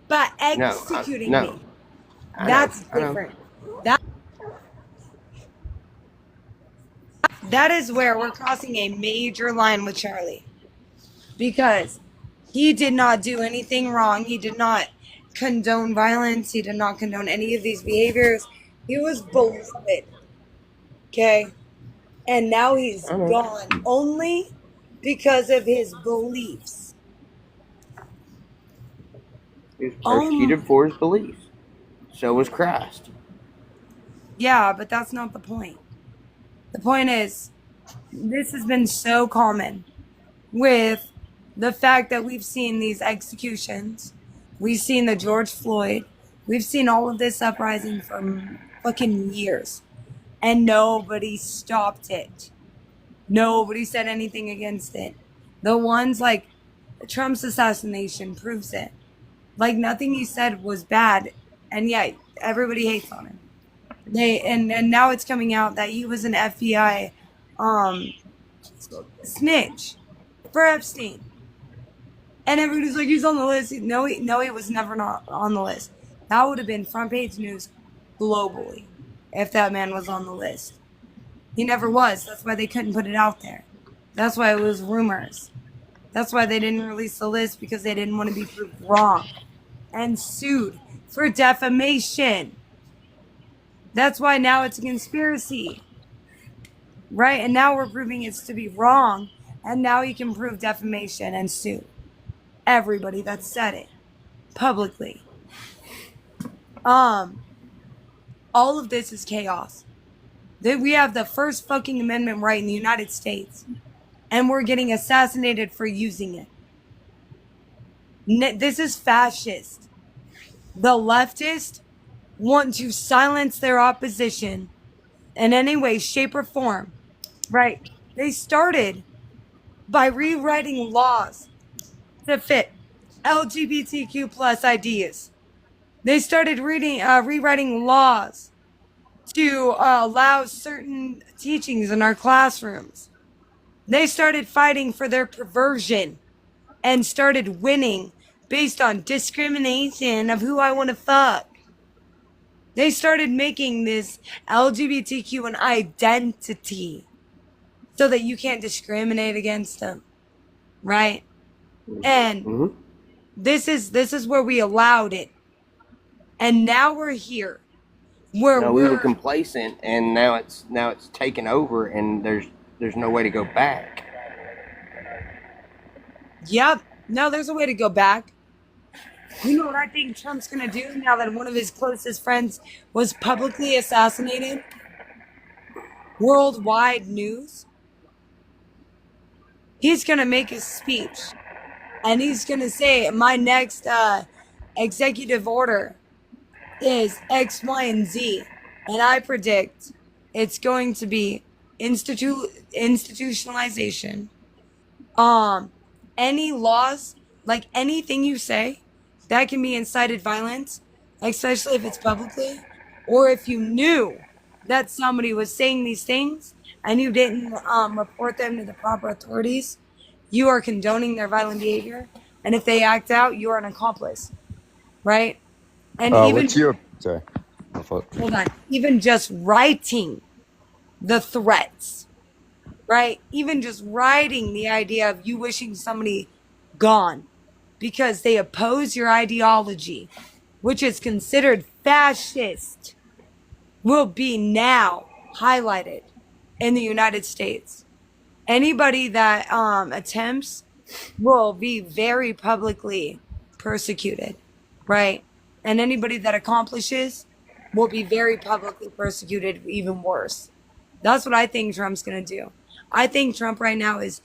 But executing me. That's different. That is where we're crossing a major line with Charlie. Because he did not do anything wrong. He did not condone violence. He did not condone any of these behaviors. He was beloved. Okay? And now he's gone only because of his beliefs. He was persecuted for his beliefs. So was Christ. Yeah, but that's not the point. The point is, this has been so common with the fact that we've seen these executions. We've seen the George Floyd. We've seen all of this uprising for fucking years. And nobody stopped it. Nobody said anything against it. The ones like Trump's assassination proves it. Like nothing he said was bad. And yet everybody hates on him. And now it's coming out that he was an FBI snitch for Epstein. And everybody's like, he's on the list. No, he was never not on the list. That would have been front page news globally if that man was on the list. He never was. That's why they couldn't put it out there. That's why it was rumors. That's why they didn't release the list, because they didn't want to be proved wrong and sued for defamation. That's why now it's a conspiracy. Right? And now we're proving it's to be wrong. And now you can prove defamation and sue everybody that said it publicly. All of this is chaos. We have the first fucking amendment right in the United States. And we're getting assassinated for using it. This is fascist. The leftists want to silence their opposition in any way, shape, or form. Right? They started by rewriting laws to fit LGBTQ plus ideas. They started rewriting laws to allow certain teachings in our classrooms. They started fighting for their perversion and started winning based on discrimination of who I want to fuck. They started making this LGBTQ an identity so that you can't discriminate against them. Right? And this is where we allowed it. And now we're here. We were complacent, and now it's taken over, and there's no way to go back. Yep. No, there's a way to go back. You know what I think Trump's going to do now that one of his closest friends was publicly assassinated? Worldwide news. He's going to make a speech and he's going to say, my next executive order is X, Y, and Z. And I predict it's going to be institutionalization. Any laws, like anything you say, that can be incited violence, especially if it's publicly, or if you knew that somebody was saying these things and you didn't report them to the proper authorities, you are condoning their violent behavior. And if they act out, you are an accomplice, right? And even sorry? hold on, even just writing the threats, right? Even just writing the idea of you wishing somebody gone because they oppose your ideology, which is considered fascist, will be now highlighted in the United States. Anybody that attempts will be very publicly persecuted, right? And anybody that accomplishes will be very publicly persecuted, even worse. That's what I think Trump's going to do. I think Trump right now is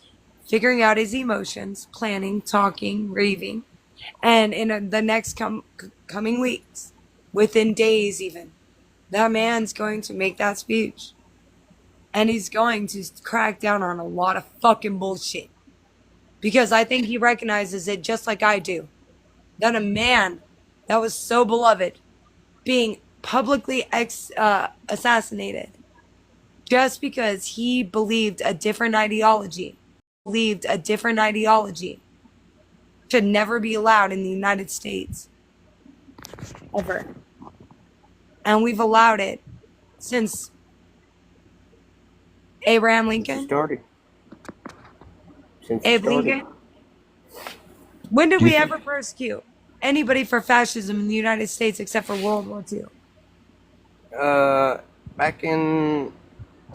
figuring out his emotions, planning, talking, raving, and in the next coming weeks, within days even, that man's going to make that speech. And he's going to crack down on a lot of fucking bullshit. Because I think he recognizes it just like I do. That a man that was so beloved being publicly assassinated just because he believed a different ideology, should never be allowed in the United States. Ever. And we've allowed it since Abraham Lincoln. Abe Lincoln. When did we ever persecute anybody for fascism in the United States except for World War II? Back in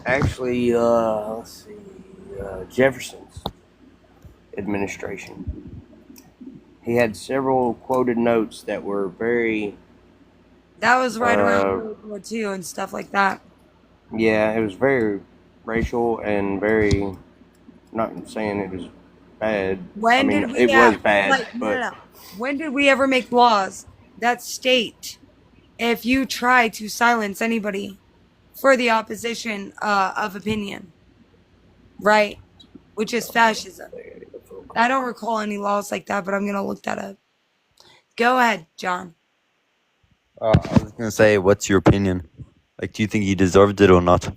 actually, let's see, Jefferson's administration. He had several quoted notes that were very. That was right around World War II and stuff like that. Yeah, it was very racial and very. Not saying it was bad. When I mean, did we it was bad, like, but no. When did we ever make laws that state if you try to silence anybody for the opposition of opinion, right? Which is fascism. I don't recall any laws like that, but I'm gonna look that up. Go ahead, John. I was gonna say, what's your opinion? Like, do you think he deserved it or not?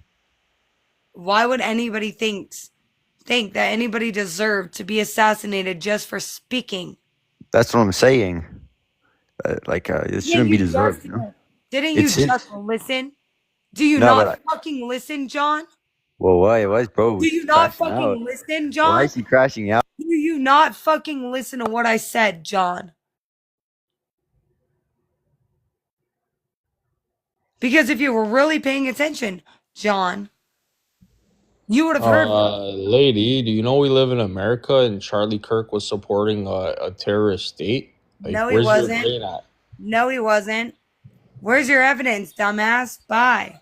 Why would anybody think that anybody deserved to be assassinated just for speaking? That's what I'm saying. It shouldn't be deserved. You know? Didn't you just listen? Do you No, not fucking listen, John? Well, why is bro? Do you not crashing fucking out? listen, John? Why is he crashing out? Do you not fucking listen to what I said, John? Because if you were really paying attention, John, you would have heard. Lady, do you know we live in America and Charlie Kirk was supporting a terrorist state? Like, No, he where's your wasn't. brain at? No, he wasn't. Where's your evidence, dumbass? Bye.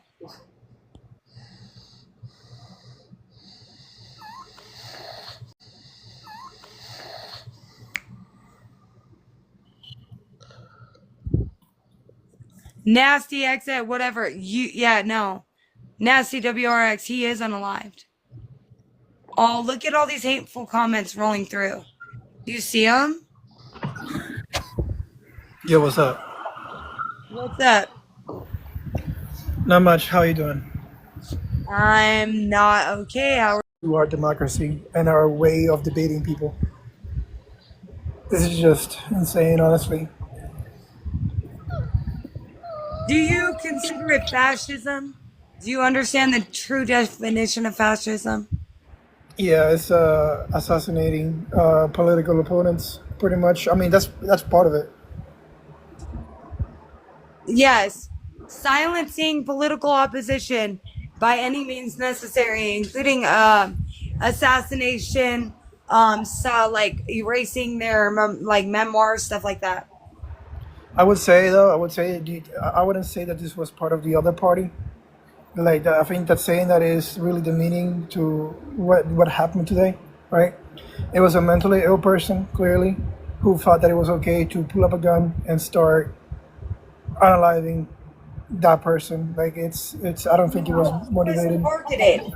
Nasty exit, whatever. No. Nasty WRX, he is unalived. Oh, look at all these hateful comments rolling through. Do you see them? Yo, what's up? What's up? Not much. How you doing? I'm not okay. How are To our democracy and our way of debating people. This is just insane, honestly. Do you consider it fascism? Do you understand the true definition of fascism? Yeah, it's assassinating political opponents, pretty much. I mean, that's part of it. Yes. Silencing political opposition by any means necessary, including assassination, erasing their memoirs, stuff like that. I would say though, I wouldn't say that this was part of the other party. Like I think that saying that is really demeaning to what happened today, right? It was a mentally ill person, clearly, who thought that it was okay to pull up a gun and start analyzing that person. Like it's. I don't think it was No, he was motivated. targeted.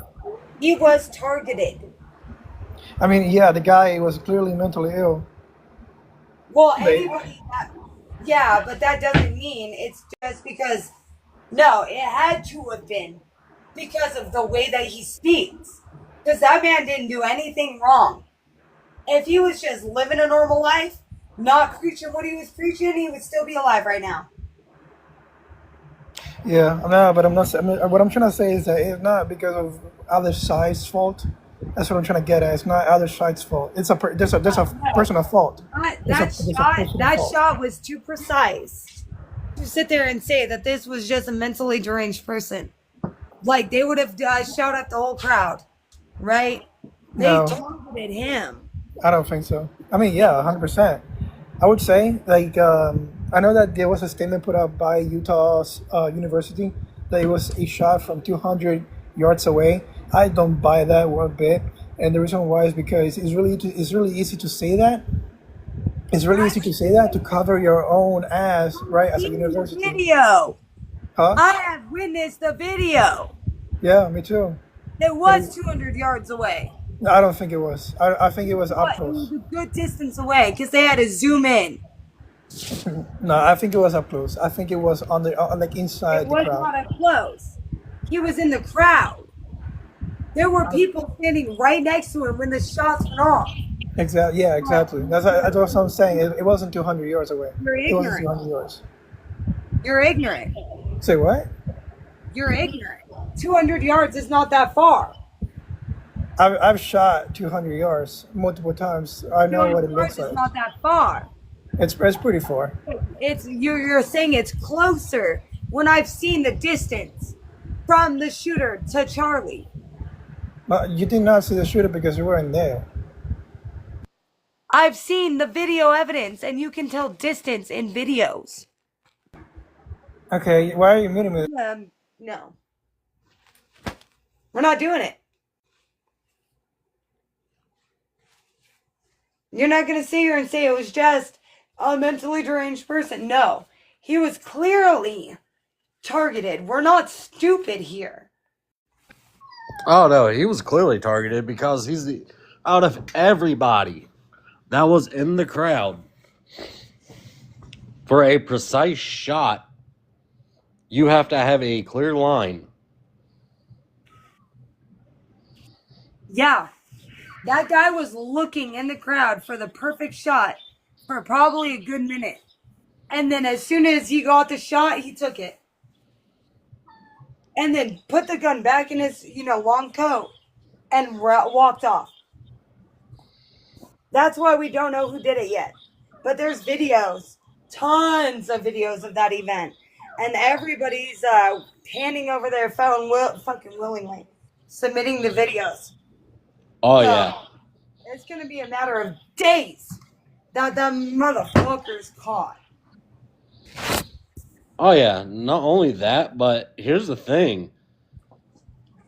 He was targeted. I mean, yeah, the guy was clearly mentally ill. Well, They, anybody that, yeah, but that doesn't mean it's just because, no, it had to have been because of the way that he speaks. Because that man didn't do anything wrong. If he was just living a normal life, not preaching what he was preaching, he would still be alive right now. yeah, no, but I'm not. I mean, what I'm trying to say is that it's not because of other side's fault. That's what I'm trying to get at. It's not other side's fault. It's there's a personal fault. There's a personal That fault. shot was too precise to sit there and say that this was just a mentally deranged person. Like they would have shot at the whole crowd, right? They No, targeted him. I don't think so. I mean, yeah, 100%. I would say, like, I know that there was a statement put out by Utah's university that it was a shot from 200 yards away. I don't buy that one bit, and the reason why is because it's really easy to say that. It's really easy to say that to cover your own ass, right? As a Seen the university, video. huh? I have witnessed the video. Yeah, me too. It was 200 yards away. I don't think it was. I think it was up But it close. was a good distance away because they had to zoom in. No, I think it was up close. I think it was on the like It inside the was crowd. not up close. He was in the crowd. There were people standing right next to him when the shots went off. Exactly. Yeah, exactly. That's what I'm saying. It wasn't 200 yards away. You're It wasn't ignorant. 200 yards. You're ignorant. Say what? You're ignorant. 200 yards is not that far. I've shot 200 yards multiple times. I know what 200 it yards looks is like. not that far. It's pretty far. It's you're saying it's closer when I've seen the distance from the shooter to Charlie. But you did not see the shooter because you weren't there. I've seen the video evidence and you can tell distance in videos. Okay, why are you muting me? No. We're not doing it. You're not going to sit here and say it was just a mentally deranged person. No. He was clearly targeted. We're not stupid here. Oh no, he was clearly targeted because he's the out of everybody that was in the crowd for a precise shot. You have to have a clear line. Yeah. That guy was looking in the crowd for the perfect shot for probably a good minute. And then as soon as he got the shot, he took it. And then put the gun back in his, long coat and walked off. That's why we don't know who did it yet. But there's videos, tons of videos of that event. And everybody's handing over their phone fucking willingly, submitting the videos. Oh So, yeah. it's going to be a matter of days that the motherfucker's caught. Oh yeah. Not only that, but here's the thing.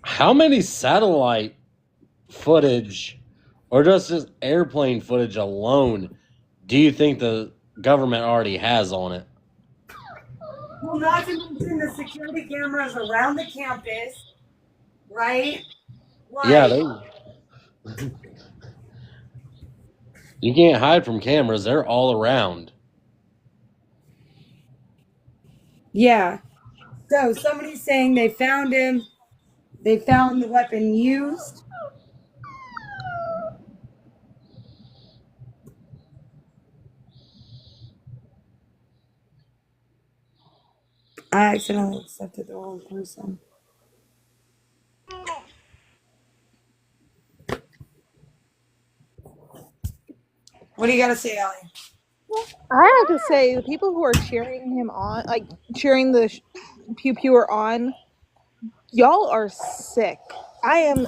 How many satellite footage or just airplane footage alone do you think the government already has on it? Well, not to mention the security cameras around the campus, right? Yeah, Like, you can't hide from cameras. They're all around. yeah. So somebody's saying they found him. They found the weapon used. I accidentally accepted the wrong person. What do you got to say, Allie? I have to say, the people who are cheering him on, like cheering the Pew Pewer on, y'all are sick. I am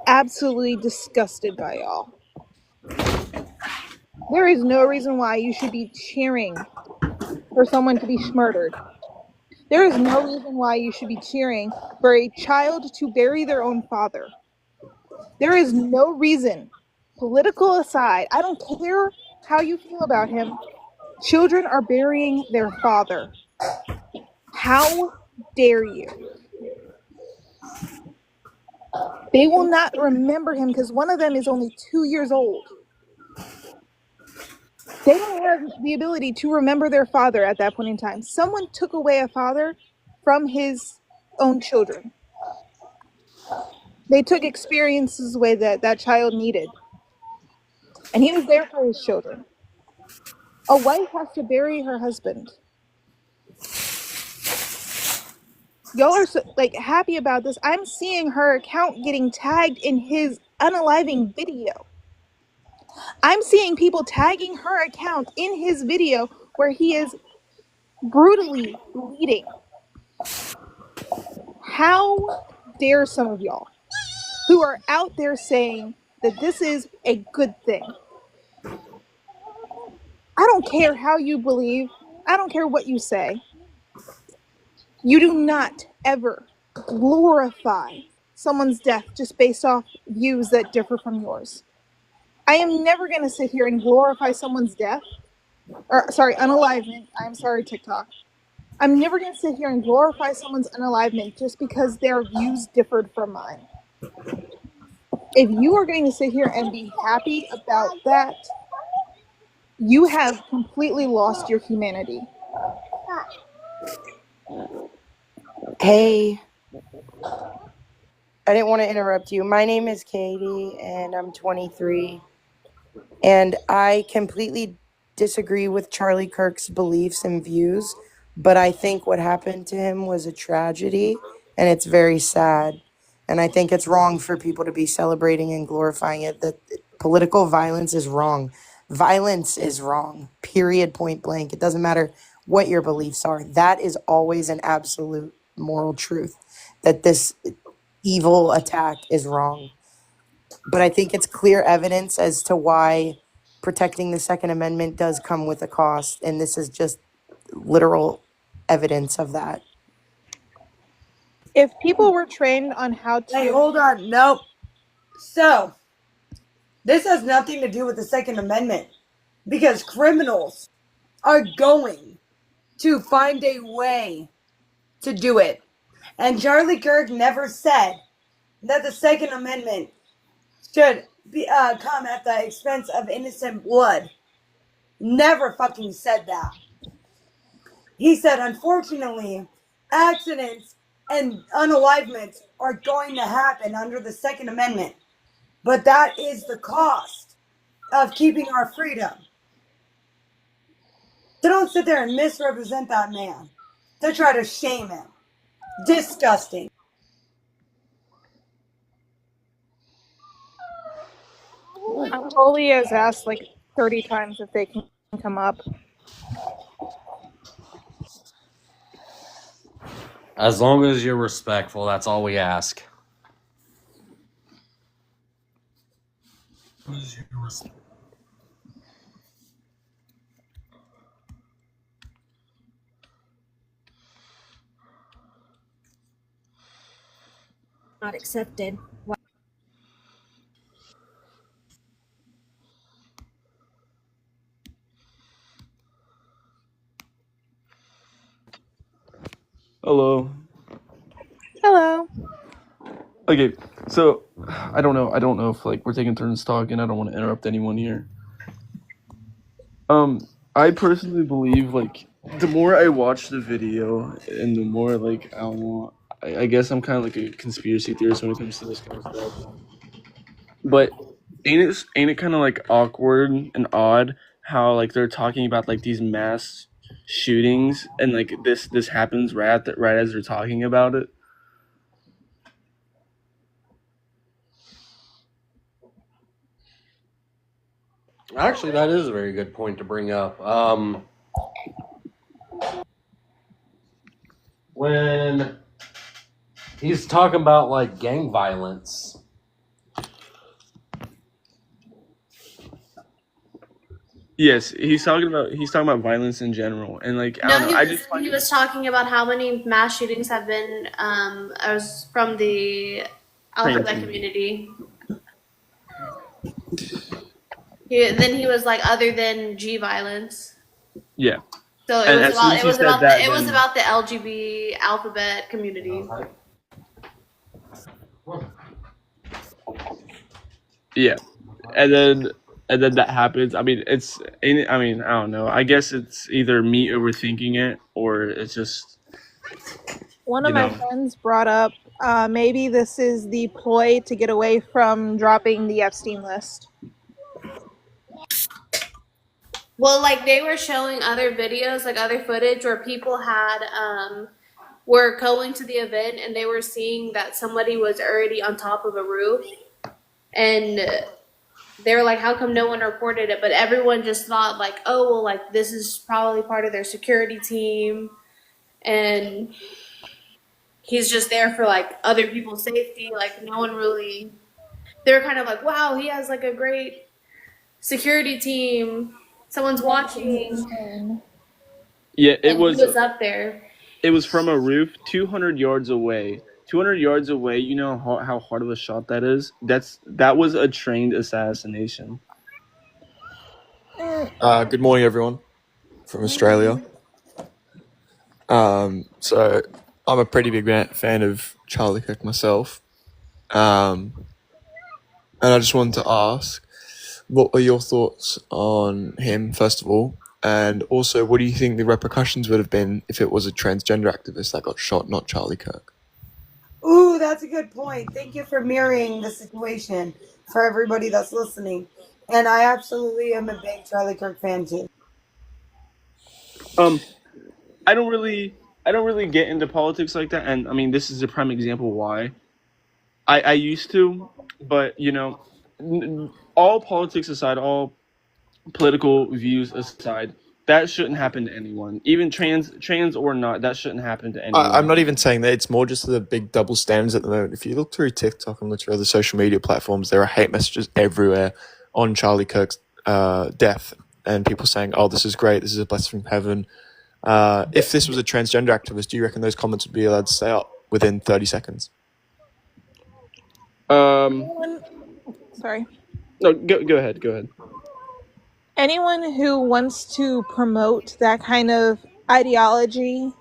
absolutely disgusted by y'all. There is no reason why you should be cheering for someone to be murdered. There is no reason why you should be cheering for a child to bury their own father. There is no reason, political aside, I don't care how you feel about him, children are burying their father. How dare you? They will not remember him because one of them is only 2 years old. They don't have the ability to remember their father at that point in time. Someone took away a father from his own children. They took experiences away that that child needed. And he was there for his children. A wife has to bury her husband. Y'all are so, like happy about this. I'm seeing her account getting tagged in his unaliving video. I'm seeing people tagging her account in his video where he is brutally bleeding. How dare some of y'all who are out there saying that this is a good thing? I don't care how you believe. I don't care what you say. You do not ever glorify someone's death just based off views that differ from yours. I am never going to sit here and glorify someone's death, or sorry, unalivement. I'm sorry, TikTok. I'm never going to sit here and glorify someone's unalivement just because their views differed from mine. If you are going to sit here and be happy about that, you have completely lost your humanity. Hey, I didn't want to interrupt you. My name is Katie, and I'm 23. And I completely disagree with Charlie Kirk's beliefs and views, but I think what happened to him was a tragedy, and it's very sad. And I think it's wrong for people to be celebrating and glorifying it. That political violence is wrong. Violence is wrong, period, point blank. It doesn't matter what your beliefs are. That is always an absolute moral truth, that this evil attack is wrong. But I think it's clear evidence as to why protecting the Second Amendment does come with a cost. And this is just literal evidence of that. If people were trained on how to... Hey, hold on. Nope. So, this has nothing to do with the Second Amendment. Because criminals are going to find a way to do it. And Charlie Kirk never said that the Second Amendment should be, come at the expense of innocent blood. Never fucking said that. He said, unfortunately, accidents and unalivements are going to happen under the Second Amendment. But that is the cost of keeping our freedom. So don't sit there and misrepresent that man to try to shame him. Disgusting. Holy has asked like 30 times if they can come up. As long as you're respectful, that's all we ask. Not accepted. Hello. Hello. Okay, so I don't know if like we're taking turns talking. I don't want to interrupt anyone here. I personally believe like the more I watch the video and the more like I don't know, I guess I'm kind of like a conspiracy theorist when it comes to this kind of stuff. But ain't it kind of like awkward and odd how like they're talking about like these mass shootings and like this happens right as they're talking about it. Actually, that is a very good point to bring up. When he's talking about like gang violence, Yes, he's talking about violence in general, and like I No, don't know. I just he was talking about how many mass shootings have been as from the alphabet community. Then he was like, other than G violence. yeah. So And as soon as he said that, it was then- about the LGBT alphabet community. Yeah, and then that happens. I mean, I don't know. I guess it's either me overthinking it or it's just One of my friends brought up maybe this is the ploy to get away from dropping the Epstein list. Well, like they were showing other videos, like other footage where people had were going to the event and they were seeing that somebody was already on top of a roof, and they were like, how come no one reported it? But everyone just thought like, oh, well, like this is probably part of their security team, and he's just there for like other people's safety. Like no one really, they were kind of like, wow, he has like a great security team. Someone's watching. yeah. He was up there. It was from a roof 200 yards away. 200 yards away. You know how hard of a shot that is. That was a trained assassination. Good morning, everyone from Australia. So I'm a pretty big fan of Charlie Kirk myself. And I just wanted to ask, what are your thoughts on him, first of all? And also, what do you think the repercussions would have been if it was a transgender activist that got shot, not Charlie Kirk? Ooh, that's a good point. Thank you for mirroring the situation for everybody that's listening. And I absolutely am a big Charlie Kirk fan too. I don't really get into politics like that, and I mean this is a prime example why. I used to, but you know, all politics aside, all political views aside, that shouldn't happen to anyone, even trans or not. That shouldn't happen to anyone. I'm not even saying that. It's more just the big double standards at the moment. If you look through TikTok and look through other social media platforms, there are hate messages everywhere on Charlie Kirk's death, and people saying, "Oh, this is great. This is a blessing from heaven." If this was a transgender activist, do you reckon those comments would be allowed to stay up within 30 seconds? Sorry. No, go ahead. Go ahead. Anyone who wants to promote that kind of ideology,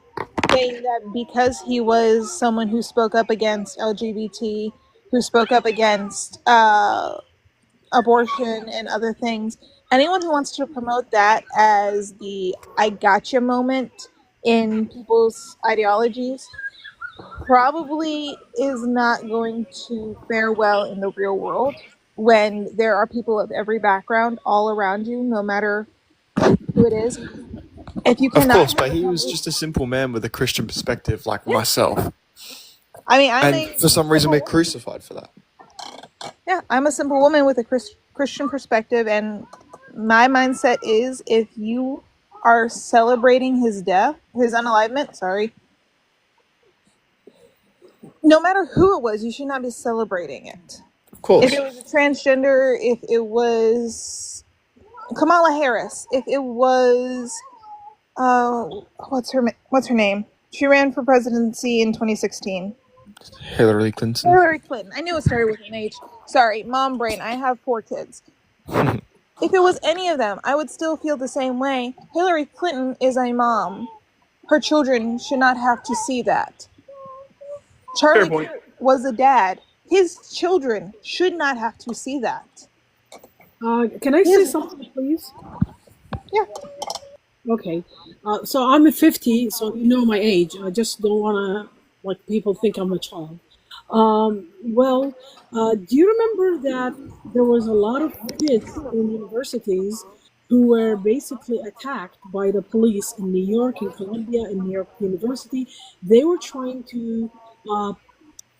saying that because he was someone who spoke up against LGBT, who spoke up against abortion and other things, anyone who wants to promote that as the I gotcha moment in people's ideologies probably is not going to fare well in the real world when there are people of every background all around you, no matter who it is. If you Of cannot, course, but he was just a simple man with a Christian perspective like myself. I mean, And for some reason, we're crucified for that. Yeah, I'm a simple woman with a Christian perspective, and my mindset is if you are celebrating his death, his unalivement, sorry, no matter who it was, you should not be celebrating it. Of course. If it was a transgender, if it was Kamala Harris, if it was what's her name? She ran for presidency in 2016. Hillary Clinton. Hillary Clinton. I knew it started with an H. Sorry, mom brain. I have 4 kids. If it was any of them, I would still feel the same way. Hillary Clinton is a mom. Her children should not have to see that. Charlie Kirk was a dad. His children should not have to see that. Can I say something, please? Yeah. Okay. So I'm 50, so you know my age. I just don't want to, like, people think I'm a child. Do you remember that there was a lot of kids in universities who were basically attacked by the police in New York, in Columbia, in New York University? They were trying to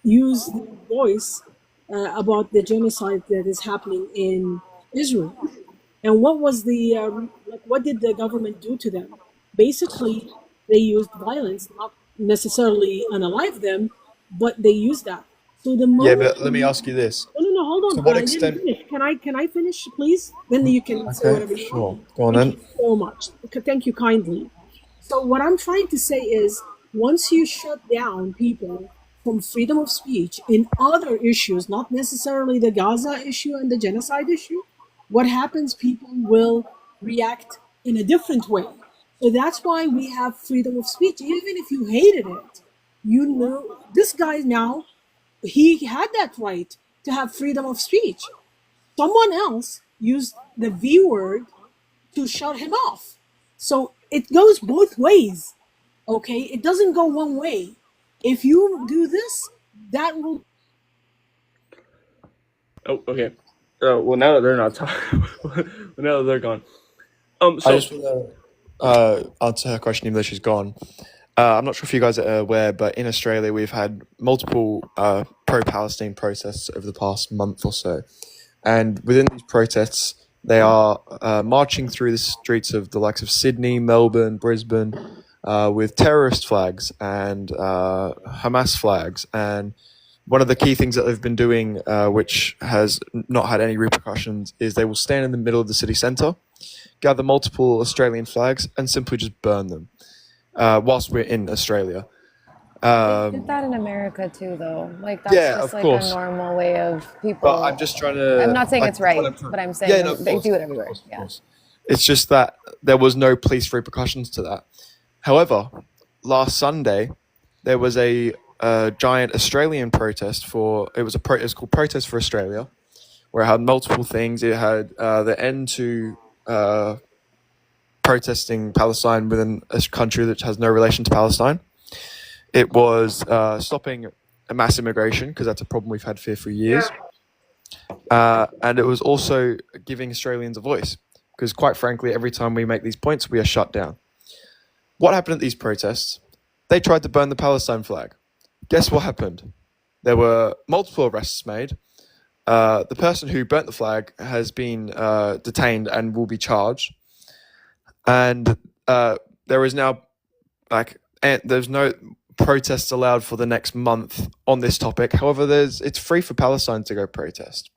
use their voice about the genocide that is happening in Israel. And what was what did the government do to them? Basically, they used violence, not necessarily unalive them, but they used that. So the Yeah, moment but let me ask you this. No, no. Hold To on. what I didn't extent? finish. Can I finish, please? Then you can say Okay, whatever you sure. want. Go on Thank you then. so much. Thank you kindly. So what I'm trying to say is, once you shut down people from freedom of speech in other issues, not necessarily the Gaza issue and the genocide issue, what happens? People will react in a different way. So that's why we have freedom of speech. Even if you hated it, you know, this guy now, he had that right to have freedom of speech. Someone else used the V word to shut him off. So it goes both ways. Okay? It doesn't go one way. If you do this, that will. Oh, okay. Well, now that they're not talking, now that they're gone. I So just want to answer her question, even though she's gone. I'm not sure if you guys are aware, but in Australia, we've had multiple pro-Palestine protests over the past month or so. And within these protests, they are marching through the streets of the likes of Sydney, Melbourne, Brisbane, with terrorist flags and Hamas flags. And one of the key things that they've been doing, which has not had any repercussions, is they will stand in the middle of the city centre, gather multiple Australian flags, and simply just burn them whilst we're in Australia. They did that in America too, though. Like that's Yeah, just of like course. a normal way of people. But I'm just trying to. I'm not saying like, it's right, what I'm trying- but I'm saying Yeah, no, of they course, do it of everywhere. course, of Yeah. course. It's just that there was no police repercussions to that. However, last Sunday there was a giant Australian protest for. It was called Protest for Australia, where it had multiple things. It had the end to protesting Palestine within a country that has no relation to Palestine. It was stopping a mass immigration, because that's a problem we've had for years. And it was also giving Australians a voice, because quite frankly, every time we make these points, we are shut down. What happened at these protests? They tried to burn the Palestine flag. Guess what happened? There were multiple arrests made. The person who burnt the flag has been detained and will be charged. And there is now there's no protests allowed for the next month on this topic. However, it's free for Palestine to go protest.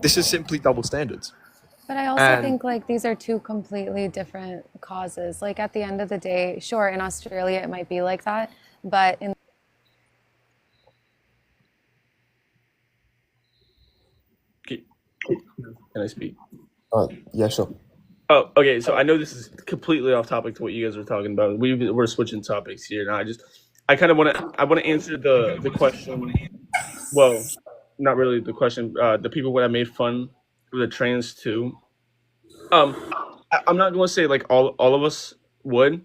This is simply double standards. But I also And- think like these are two completely different causes. Like at the end of the day, sure, in Australia it might be like that, but in can I speak? Yeah, sure. Oh, okay. So I know this is completely off topic to what you guys were talking about. We're switching topics here, and I kind of want to answer the question. Well, not really the question. The people that I made fun of the trans too. I'm not going to say like all of us would.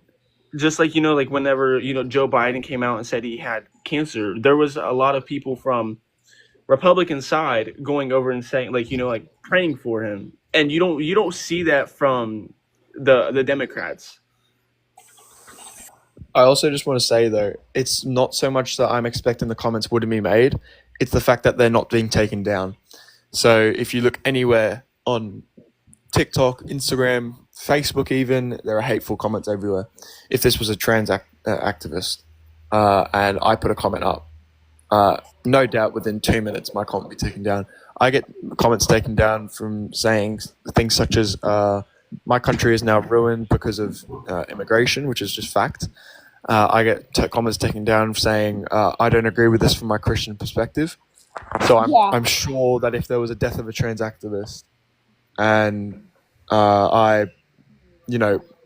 Just like like whenever Joe Biden came out and said he had cancer, there was a lot of people from Republican side going over and saying like praying for him, and you don't see that from the Democrats. I also just want to say though, it's not so much that I'm expecting the comments wouldn't be made, it's the fact that they're not being taken down. So if you look anywhere on TikTok, Instagram, Facebook even, there are hateful comments everywhere. If this was a trans activist and I put a comment up, no doubt within 2 minutes my comment will be taken down. I get comments taken down from saying things such as my country is now ruined because of immigration, which is just fact. I get comments taken down saying I don't agree with this from my Christian perspective. So I'm sure that if there was a death of a trans activist and I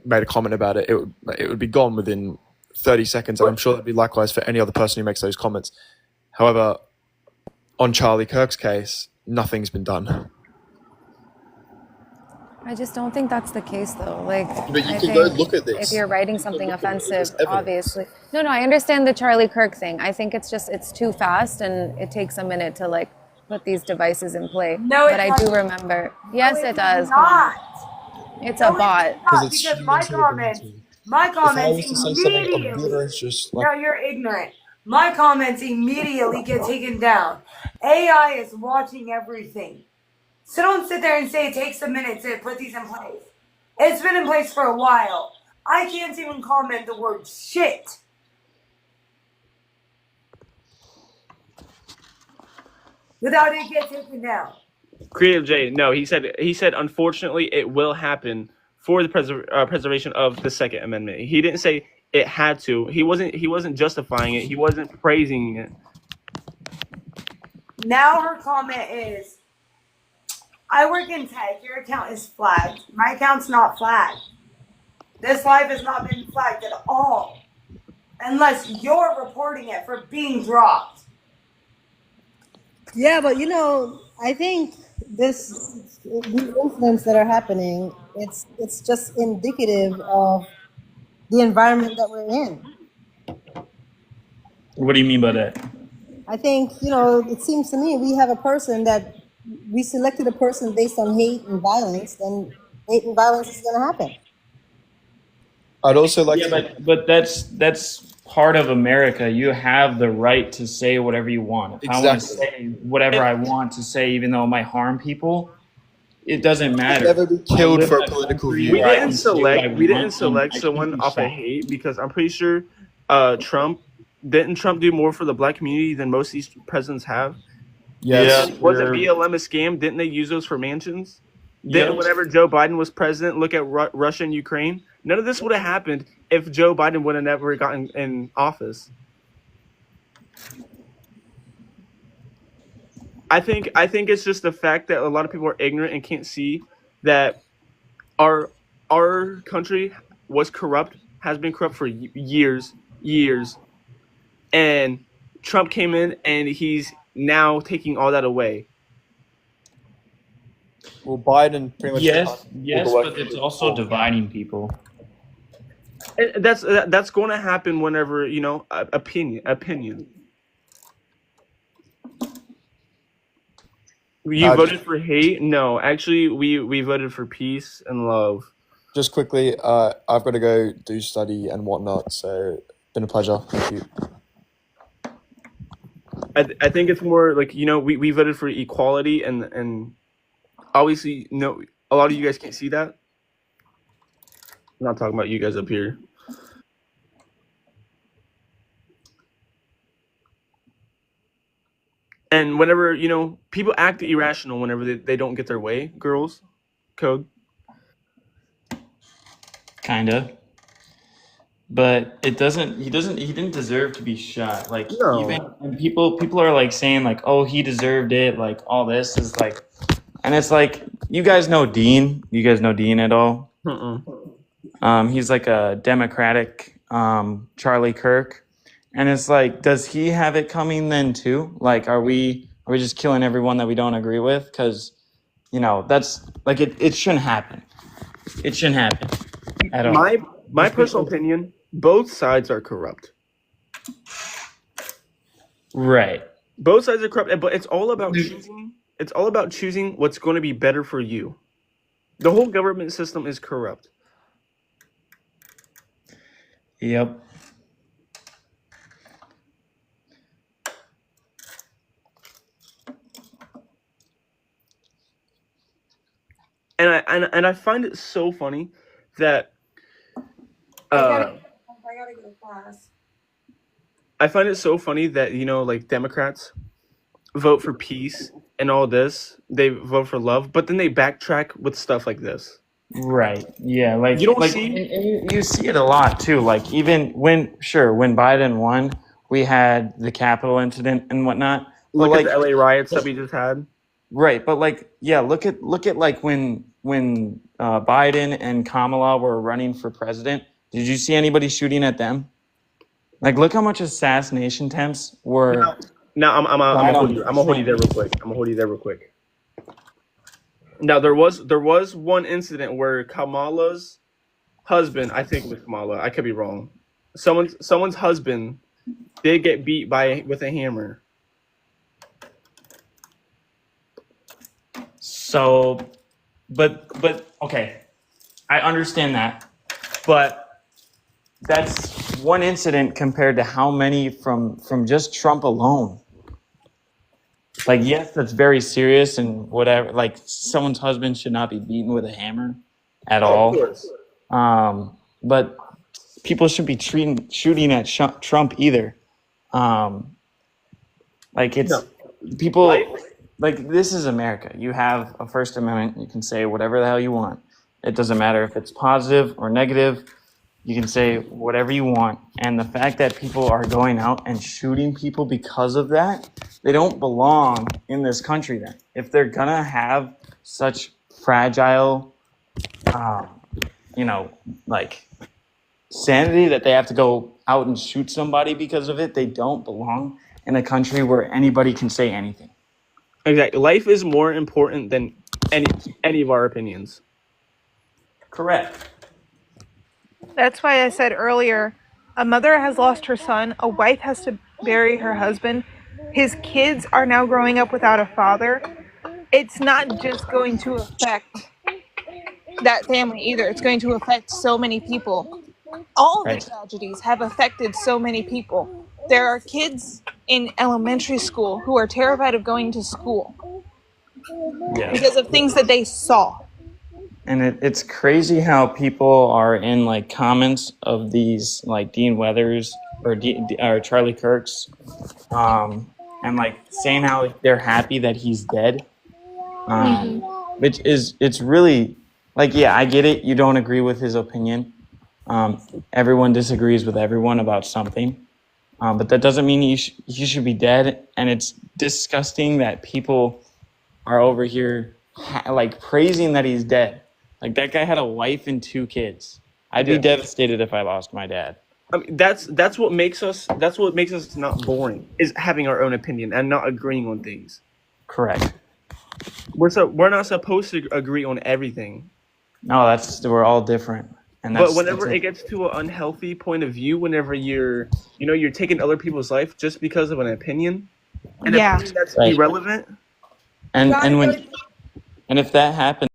made a comment about it, it would be gone within 30 seconds, and I'm sure that'd be likewise for any other person who makes those comments. However, on Charlie Kirk's case, nothing's been done. I just don't think that's the case, though. Like, But you I can go think look at this. if you're writing something offensive, evidence. obviously. No, I understand the Charlie Kirk thing. I think it's too fast, and it takes a minute to like put these devices in play. No, but it I do doesn't. remember. Yes, No, it does. Not. It's a bot. Because my comments immediately. No, you're ignorant. My comments immediately get taken down. AI is watching everything. So don't sit there and say it takes a minute to put these in place. It's been in place for a while. I can't even comment the word shit. without it getting taken down. Creative J, no, he said unfortunately it will happen for the preservation of the Second Amendment. He didn't say it had to. He wasn't justifying it. He wasn't praising it. Now her comment is, I work in tech, your account is flagged. My account's not flagged. This live has not been flagged at all. Unless you're reporting it for being dropped. Yeah, but I think these incidents that are happening, it's just indicative of the environment that we're in. What do you mean by that? I think, it seems to me we have a person that we selected a person based on hate and violence, then hate and violence is going to happen. I'd also like to... but that's part of America. You have the right to say whatever you want. If I want to say whatever I want to say, even though it might harm people, it doesn't matter. Never be killed for a political view. We didn't select someone off of hate, because I'm pretty sure Trump do more for the black community than most of these presidents have? Yes. Yeah. Was it BLM a scam? Didn't they use those for mansions? Didn't whenever Joe Biden was president, look at Russia and Ukraine? None of this would have happened if Joe Biden would have never gotten in office. I think it's just the fact that a lot of people are ignorant and can't see that our country was corrupt, has been corrupt for years, and Trump came in and he's now taking all that away. Well, Biden pretty much. Yes, but it's also dividing people. And that's going to happen whenever opinion. You voted for hate? No, actually, we voted for peace and love. Just quickly, I've got to go do study and whatnot. So, been a pleasure. Thank you. I think it's more like we voted for equality and obviously a lot of you guys can't see that. I'm not talking about you guys up here. And whenever, people act irrational whenever they don't get their way, girls, code. Kinda. But he didn't deserve to be shot. Like, No. even when people are like saying like, oh, he deserved it, like all this is like, and it's like, you guys know Dean at all? He's like a Democratic Charlie Kirk. And it's like, does he have it coming then too? Like, are we just killing everyone that we don't agree with? Because, that's like it shouldn't happen. It shouldn't happen at all. My personal opinion, both sides are corrupt. Right. Both sides are corrupt, but it's all about choosing. It's all about choosing what's going to be better for you. The whole government system is corrupt. Yep. And I find it so funny that I gotta go to class. I find it so funny that like Democrats vote for peace and all this, they vote for love, but then they backtrack with stuff like this. Right. Yeah. Like you don't like, see, and you see it a lot too. Like even when Biden won, we had the Capitol incident and whatnot. Look But at the LA riots that we just had. Right, but like, yeah, look at like when Biden and Kamala were running for president. Did you see anybody shooting at them? Like, look how much assassination attempts were. Now I'm gonna hold you there real quick. Now there was one incident where Kamala's husband, I think it was Kamala, I could be wrong. Someone's husband did get beat with a hammer. So, but okay, I understand that, but that's one incident compared to how many from just Trump alone. Like, yes, that's very serious and whatever. Like, someone's husband should not be beaten with a hammer at all. Of course. But people shouldn't be shooting at Trump either. Like, it's people. like, this is America. You have a First Amendment. You can say whatever the hell you want. It doesn't matter if it's positive or negative. You can say whatever you want. And the fact that people are going out and shooting people because of that, they don't belong in this country then. If they're going to have such fragile, like, sanity that they have to go out and shoot somebody because of it, they don't belong in a country where anybody can say anything. Exactly. Life is more important than any of our opinions. Correct. That's why I said earlier, a mother has lost her son, a wife has to bury her husband, his kids are now growing up without a father. It's not just going to affect that family either. It's going to affect so many people. All of the tragedies have affected so many people. There are kids in elementary school who are terrified of going to school because of things that they saw. And it's crazy how people are in like comments of these like Dean Weathers or Charlie Kirk's, and like saying how they're happy that he's dead, which is, it's really like, yeah, I get it. You don't agree with his opinion. Everyone disagrees with everyone about something, but that doesn't mean he should be dead. And it's disgusting that people are over here like praising that he's dead. Like, that guy had a wife and 2 kids. I'd be devastated if I lost my dad. I mean, that's what makes us not boring, is having our own opinion and not agreeing on things. Correct. We're not supposed to agree on everything. No, we're all different. And But whenever it gets to an unhealthy point of view, whenever you're taking other people's life just because of an opinion, an opinion that's irrelevant. And if that happens,